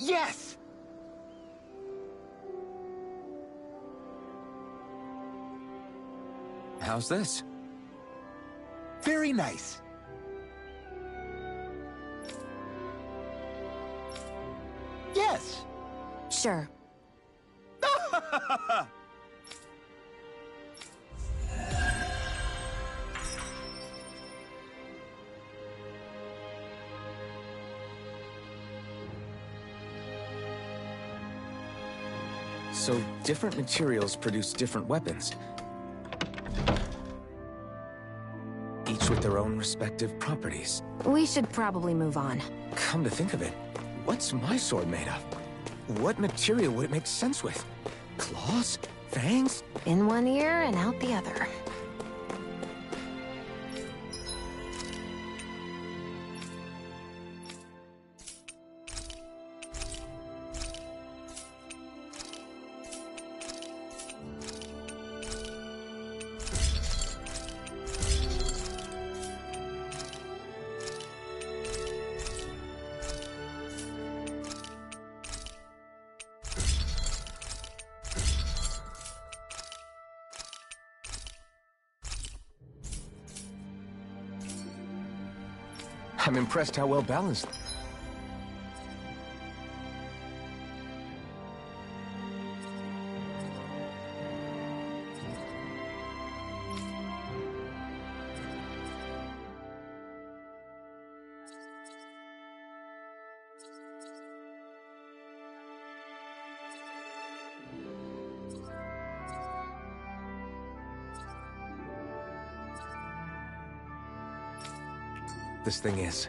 Yes! How's this? Very nice. Yes! Sure. So, different materials produce different weapons. Each with their own respective properties. We should probably move on. Come to think of it, what's my sword made of? What material would it make sense with? Claws? Fangs? In one ear and out the other. I'm impressed how well balanced. This thing is.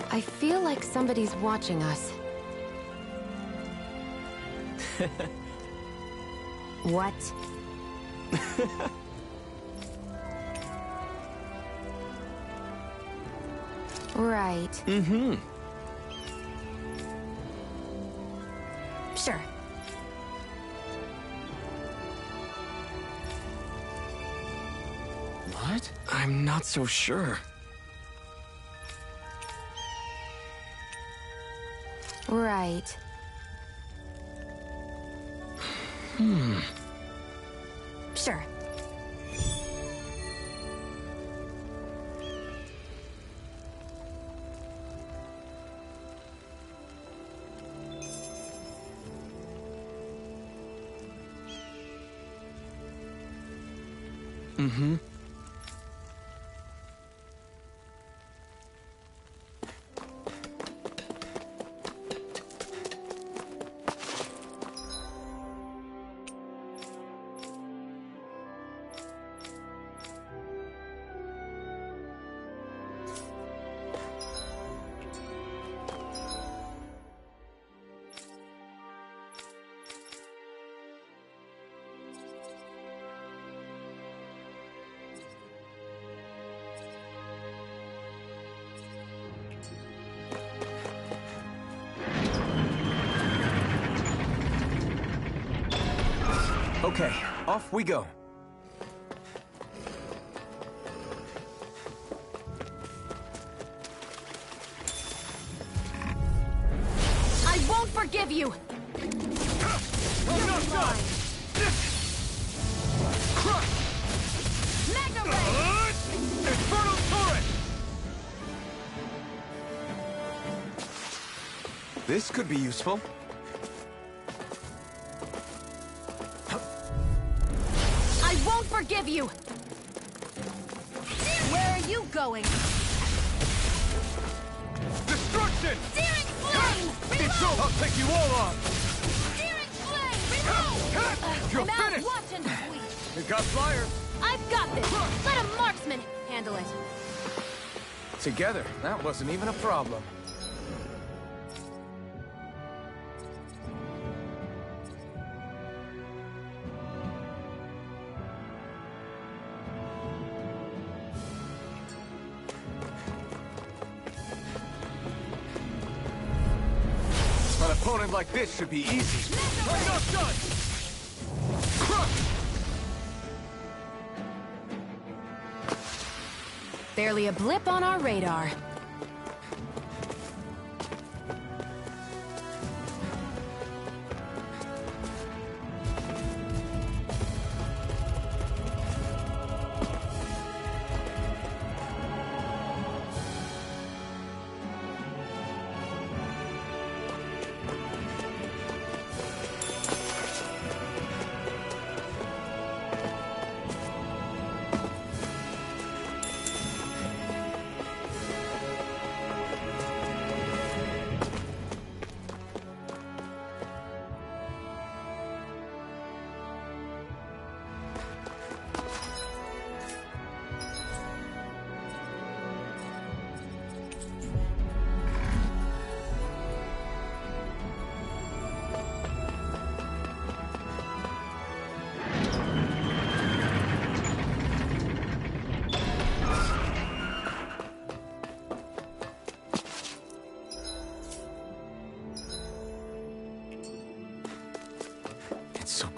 I feel like somebody's watching us. What? Right. Mm-hmm. Sure. What? I'm not so sure. Right. Sure. Mm-hmm. Okay, off we go. I won't forgive you! Mega Ray! Infernal Turret! This could be useful. I won't forgive you! Where are you going? Destruction! Searing Flame! Reload! I'll take you all on! Searing Flame! Reload! You're I'm out finished! watching, sweet! You got flyers! I've got this! Let a marksman handle it! Together, that wasn't even a problem. An opponent like this should be easy. Not done! Barely a blip on our radar.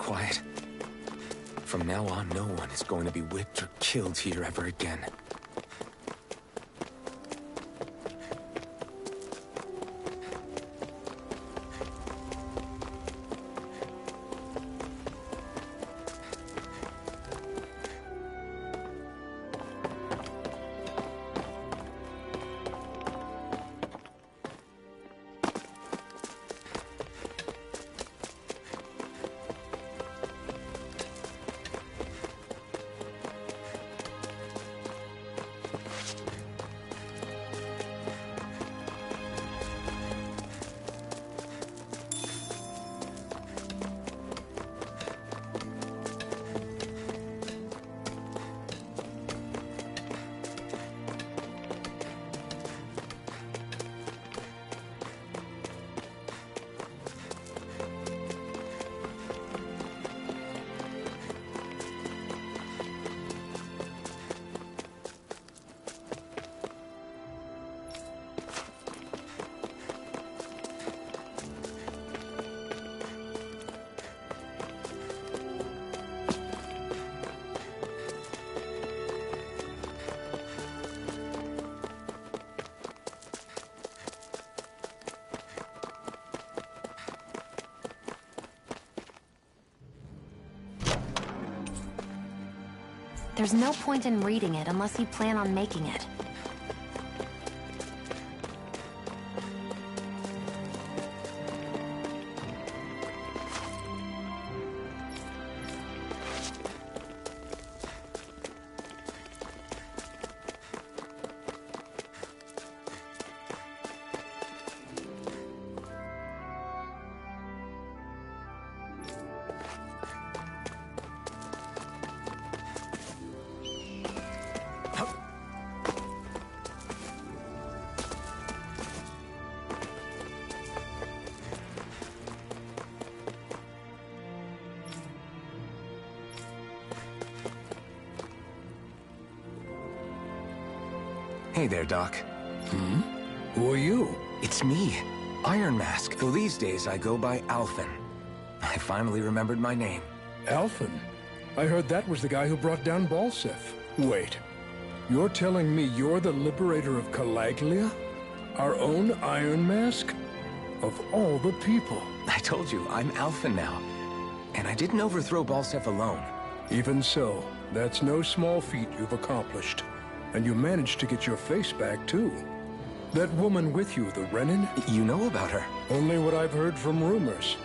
quiet. From now on, no one is going to be whipped or killed here ever again. There's no point in reading it unless you plan on making it. Hey there, Doc. Who are you? It's me, Iron Mask. Though these days I go by Alphen. I finally remembered my name. Alphen? I heard that was the guy who brought down Balseph. Wait, you're telling me you're the liberator of Calaglia? Our own Iron Mask? Of all the people. I told you, I'm Alphen now. And I didn't overthrow Balseph alone. Even so, that's no small feat you've accomplished. And you managed to get your face back, too. That woman with you, the Renin? You know about her? Only what I've heard from rumors.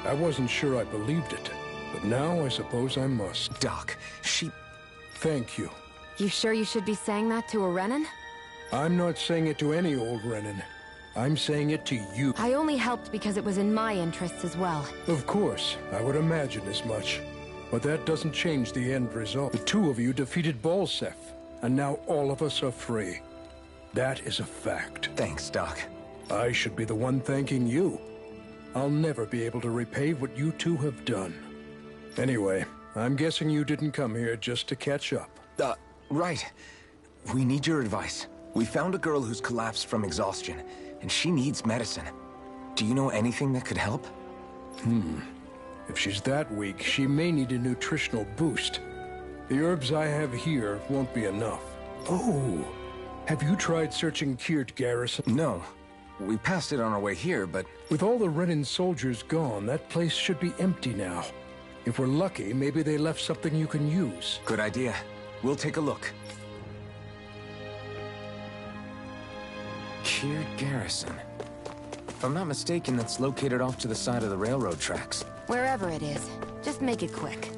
I wasn't sure I believed it, but now I suppose I must. Doc, she... Thank you. You sure you should be saying that to a Renin? I'm not saying it to any old Renin. I'm saying it to you. I only helped because it was in my interests as well. Of course, I would imagine as much. But that doesn't change the end result. The two of you defeated Balseph. And now all of us are free. That is a fact. Thanks, Doc. I should be the one thanking you. I'll never be able to repay what you two have done. Anyway, I'm guessing you didn't come here just to catch up. Right. We need your advice. We found a girl who's collapsed from exhaustion, and she needs medicine. Do you know anything that could help? If she's that weak, she may need a nutritional boost. The herbs I have here won't be enough. Oh, have you tried searching Kirt Garrison? No. We passed it on our way here, but... With all the Renin soldiers gone, that place should be empty now. If we're lucky, maybe they left something you can use. Good idea. We'll take a look. Kirt Garrison. If I'm not mistaken, that's located off to the side of the railroad tracks. Wherever it is, just make it quick.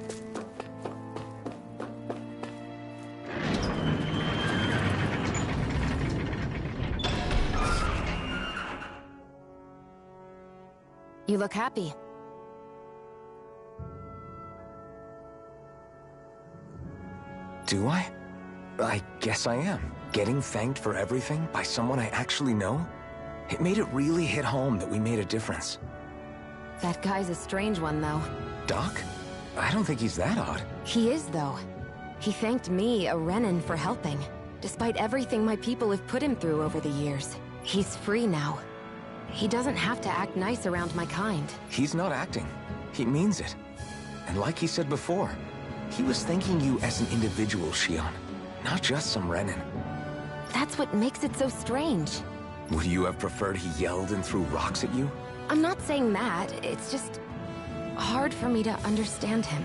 You look happy. Do I? I guess I am. Getting thanked for everything by someone I actually know? It made it really hit home that we made a difference. That guy's a strange one, though. Doc? I don't think he's that odd. He is, though. He thanked me, a Renin, for helping, despite everything my people have put him through over the years. He's free now. He doesn't have to act nice around my kind. He's not acting. He means it. And like he said before, he was thanking you as an individual, Shion, not just some Renin. That's what makes it so strange. Would you have preferred he yelled and threw rocks at you? I'm not saying that, it's just hard for me to understand him.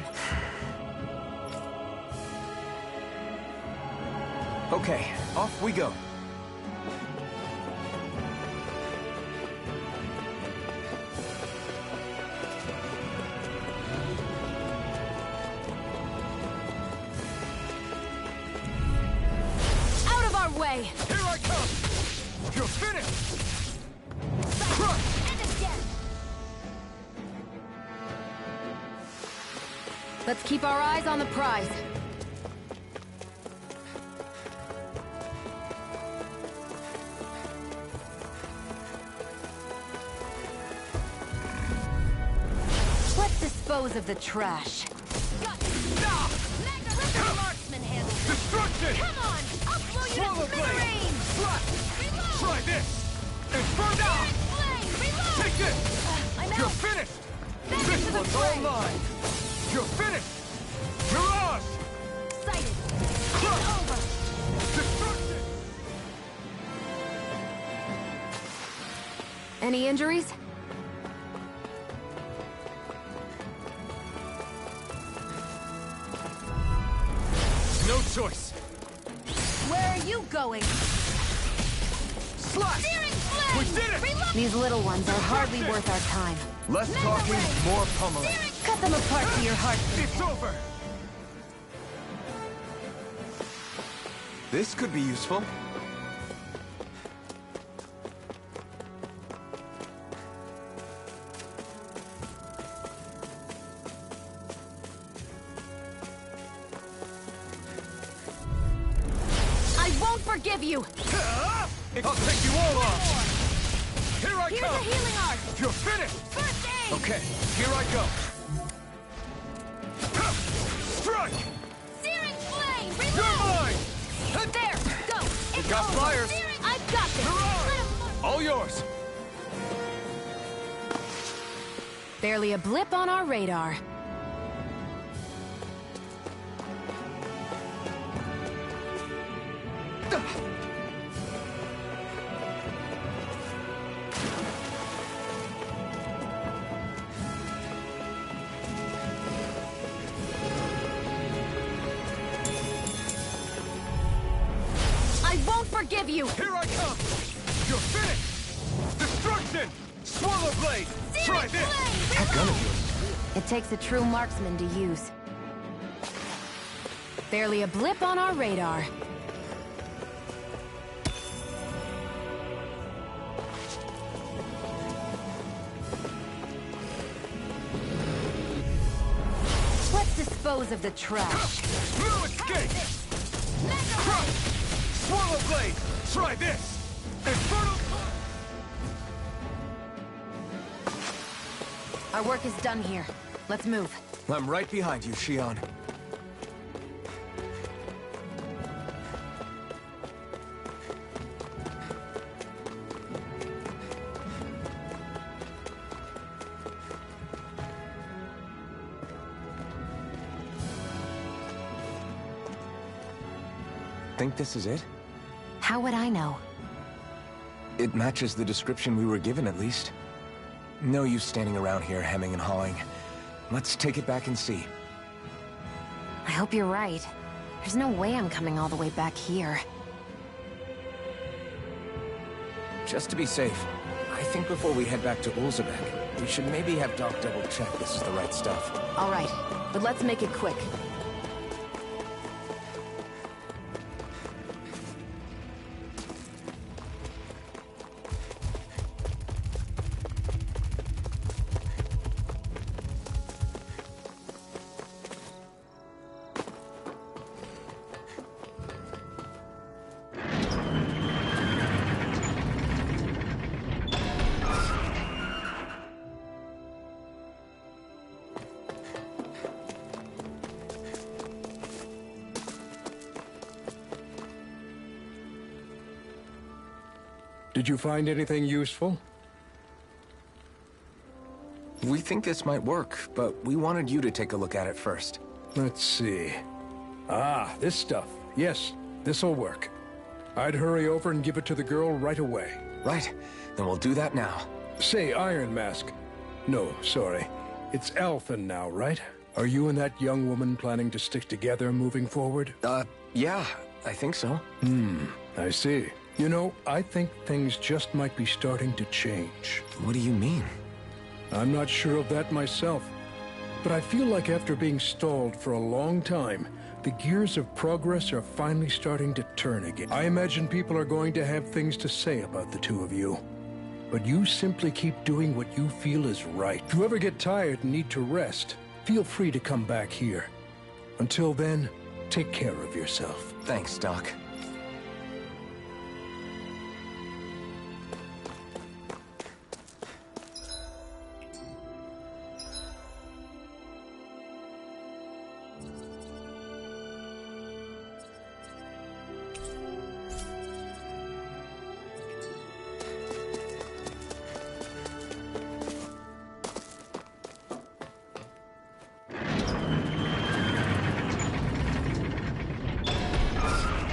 Okay, off we go. Out of our way! Here I come! You're finished! Crush! And again! Let's keep our eyes on the prize. Let's dispose of the trash. Magnificent marksman handle. Destruction! Come on! I'll blow you Swallow to blade! smithereens! Flash! Reload! Try this! Inferno! Flame! Reload! Take this! I'm You're out! finished! Back This into the one's fray! all mine! You're finished! Mirage! Sighted! Crush! It's over! Destruction! Any injuries? No choice! Where are you going? Slash! Searing flame! We did it! Reload! These little ones are hardly worth our time. Less talking, more pummeling. Cut them apart to your heart's It's over! This could be useful. I won't forgive you! I'll take you all on! Here I Here's come! a healing art! You're finished! First aid! Okay, here I go! Strike! Searing flame! You're Reload! mine! There! Go! It's got over! fires. I've got this! Hurrah! Let 'em march. All yours! Barely a blip on our radar. I won't forgive you! Here I come! You're finished! Destruction! Swallow blade! Try this! That gun of yours. It takes a true marksman to use. Barely a blip on our radar. Let's dispose of the trash. No escape! Crush! Swallow blade! Try this! Infernal... Our work is done here. Let's move. I'm right behind you, Shion. Think this is it? How would I know? It matches the description we were given, at least. No use standing around here hemming and hawing. Let's take it back and see. I hope you're right. There's no way I'm coming all the way back here. Just to be safe, I think before we head back to Ulzebek, we should maybe have Doc double-check this is the right stuff. All right, but let's make it quick. Did you find anything useful? We think this might work, but we wanted you to take a look at it first. Let's see. Ah, this stuff. Yes, this'll work. I'd hurry over and give it to the girl right away. Right. Then we'll do that now. Say, Iron Mask. No, sorry. It's Alphen now, right? Are you and that young woman planning to stick together moving forward? Yeah, I think so. I see. You know, I think things just might be starting to change. What do you mean? I'm not sure of that myself. But I feel like after being stalled for a long time, the gears of progress are finally starting to turn again. I imagine people are going to have things to say about the two of you. But you simply keep doing what you feel is right. If you ever get tired and need to rest, feel free to come back here. Until then, take care of yourself. Thanks, Doc.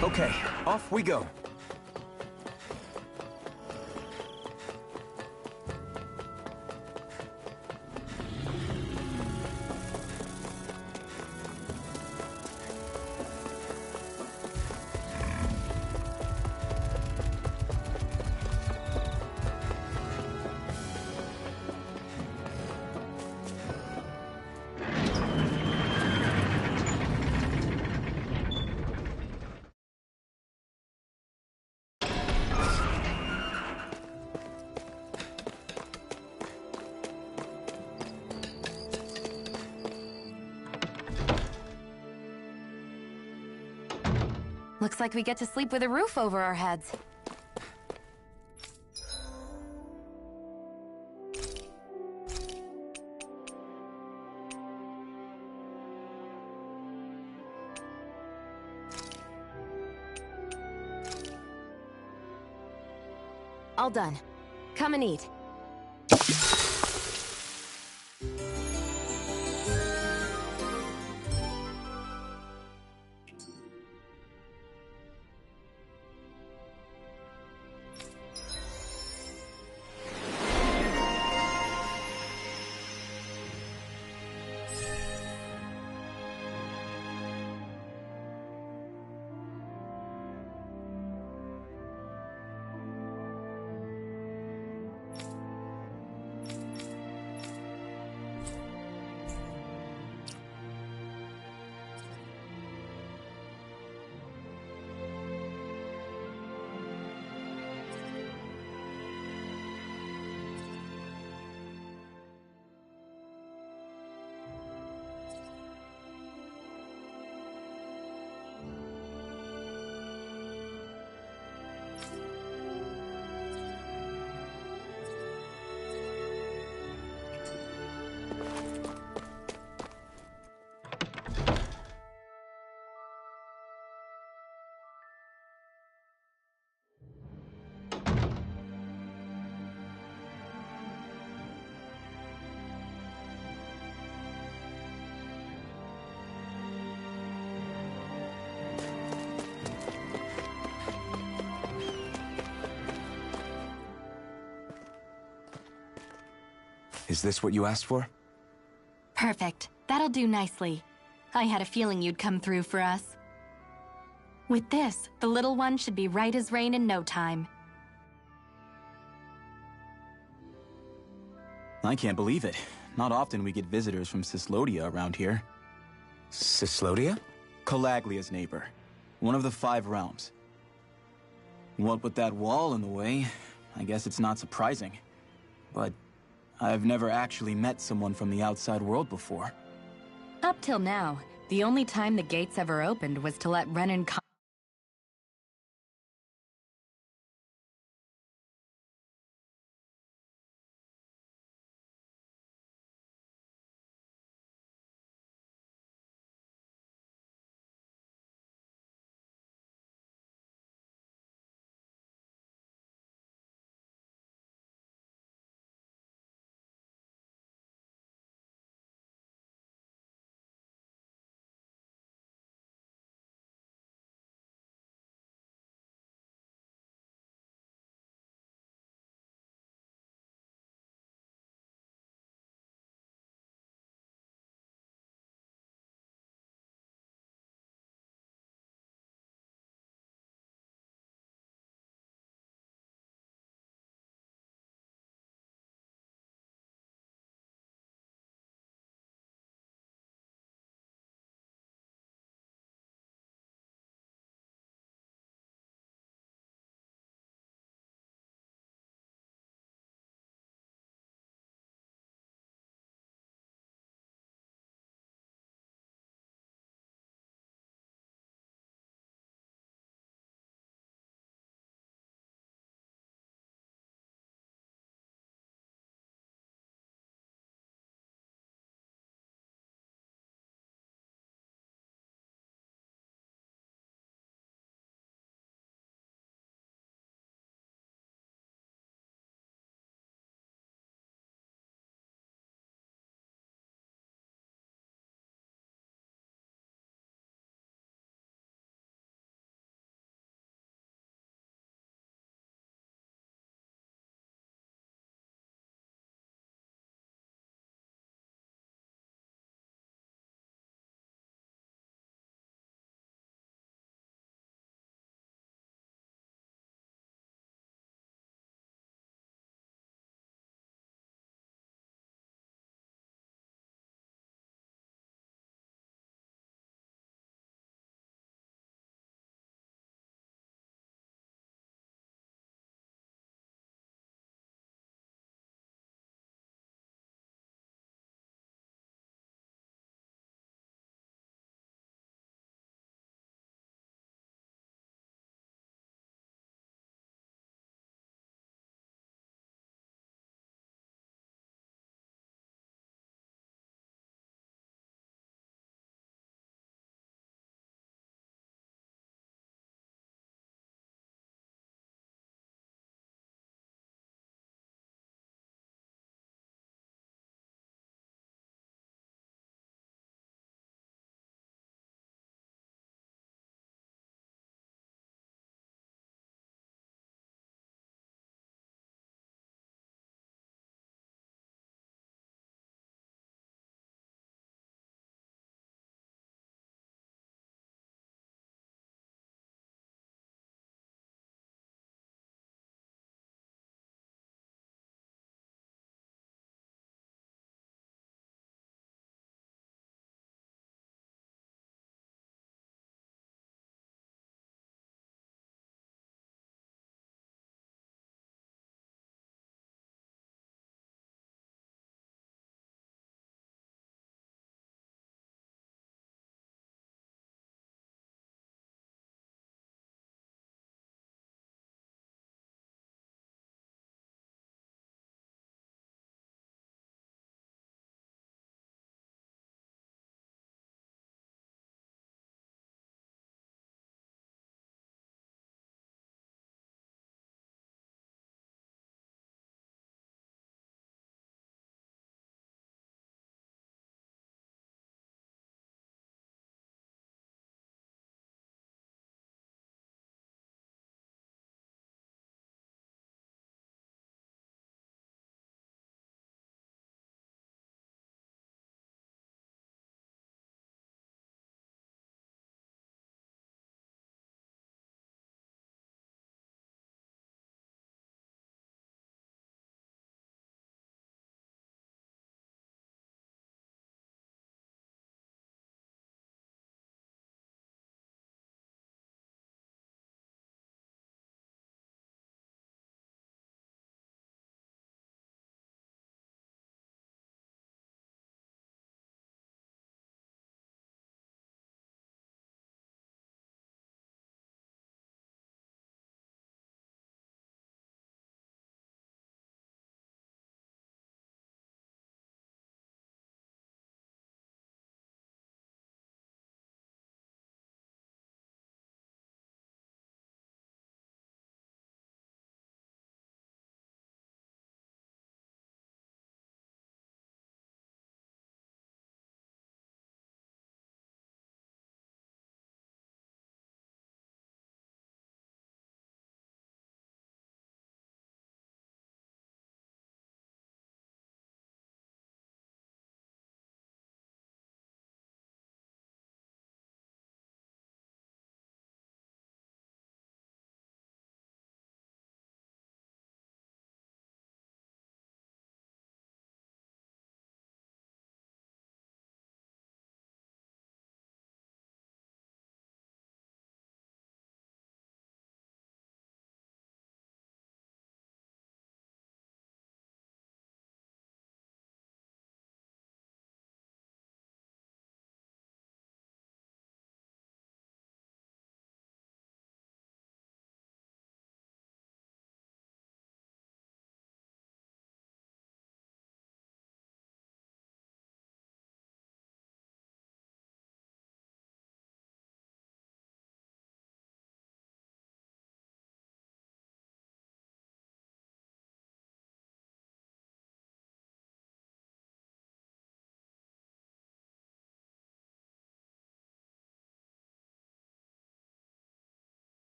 Okay, off we go. Looks like we get to sleep with a roof over our heads. All done. Come and eat. Is this what you asked for? Perfect. That'll do nicely. I had a feeling you'd come through for us. With this, the little one should be right as rain in no time. I can't believe it. Not often we get visitors from Cyslodia around here. Cyslodia? Calaglia's neighbor. One of the 5 realms. What with that wall in the way, I guess it's not surprising. But I've never actually met someone from the outside world before. Up till now, the only time the gates ever opened was to let Renan come.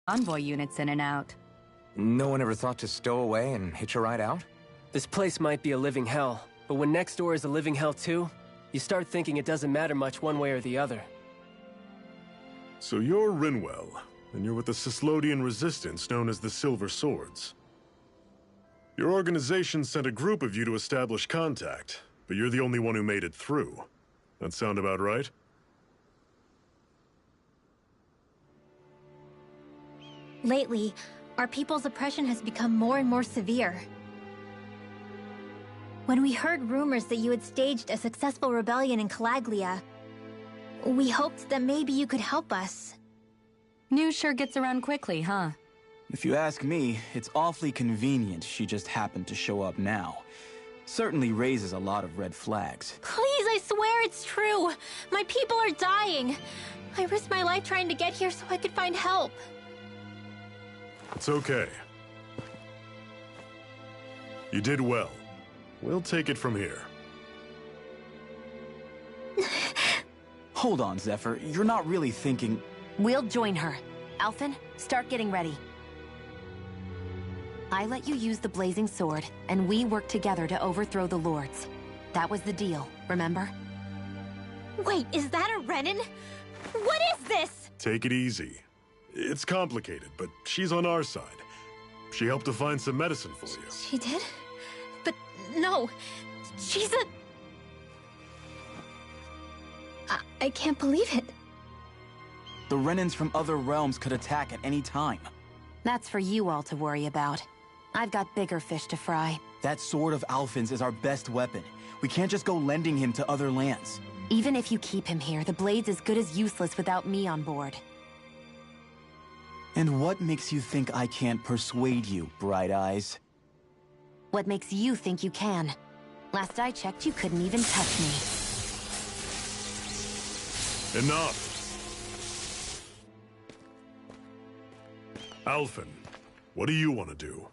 Convoy units in and out. No one ever thought to stow away and hitch a ride out? This place might be a living hell, but when next door is a living hell too, you start thinking it doesn't matter much one way or the other. So you're Rinwell, and you're with the Cyslodian resistance known as the Silver Swords. Your organization sent a group of you to establish contact, but you're the only one who made it through. That sound about right? Lately, our people's oppression has become more and more severe. When we heard rumors that you had staged a successful rebellion in Calaglia, we hoped that maybe you could help us. News sure gets around quickly, huh? If you ask me, it's awfully convenient she just happened to show up now. Certainly raises a lot of red flags. Please, I swear it's true! My people are dying! I risked my life trying to get here so I could find help. It's okay. You did well. We'll take it from here. Hold on, Zephyr. You're not really thinking... We'll join her. Alphen, start getting ready. I let you use the Blazing Sword, and we worked together to overthrow the Lords. That was the deal, remember? Wait, is that a Renan? What is this? Take it easy. It's complicated, but she's on our side. She helped to find some medicine for you. She did? But no, she's a... I can't believe it. The Renans from other realms could attack at any time. That's for you all to worry about. I've got bigger fish to fry. That sword of Alphen's is our best weapon. We can't just go lending him to other lands. Even if you keep him here, the blade's as good as useless without me on board. And what makes you think I can't persuade you, Bright Eyes? What makes you think you can? Last I checked, you couldn't even touch me. Enough! Alphen, what do you want to do?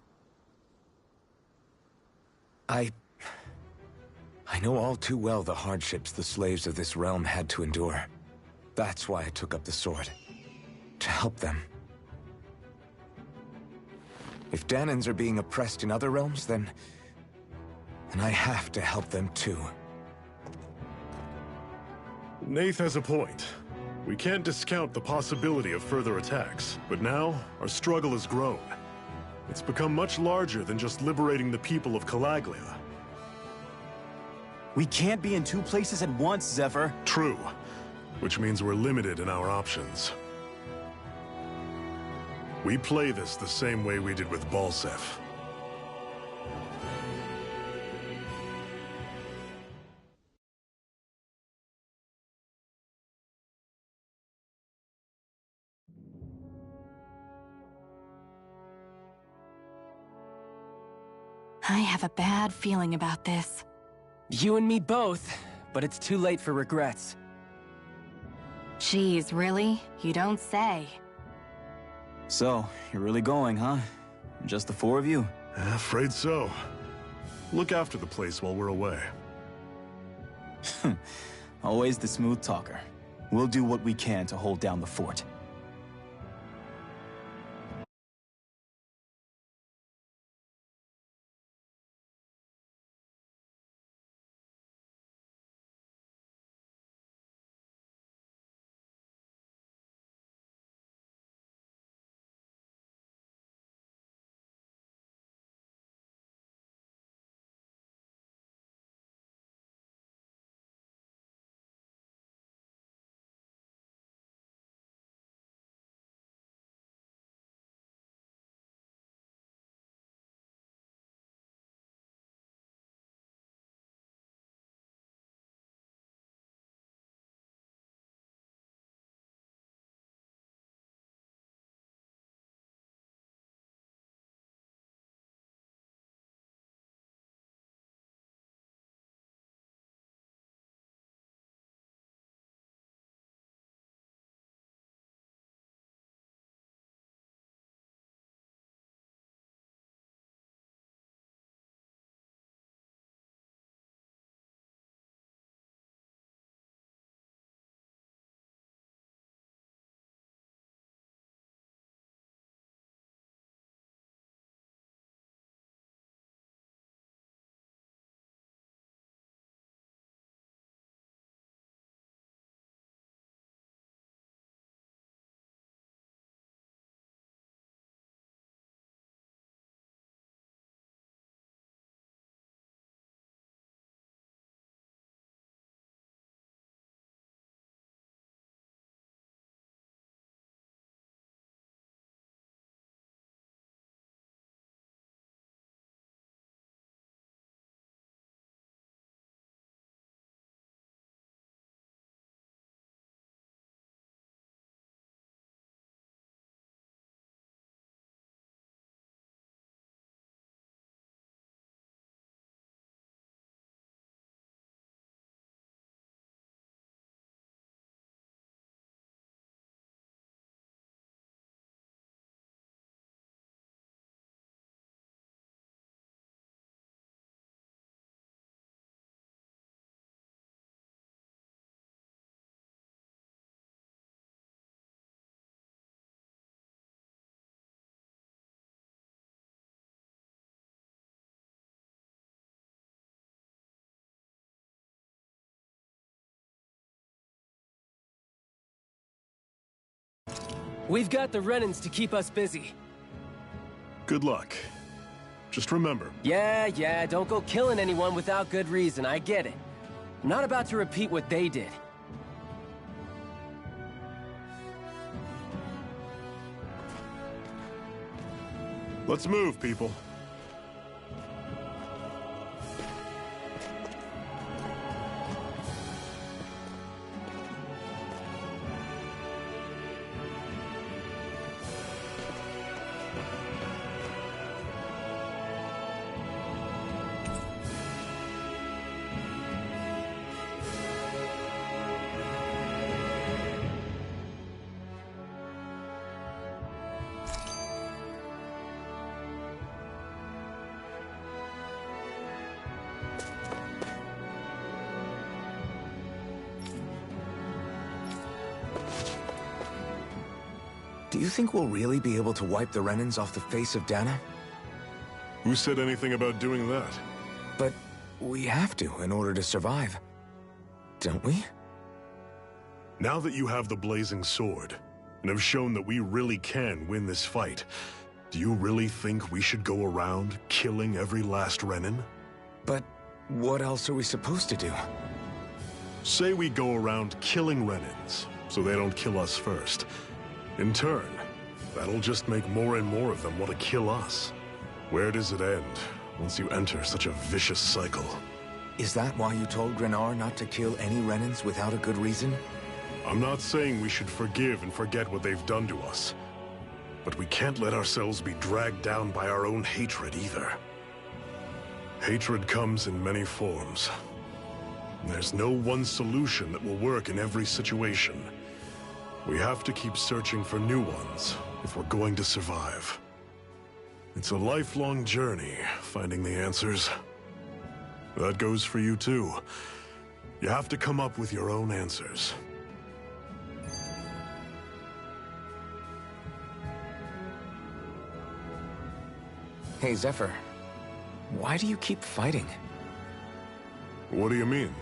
I know all too well the hardships the slaves of this realm had to endure. That's why I took up the sword. To help them. If Dahnans are being oppressed in other realms, then I have to help them too. Nath has a point. We can't discount the possibility of further attacks, but now our struggle has grown. It's become much larger than just liberating the people of Calaglia. We can't be in two places at once, Zephyr. True, which means we're limited in our options. We play this the same way we did with Balseph. I have a bad feeling about this. You and me both, but it's too late for regrets. Jeez, really? You don't say. So, you're really going, huh? Just the four of you? Afraid so. Look after the place while we're away. Always the smooth talker. We'll do what we can to hold down the fort. We've got the Renans to keep us busy. Good luck. Just remember... Yeah, don't go killing anyone without good reason, I get it. I'm not about to repeat what they did. Let's move, people. Do you think we'll really be able to wipe the Renans off the face of Dana? Who said anything about doing that? But we have to in order to survive. Don't we? Now that you have the Blazing Sword, and have shown that we really can win this fight, do you really think we should go around killing every last Renan? But what else are we supposed to do? Say we go around killing Renans, so they don't kill us first. In turn, that'll just make more and more of them want to kill us. Where does it end, once you enter such a vicious cycle? Is that why you told Grenar not to kill any Renans without a good reason? I'm not saying we should forgive and forget what they've done to us. But we can't let ourselves be dragged down by our own hatred either. Hatred comes in many forms. There's no one solution that will work in every situation. We have to keep searching for new ones if we're going to survive. It's a lifelong journey, finding the answers. That goes for you too. You have to come up with your own answers. Hey, Zephyr. Why do you keep fighting? What do you mean?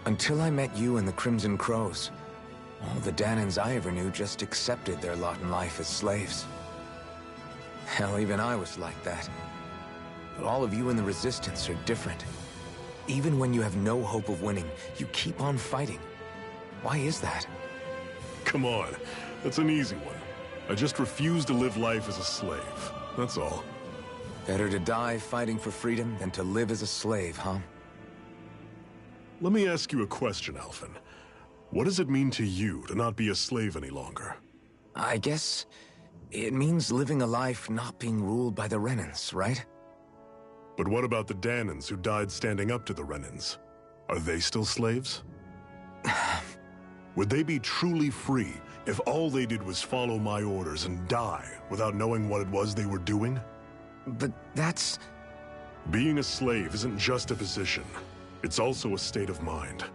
Until I met you and the Crimson Crows, all the Danans I ever knew just accepted their lot in life as slaves. Hell, even I was like that. But all of you in the Resistance are different. Even when you have no hope of winning, you keep on fighting. Why is that? Come on, that's an easy one. I just refuse to live life as a slave, that's all. Better to die fighting for freedom than to live as a slave, huh? Let me ask you a question, Alphen. What does it mean to you to not be a slave any longer? I guess it means living a life not being ruled by the Renans, right? But what about the Danans who died standing up to the Renans? Are they still slaves? Would they be truly free if all they did was follow my orders and die without knowing what it was they were doing? But that's... Being a slave isn't just a position. It's also a state of mind.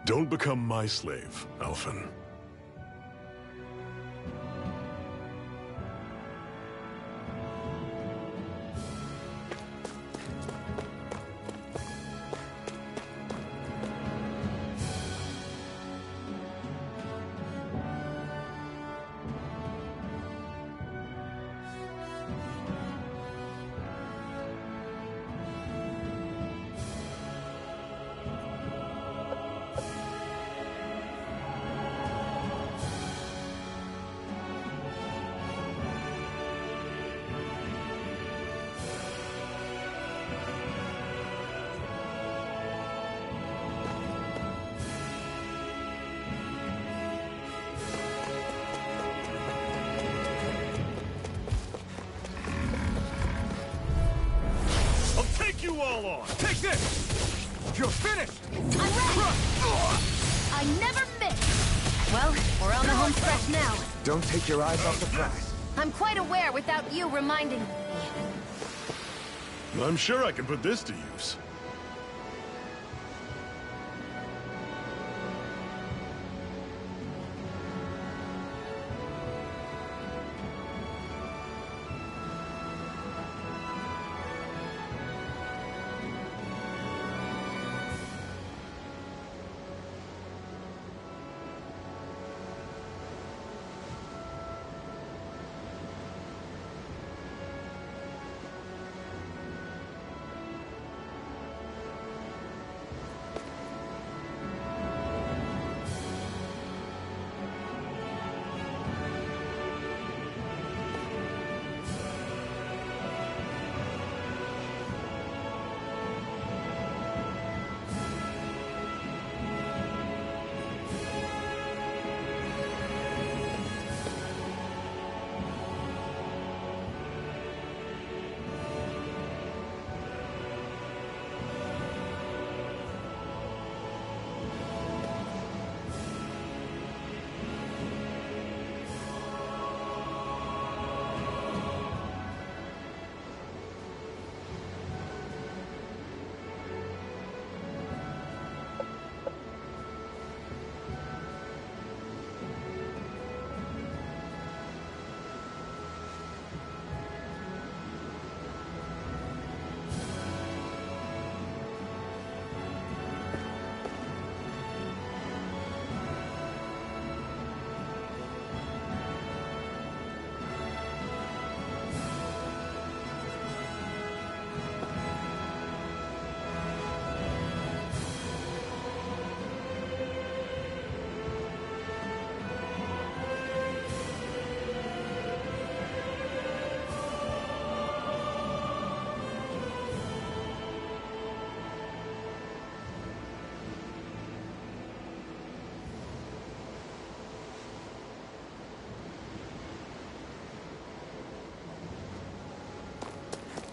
Don't become my slave, Alphen. You all on! Take this! You're finished! I'm ready! I never miss! Well, we're on the home stretch now. Don't take your eyes off the prize. I'm quite aware without you reminding me. I'm sure I can put this to use.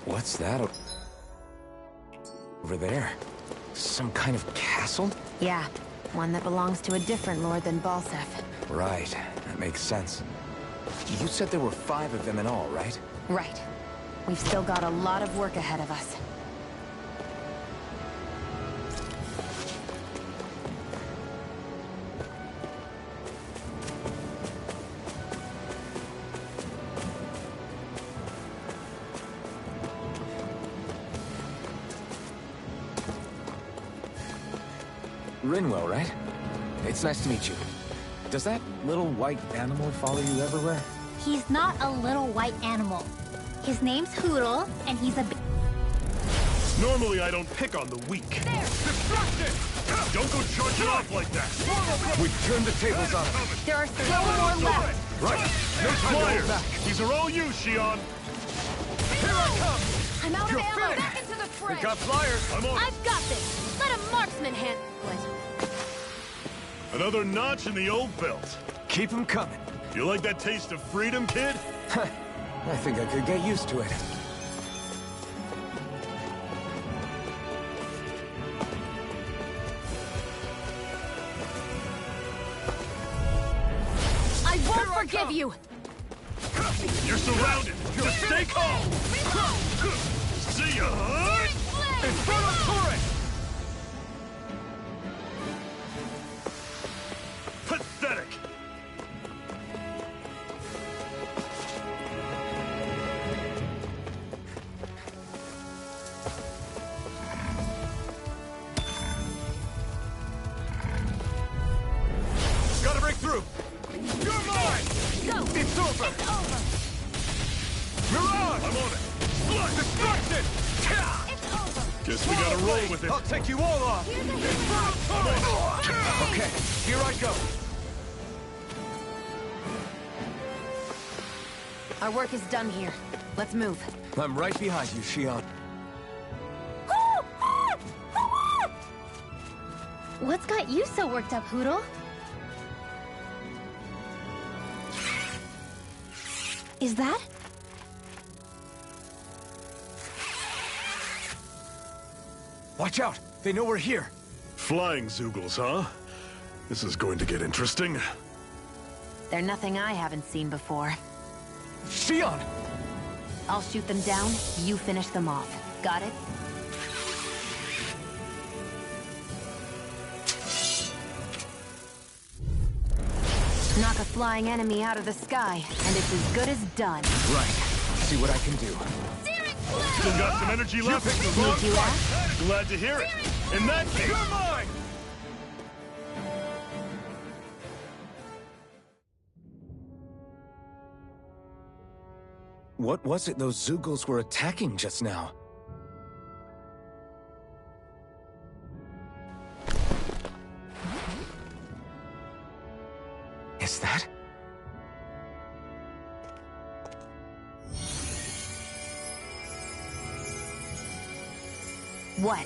What's that over there? Some kind of castle? Yeah, one that belongs to a different lord than Balseph. Right, that makes sense. You said there were 5 of them in all, right? Right. We've still got a lot of work ahead of us. Rinwell, right? It's nice to meet you. Does that little white animal follow you everywhere? He's not a little white animal. His name's Hootle, and he's a... Normally I don't pick on the weak. There! Destruction! Don't go charging off like that! We turned the tables on him. There are still more left! Right! No time to hold back! These are all you, Shionne! Here I come! I'm out of You're ammo! finished. Back into the fray! We got flyers! I'm on. I've got this! Let a marksman handle it! Another notch in the old belt. Keep him coming. You like that taste of freedom, kid? I think I could get used to it. I won't forgive you! You're surrounded! Just stay calm! See ya! Infernal turret! Pathetic! Gotta break through! You're mine! Go! It's over! It's over! Mirage! I'm on it! Destruction! It's over! Guess we gotta roll with it. I'll take you all off! Here's a hit! Okay, here I go! Our work is done here. Let's move. I'm right behind you, Shionne. What's got you so worked up, Hootle? Is that? Watch out! They know we're here! Flying Zeugles, huh? This is going to get interesting. They're nothing I haven't seen before. Shionne! I'll shoot them down, you finish them off. Got it? Knock a flying enemy out of the sky, and it's as good as done. Right. See what I can do. Still got some energy left? Need you ask? Glad to hear it. In that case... You're mine! What was it those Zeugles were attacking just now? Is that? What?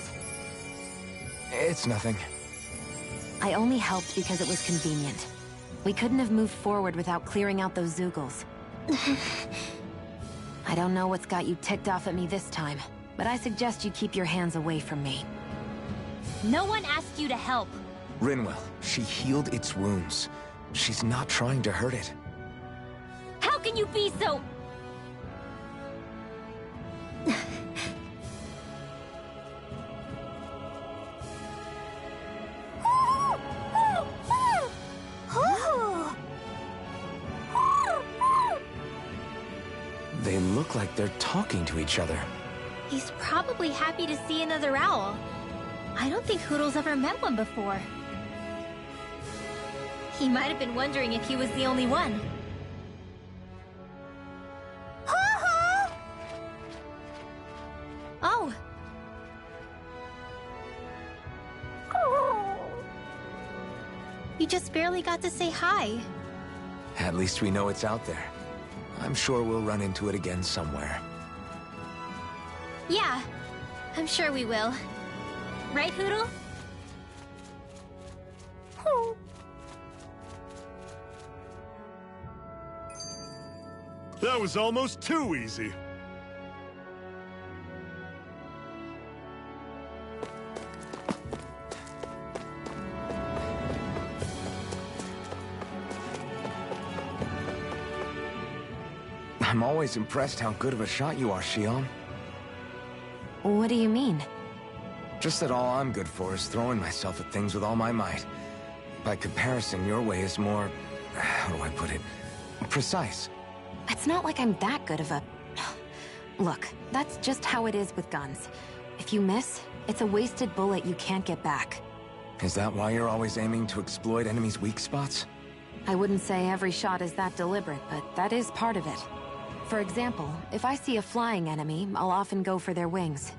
It's nothing. I only helped because it was convenient. We couldn't have moved forward without clearing out those Zeugles. I don't know what's got you ticked off at me this time, but I suggest you keep your hands away from me. No one asked you to help. Rinwell, she healed its wounds. She's not trying to hurt it. How can you be so... They look like they're talking to each other. He's probably happy to see another owl. I don't think Hootle's ever met one before. He might have been wondering if he was the only one. Oh. You just barely got to say hi. At least we know it's out there. I'm sure we'll run into it again somewhere. Yeah, I'm sure we will. Right, Hootle? That was almost too easy. I'm always impressed how good of a shot you are, Xion. What do you mean? Just that all I'm good for is throwing myself at things with all my might. By comparison, your way is more... how do I put it? Precise. It's not like I'm that good of a... Look, that's just how it is with guns. If you miss, it's a wasted bullet you can't get back. Is that why you're always aiming to exploit enemies' weak spots? I wouldn't say every shot is that deliberate, but that is part of it. For example, if I see a flying enemy, I'll often go for their wings.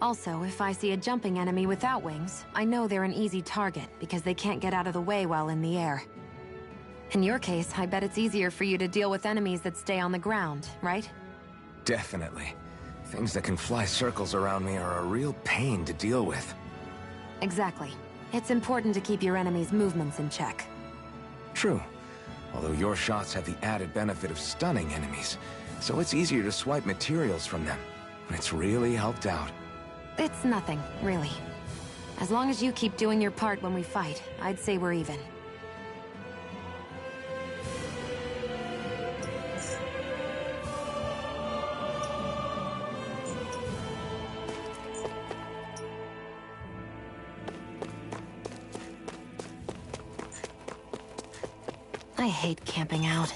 Also, if I see a jumping enemy without wings, I know they're an easy target because they can't get out of the way while in the air. In your case, I bet it's easier for you to deal with enemies that stay on the ground, right? Definitely. Things that can fly circles around me are a real pain to deal with. Exactly. It's important to keep your enemy's movements in check. True. Although your shots have the added benefit of stunning enemies, so it's easier to swipe materials from them. It's really helped out. It's nothing, really. As long as you keep doing your part when we fight, I'd say we're even. I hate camping out.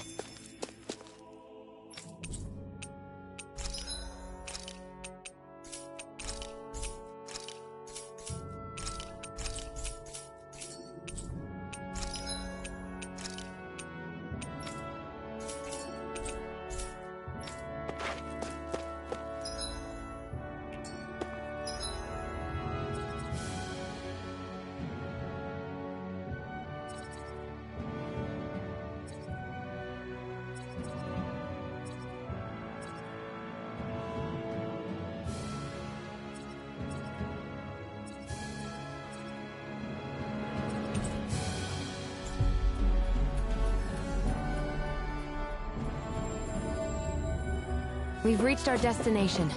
We've reached our destination.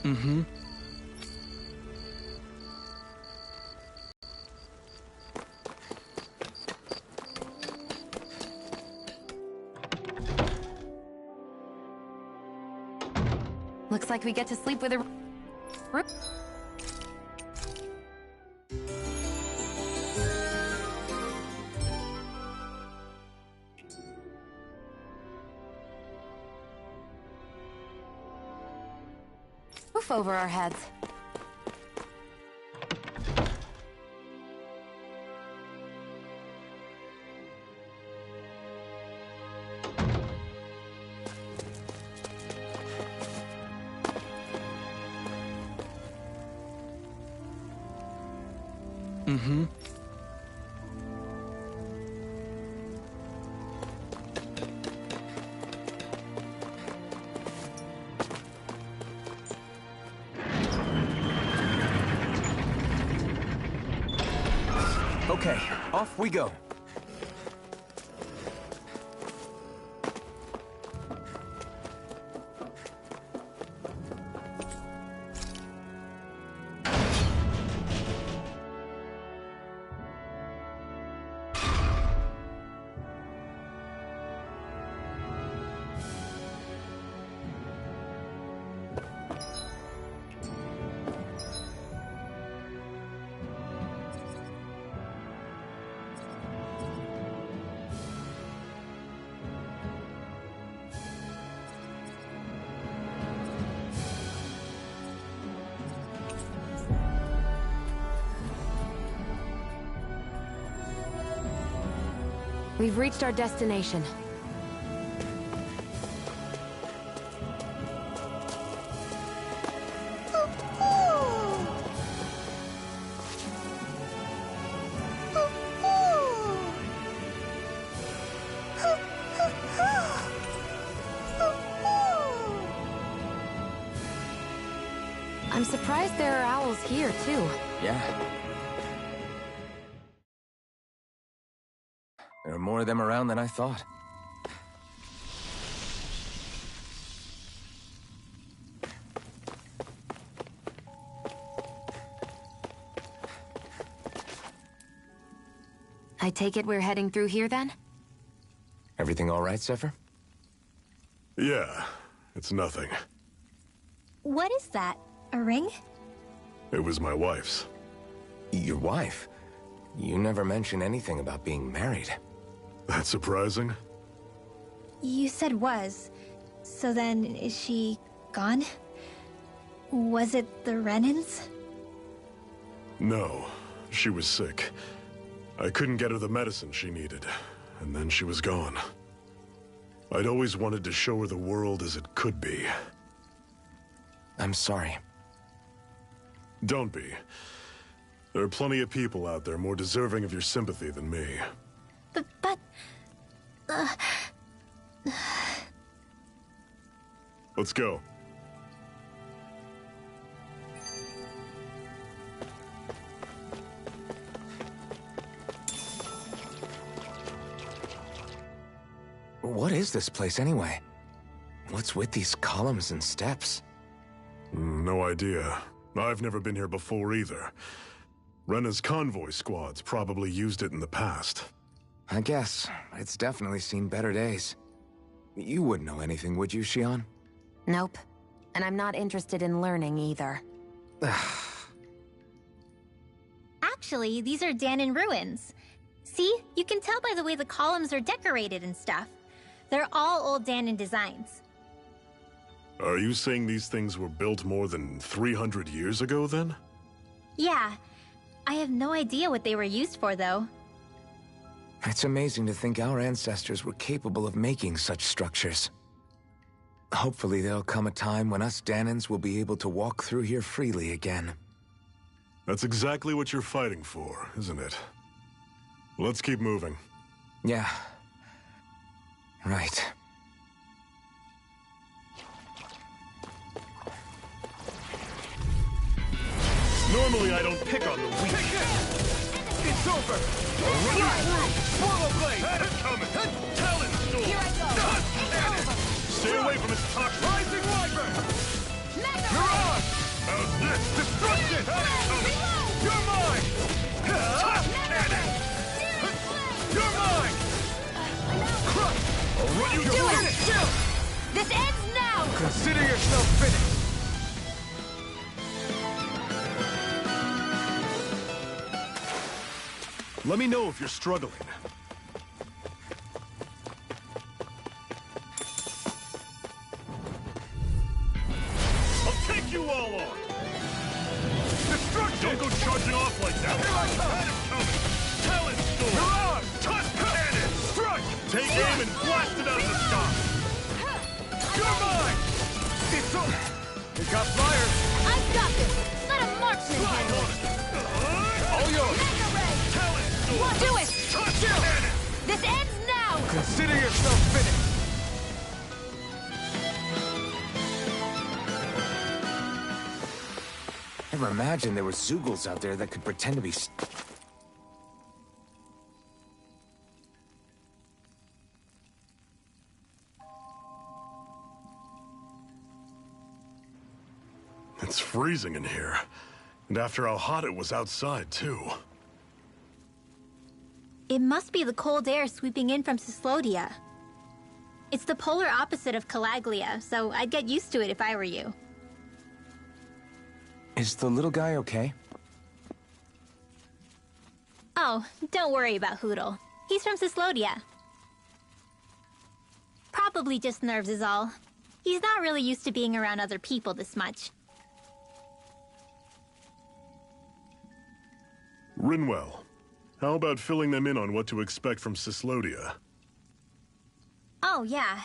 Mm-hmm. Looks like we get to sleep with a... roof over our heads. Mm-hmm. Okay, off we go. We've reached our destination. I'm surprised there are owls here, too. Yeah. There are more of them around than I thought. I take it we're heading through here, then? Everything all right, Zephyr? Yeah, it's nothing. What is that? A ring? It was my wife's. Your wife? You never mentioned anything about being married. That's surprising? You said was. So then, is she gone? Was it the Renans? No, she was sick. I couldn't get her the medicine she needed, and then she was gone. I'd always wanted to show her the world as it could be. I'm sorry. Don't be. There are plenty of people out there more deserving of your sympathy than me. But... Let's go. What is this place anyway? What's with these columns and steps? No idea. I've never been here before either. Rena's convoy squads probably used it in the past. I guess. It's definitely seen better days. You wouldn't know anything, would you, Xion? Nope. And I'm not interested in learning either. Actually, these are Dahnan ruins. See? You can tell by the way the columns are decorated and stuff. They're all old Dahnan designs. Are you saying these things were built more than 300 years ago, then? Yeah. I have no idea what they were used for, though. It's amazing to think our ancestors were capable of making such structures. Hopefully there'll come a time when us Dahnans will be able to walk through here freely again. That's exactly what you're fighting for, isn't it? Let's keep moving. Yeah. Right. Normally I don't pick on the weak. It's over! Run through! Swallow blade! Had it coming! Talon storm! Here I go! Stay away from his toxin! Rising Wyvern! Mega You're on! How's this? Destruction! Reload! You're mine! You're mine! Crush! I'll run you Do through! it! This ends now! Consider yourself finished! Let me know if you're struggling. I'll take you all on! Destruction! Don't go charging off like that! Here I come! Had it coming! Talon storm! You're on! Tusk cannon! Strike! Take aim and blast it out of the sky! You're mine! It's over! You got flyers! I've got this! Let a marksman handle it! All yours! Mega ray! Talon storm! Do it! Tusk cannon! This ends now! Consider yourself finished! Never imagined there were Zeugles out there that could pretend to be... It's freezing in here. And after how hot it was outside, too. It must be the cold air sweeping in from Cyslodia. It's the polar opposite of Calaglia, so I'd get used to it if I were you. Is the little guy okay? Oh, don't worry about Hootle. He's from Cyslodia. Probably just nerves is all. He's not really used to being around other people this much. Rinwell, How about filling them in on what to expect from Cyslodia? Oh, yeah.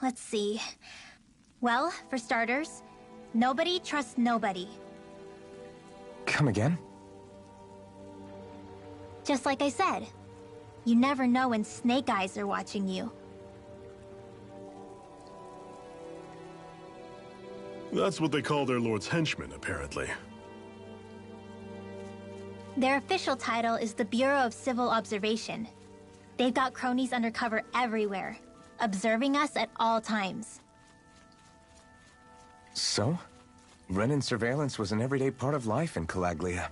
Let's see. Well, for starters, nobody trusts nobody. Come again? Just like I said, you never know when Snake Eyes are watching you. That's what they call their lord's henchmen, apparently. Their official title is the Bureau of Civil Observation. They've got cronies undercover everywhere, observing us at all times. So? Renan surveillance was an everyday part of life in Calaglia.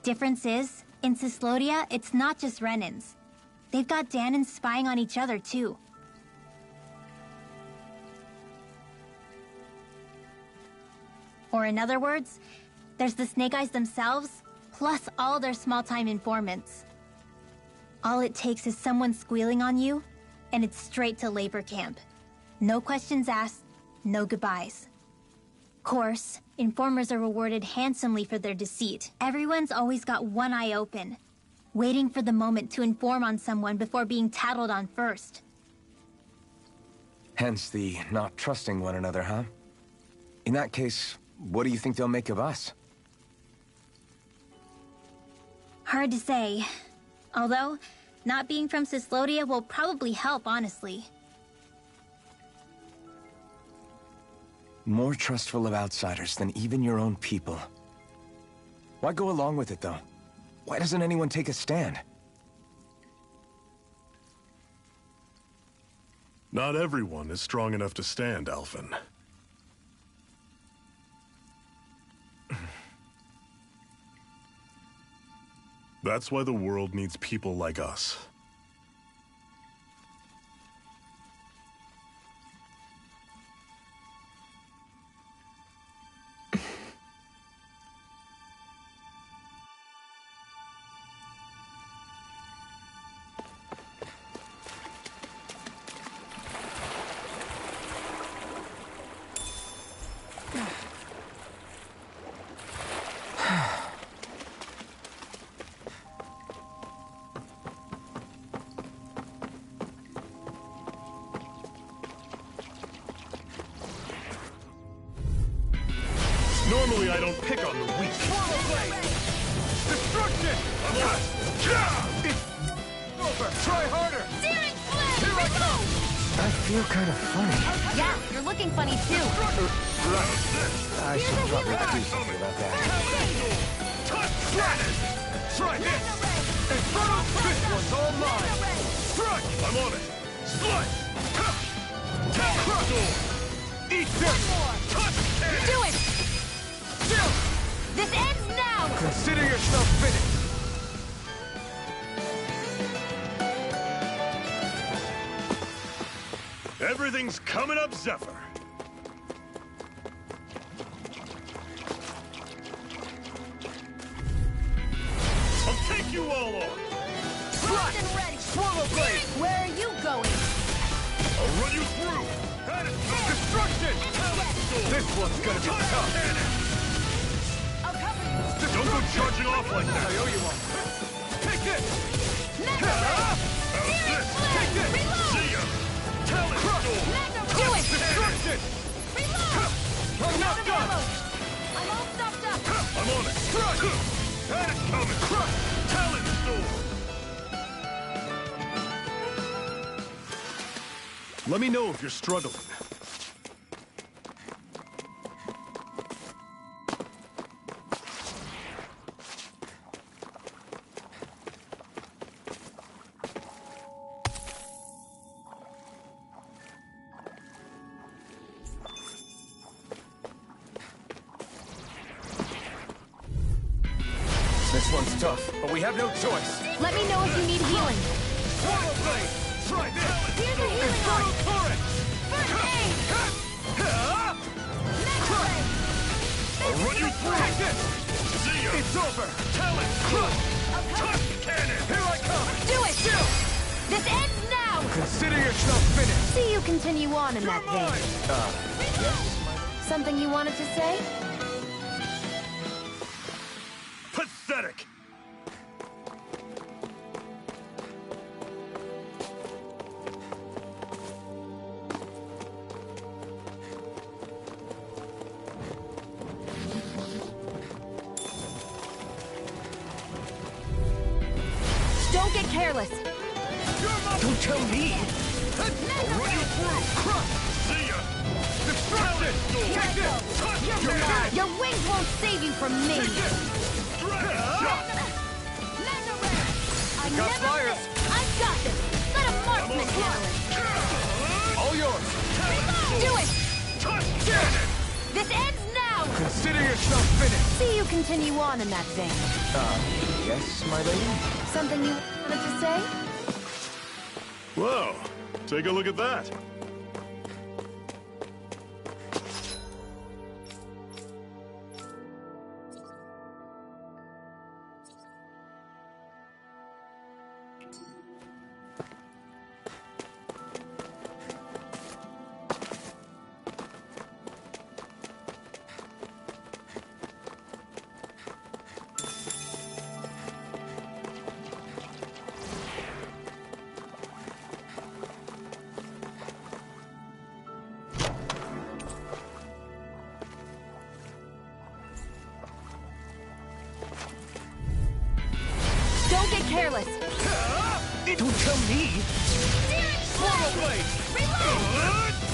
Difference is, in Cyslodia, it's not just Renans. They've got Danans spying on each other, too. Or in other words, there's the Snake Eyes themselves, plus all their small-time informants. All it takes is someone squealing on you, and it's straight to labor camp. No questions asked, no goodbyes. Course, informers are rewarded handsomely for their deceit. Everyone's always got one eye open, waiting for the moment to inform on someone before being tattled on first. Hence the not trusting one another, huh? In that case, what do you think they'll make of us? Hard to say. Although, not being from Cyslodia will probably help, honestly. More trustful of outsiders than even your own people. Why go along with it, though? Why doesn't anyone take a stand? Not everyone is strong enough to stand, Alphen. That's why the world needs people like us. Normally I don't pick on the weak. Swallow blade! Destruction! It's over! Try harder! Searing flame! Here I come! I feel kind of funny. Yeah, you're looking funny too. I should probably do something about that. Try this! Inferno! This one's all mine! Strike! I'm on it. Slice! Crush! Eat this! Do it! This ends now! Consider yourself finished! Everything's coming up, Zephyr. I'll take you all on. Locked and ready! Swallow blade! Where are you going? I'll run you through. Destruction! This one's gonna be tough! I'll cover you! Don't go charging off like that. I owe you one. Take this! Take this! See ya! Tell it, Storm! Do it! Destruction! I'm not done! I'm all stuffed up! I'm on it! Strike! Had it coming! Tell it, Storm! Let me know if you're struggling. This one's tough, but we have no choice. Let me know if you need healing. Swallow blade! Try this! Here's a healing Inferno art! torrent! First aid! Mega ray! I'll run you through! Take this! See ya! It's over! Tell it, Storm! Touch cannon! Here I come! Do it! This ends now! Consider yourself finished! See you continue on in that You're vein. mine! Something you wanted to say? Pathetic! careless. Don't tell me! I'll run you through! Crush! See ya! Destruction! Take this! You're mad. Your wings won't save you from me. I got flyers. I've got this. Let a marksman handle it. All yours! Do it! This ends now! Consider yourself finished! See you continue on in that vein. Yes, my lady? Something you wanted to say? Whoa, take a look at that. Don't get careless. Don't tell me! Swallow blade!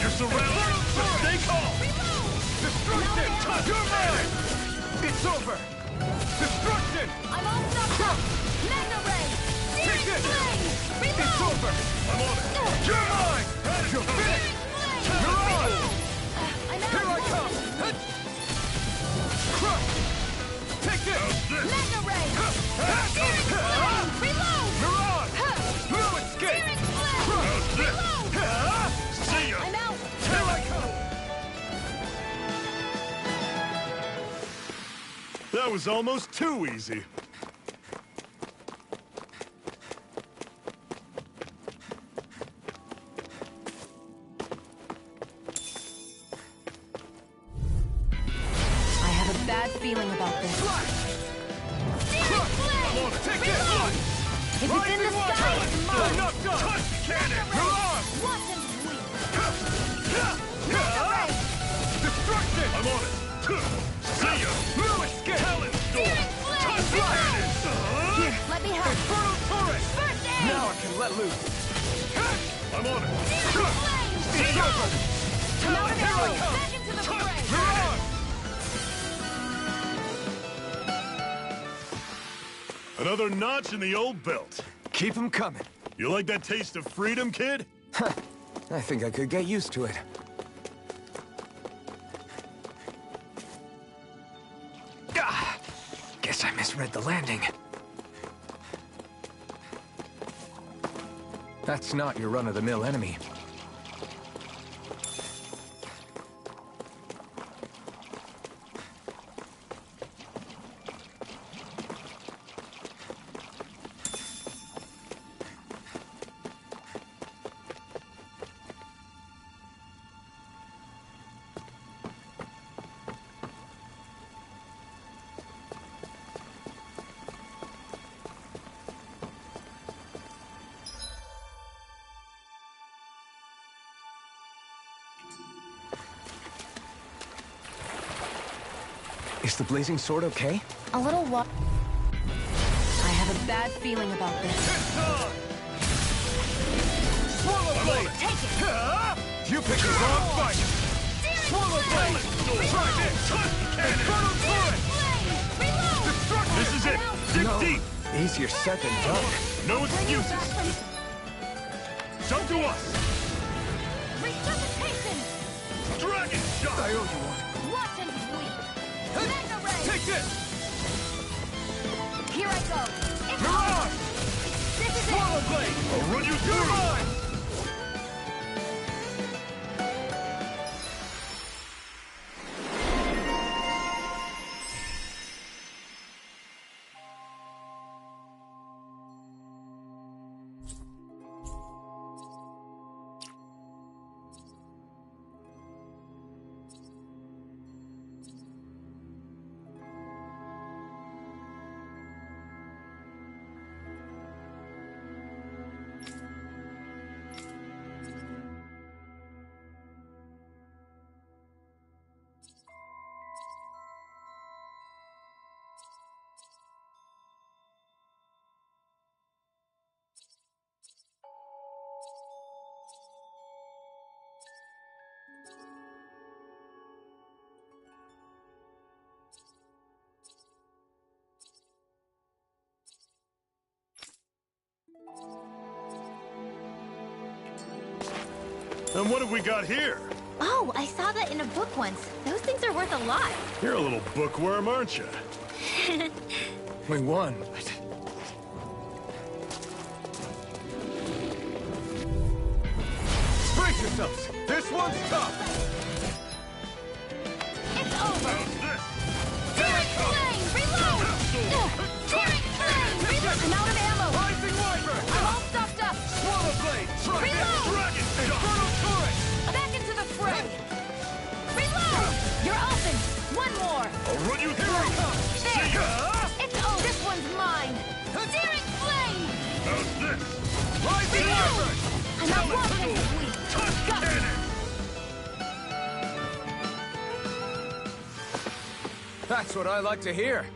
You're surrounded! But stay calm! Destruction! You're mine! It's over! Destruction! I'm all stopped up! Magna Ray! Take Searing this! Flame! It's over! I'm on it! You're mine! You're finished! You're on! I'm out! Here I come! Crush! Take this! Magna Ray! Searing Flame! Reload! You're on! No escape! Searing Flame! Crush! Reload! See ya! I'm out! Here I come! That was almost too easy. I have a bad feeling about this. Searing Flame! Take it! If it's in the sky, it's mine. Enough done! Cannon! You're on! Watch him sweep! Destruction! I'm on it! See ya! No escape! Talon's door! Searing Flame! Here, let me help. Infernal turret! First aid! Now I can let loose! I'm on it! Searing Flame! It's over! Come out of Here I arrow! come! Back into the fray! You're on! Another notch in the old belt. Keep them coming. You like that taste of freedom, kid? I think I could get used to it. Guess I misread the landing. That's not your run-of-the-mill enemy. Is the blazing sword okay? A little what? I have a bad feeling about this. It's on! Swallow blade! Take it! You picked the wrong fight! Swallow blade! Try this! Infernal turret! Reload! Destruction! This is it! Dig deep! Easier said than done. No excuses! Jump to us! Resuscitation! Dragon shot! I owe you one. Watch him sweep! Magna Ray! Take this! Here I go! It's You're on! This is Swallow it! blade! I'll run you You're through! mine! And what have we got here? Oh, I saw that in a book once. Those things are worth a lot. You're a little bookworm, aren't you? We won. Brace yourselves! This one's tough! It's over! Searing Flame! Reload! Searing Flame! Reload! I'm out of ammo! Rising Wyvern! I'm all stuffed up! Swallow Blade! Try Reload! Dragon! Infernal Turret! Back into the fray! Reload! You're open! One more! I'll run you through! There! It's over! This one's mine! Searing Flame! How's this? Rising Wyvern! I'm not walking this week! Got it! That's what I like to hear.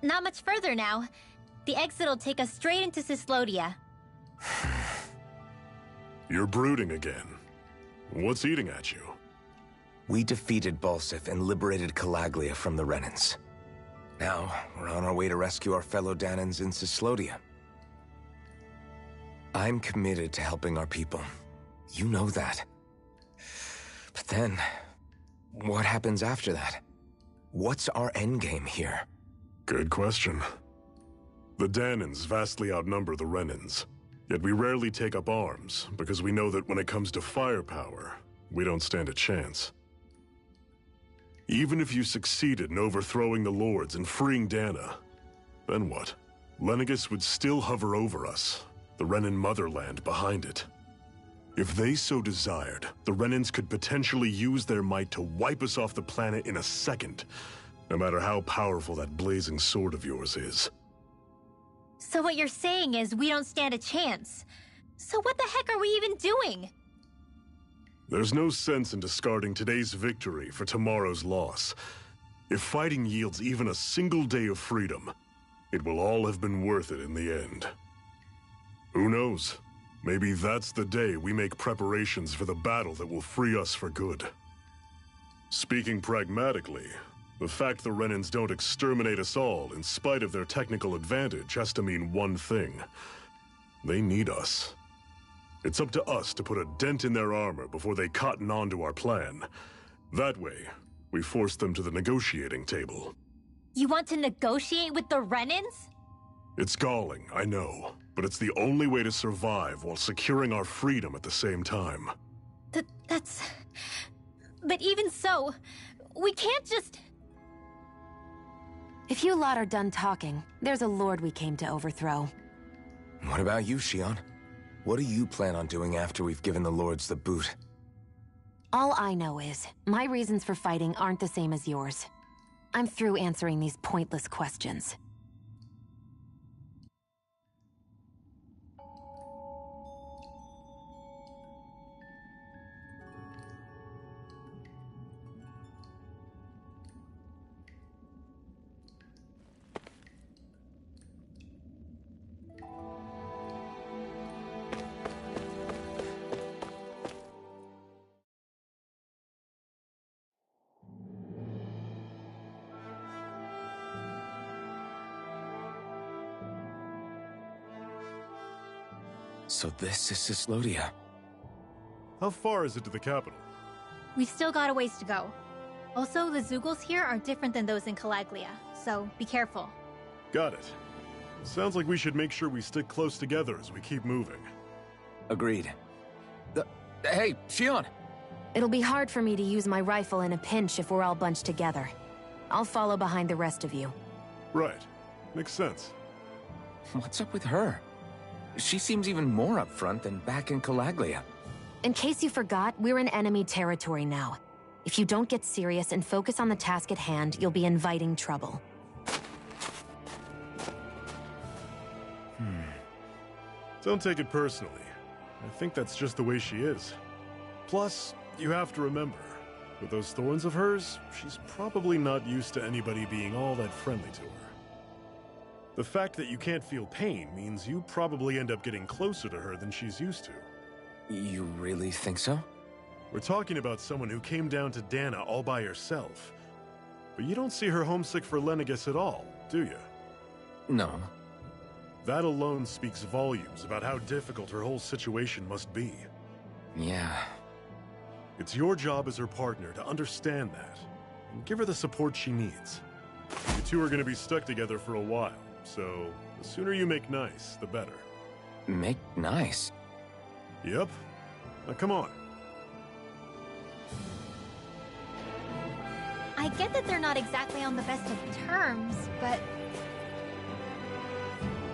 Not much further now. The exit will take us straight into Cyslodia. You're brooding again. What's eating at you? We defeated Balsif and liberated Calaglia from the Renans. Now, we're on our way to rescue our fellow Danans in Cyslodia. I'm committed to helping our people. You know that. But then, what happens after that? What's our endgame here? Good question. The Danans vastly outnumber the Renans. Yet we rarely take up arms, because we know that when it comes to firepower, we don't stand a chance. Even if you succeeded in overthrowing the Lords and freeing Dana, then what? Lenegis would still hover over us, the Renan motherland behind it. If they so desired, the Renans could potentially use their might to wipe us off the planet in a second, no matter how powerful that blazing sword of yours is. So what you're saying is we don't stand a chance. So what the heck are we even doing? There's no sense in discarding today's victory for tomorrow's loss. If fighting yields even a single day of freedom, it will all have been worth it in the end. Who knows? Maybe that's the day we make preparations for the battle that will free us for good. Speaking pragmatically, the fact the Renans don't exterminate us all in spite of their technical advantage has to mean one thing. They need us. It's up to us to put a dent in their armor before they cotton on to our plan. That way, we force them to the negotiating table. You want to negotiate with the Renans? It's galling, I know, but it's the only way to survive while securing our freedom at the same time. That's... But even so, we can't just... If you lot are done talking, there's a lord we came to overthrow. What about you, Shionne? What do you plan on doing after we've given the Lords the boot? All I know is, my reasons for fighting aren't the same as yours. I'm through answering these pointless questions. So this is Cyslodia. How far is it to the capital? We've still got a ways to go. Also, the Zeugles here are different than those in Calaglia, so be careful. Got it. Sounds like we should make sure we stick close together as we keep moving. Agreed. Hey, Shionne! It'll be hard for me to use my rifle in a pinch if we're all bunched together. I'll follow behind the rest of you. Right. Makes sense. What's up with her? She seems even more upfront than back in Calaglia. In case you forgot, we're in enemy territory now. If you don't get serious and focus on the task at hand, you'll be inviting trouble. Don't take it personally. I think that's just the way she is. Plus, you have to remember, with those thorns of hers, she's probably not used to anybody being all that friendly to her. The fact that you can't feel pain means you probably end up getting closer to her than she's used to. You really think so? We're talking about someone who came down to Dana all by herself. But you don't see her homesick for Lenegis at all, do you? No. That alone speaks volumes about how difficult her whole situation must be. Yeah. It's your job as her partner to understand that, and give her the support she needs. You two are going to be stuck together for a while, so the sooner you make nice, the better. Make nice? Yep. Now come on. I get that they're not exactly on the best of terms, but...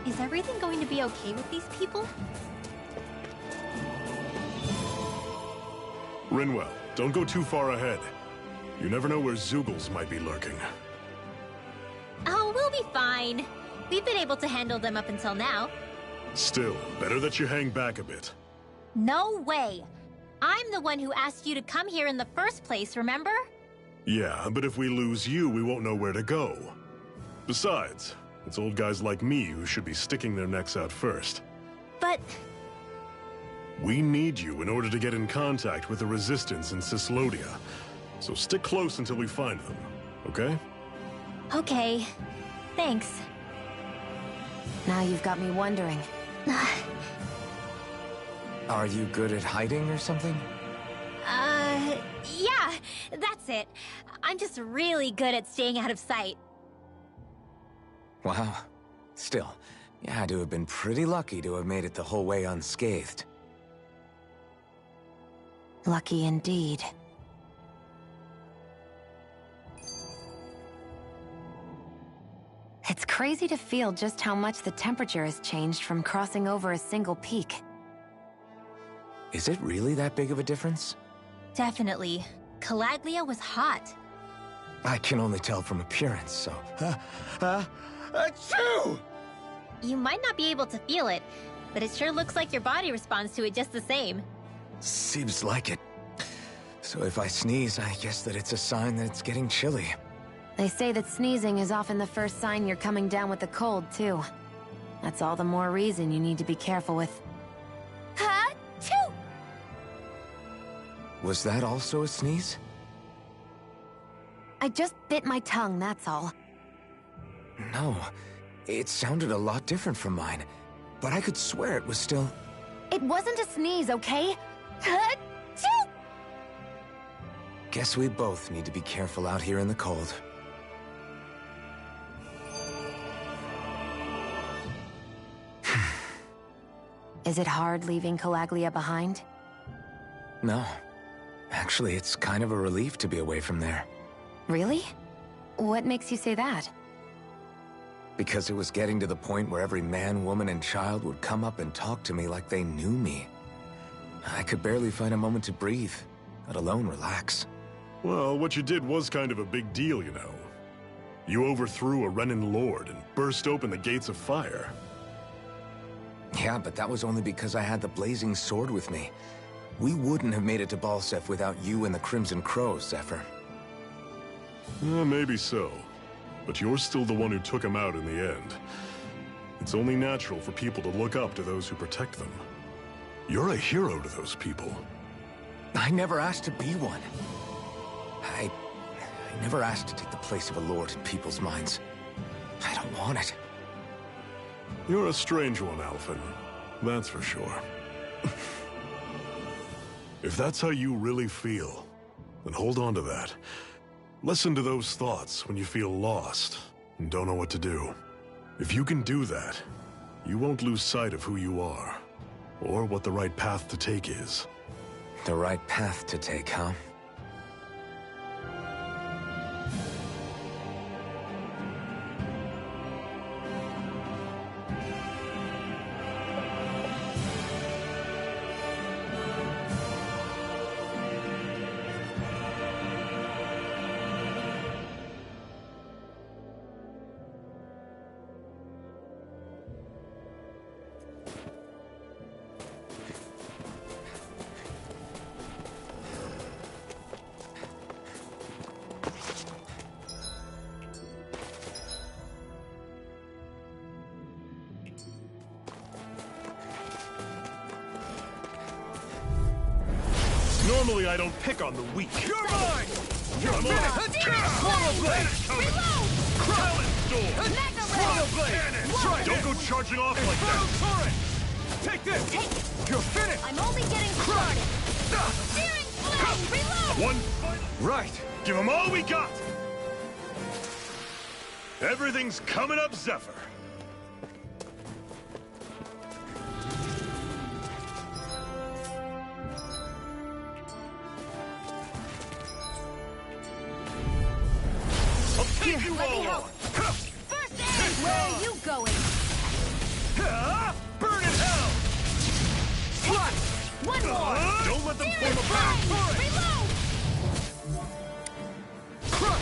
is everything going to be okay with these people? Rinwell, don't go too far ahead. You never know where Zeugles might be lurking. Oh, we'll be fine. We've been able to handle them up until now. Still, better that you hang back a bit. No way! I'm the one who asked you to come here in the first place, remember? Yeah, but if we lose you, we won't know where to go. Besides, it's old guys like me who should be sticking their necks out first. But... we need you in order to get in contact with the Resistance in Cyslodia. So stick close until we find them, okay? okay. Thanks. Now you've got me wondering. Are you good at hiding or something? Yeah, that's it. I'm just really good at staying out of sight. Wow. Still, you had to have been pretty lucky to have made it the whole way unscathed. Lucky indeed. It's crazy to feel just how much the temperature has changed from crossing over a single peak. Is it really that big of a difference? Definitely. Calaglia was hot. I can only tell from appearance, so... Achoo! You might not be able to feel it, but it sure looks like your body responds to it just the same. Seems like it. So if I sneeze, I guess that it's a sign that it's getting chilly. They say that sneezing is often the first sign you're coming down with the cold, too. That's all the more reason you need to be careful with... Ha-choo! Was that also a sneeze? I just bit my tongue, that's all. No. It sounded a lot different from mine. But I could swear it was still... It wasn't a sneeze, okay? Ha-choo! Guess we both need to be careful out here in the cold. Is it hard leaving Calaglia behind? No. Actually, it's kind of a relief to be away from there. Really? What makes you say that? Because it was getting to the point where every man, woman, and child would come up and talk to me like they knew me. I could barely find a moment to breathe, let alone relax. Well, what you did was kind of a big deal, you know. You overthrew a Renan lord and burst open the gates of fire. Yeah, but that was only because I had the blazing sword with me. We wouldn't have made it to Balseph without you and the Crimson Crows, Zephyr. Maybe so. But you're still the one who took him out in the end. It's only natural for people to look up to those who protect them. You're a hero to those people. I never asked to be one. I never asked to take the place of a lord in people's minds. I don't want it. You're a strange one, Alphen. That's for sure. If that's how you really feel, then hold on to that. Listen to those thoughts when you feel lost and don't know what to do. If you can do that, you won't lose sight of who you are, or what the right path to take is. The right path to take, huh? Normally I don't pick on the weak. You're mine! You're I'm on mine! it. Swallow blade! Reload! Talent Storm! Mega Swallow Ray! blade! Try Don't this! go charging off like Inferno that! turret! Take this! Take it! You're finished! I'm only getting started! Searing flame! Reload! One final... Right! Give them all we got! Everything's coming up, Zephyr. I'll take you let me all help. on. First aid! Where are you going? Burn in hell! What? One more! Don't let them Searing form a pack. flame! Reload!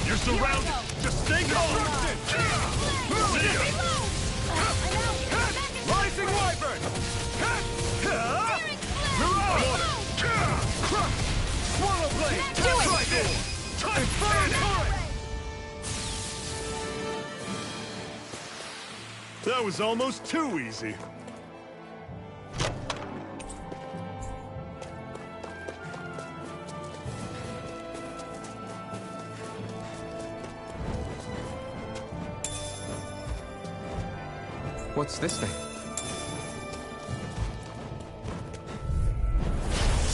You're surrounded. Just stay calm. Flame! See ya. Reload! I'm out! Back in Rising Wyvern! Searing flame! Mirage! Reload! Swallow blade! Do it! Try this! Inferno turret! That was almost too easy. What's this thing?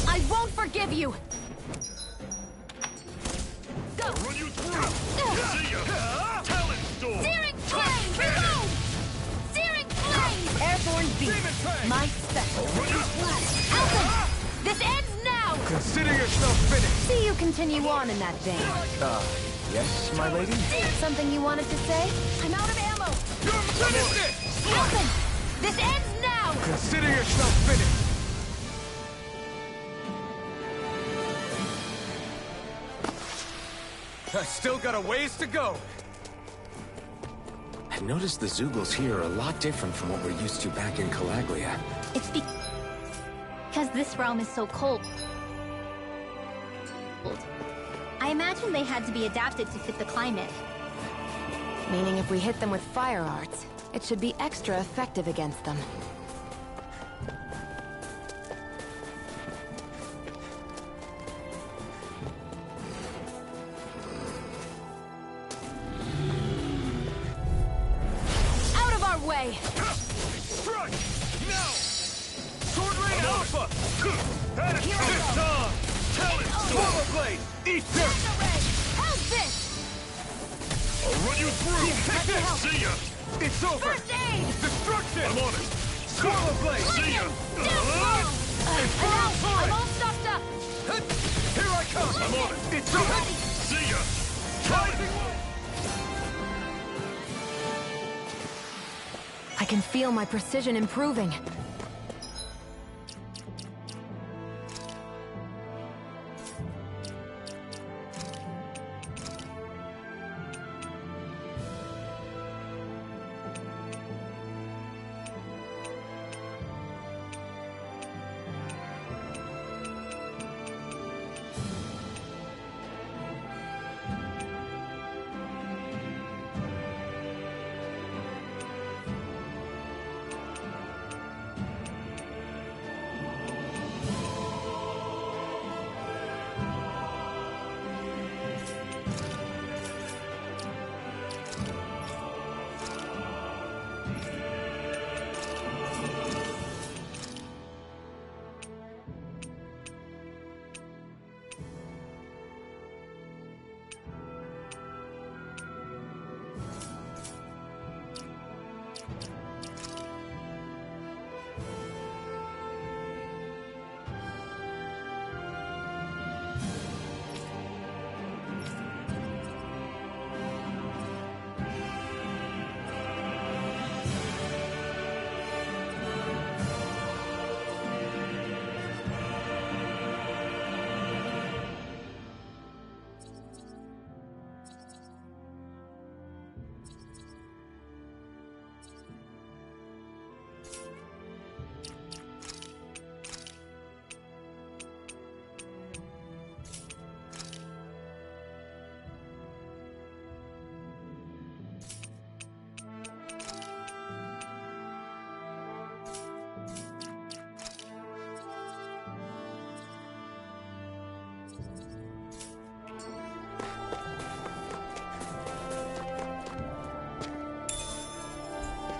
I won't forgive you! Go! Run you through. See ya. Talent Storm. Searing flame! Reload! Searing flame! Airborne beast! Demon Fang! My special! Run you through. Alpha! This ends now! Consider yourself finished! See you continue on in that vein. Yes, my lady? Something you wanted to say? I'm out of ammo! You're finished! Alpha! This ends now! Consider yourself finished! I still got a ways to go! I've noticed the Zeugles here are a lot different from what we're used to back in Calaglia. It's because this realm is so cold. I imagine they had to be adapted to fit the climate. Meaning if we hit them with fire arts, it should be extra effective against them. Out of our way! Strike! Now! Sword Rain Alpha! Here I This go! time! Talent Storm. Swallow blade! Eat this! Mega Ray! How's this? I'll run you through. Take this! See ya. It's over! First aid! Destruction! I'm on it. Swallow blade! See ya. Death bomb! I'm out! I'm all stocked up! Here I come! I'm on it. It's over! Ready! See ya. Rising! I can feel my precision improving.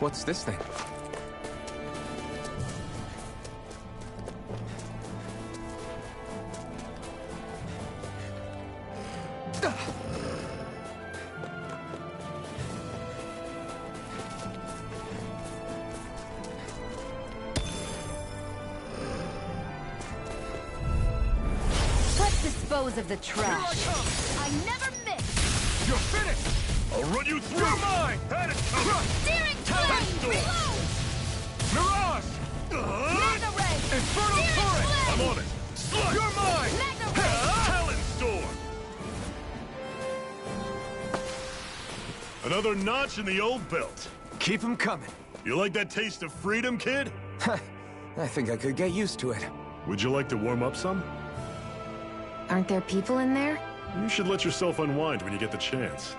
What's this thing? Let's dispose of the trash. I never miss! You're finished! I'll run you through! You're mine! Had it coming! Steering flame! Reload! Mirage! Magna ray! Infernal turret! I'm on it! Slug! You're mine! Magna ray! Talon Storm! Another notch in the old belt. Keep 'em coming. You like that taste of freedom, kid? I think I could get used to it. Would you like to warm up some? Aren't there people in there? You should let yourself unwind when you get the chance.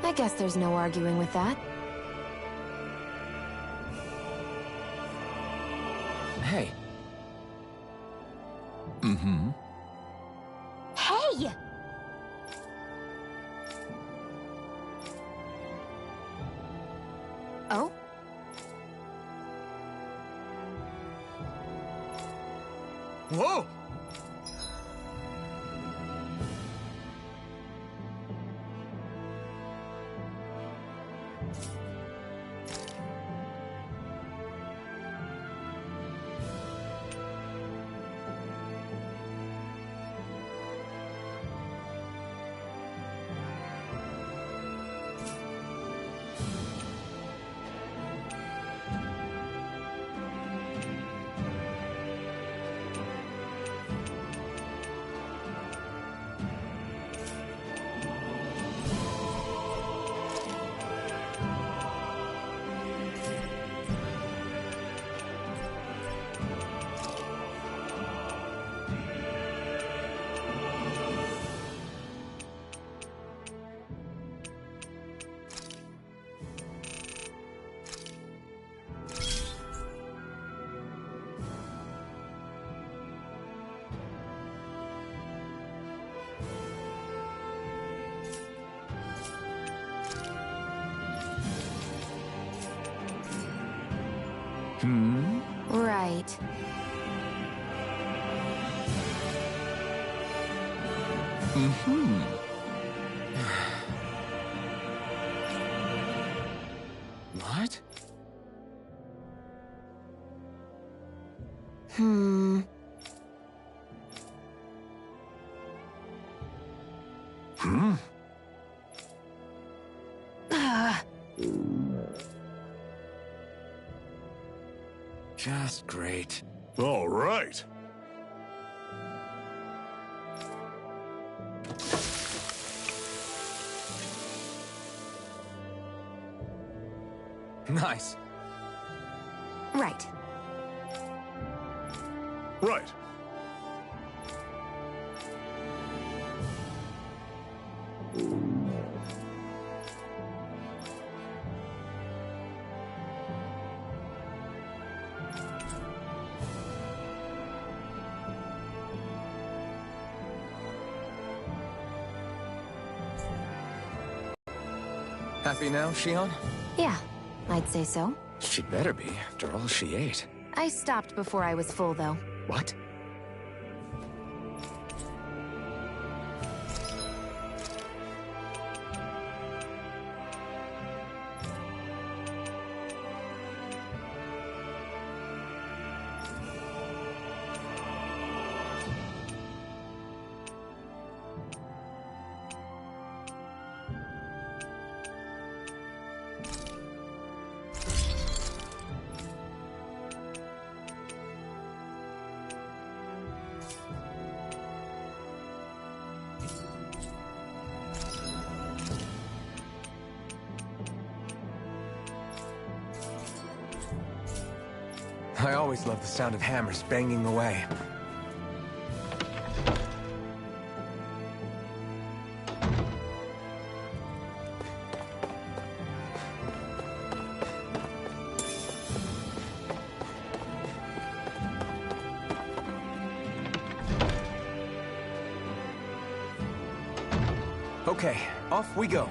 I guess there's no arguing with that. Hey. Mm-hmm. Hey! Oh? Whoa! Right. Mm-hmm. What? Hmm. Just great. All right. Nice. Right. Right. Happy now, Shion? Yeah, I'd say so. She better be, after all she ate. I stopped before I was full, though. What? I always love the sound of hammers banging away. Okay, off we go.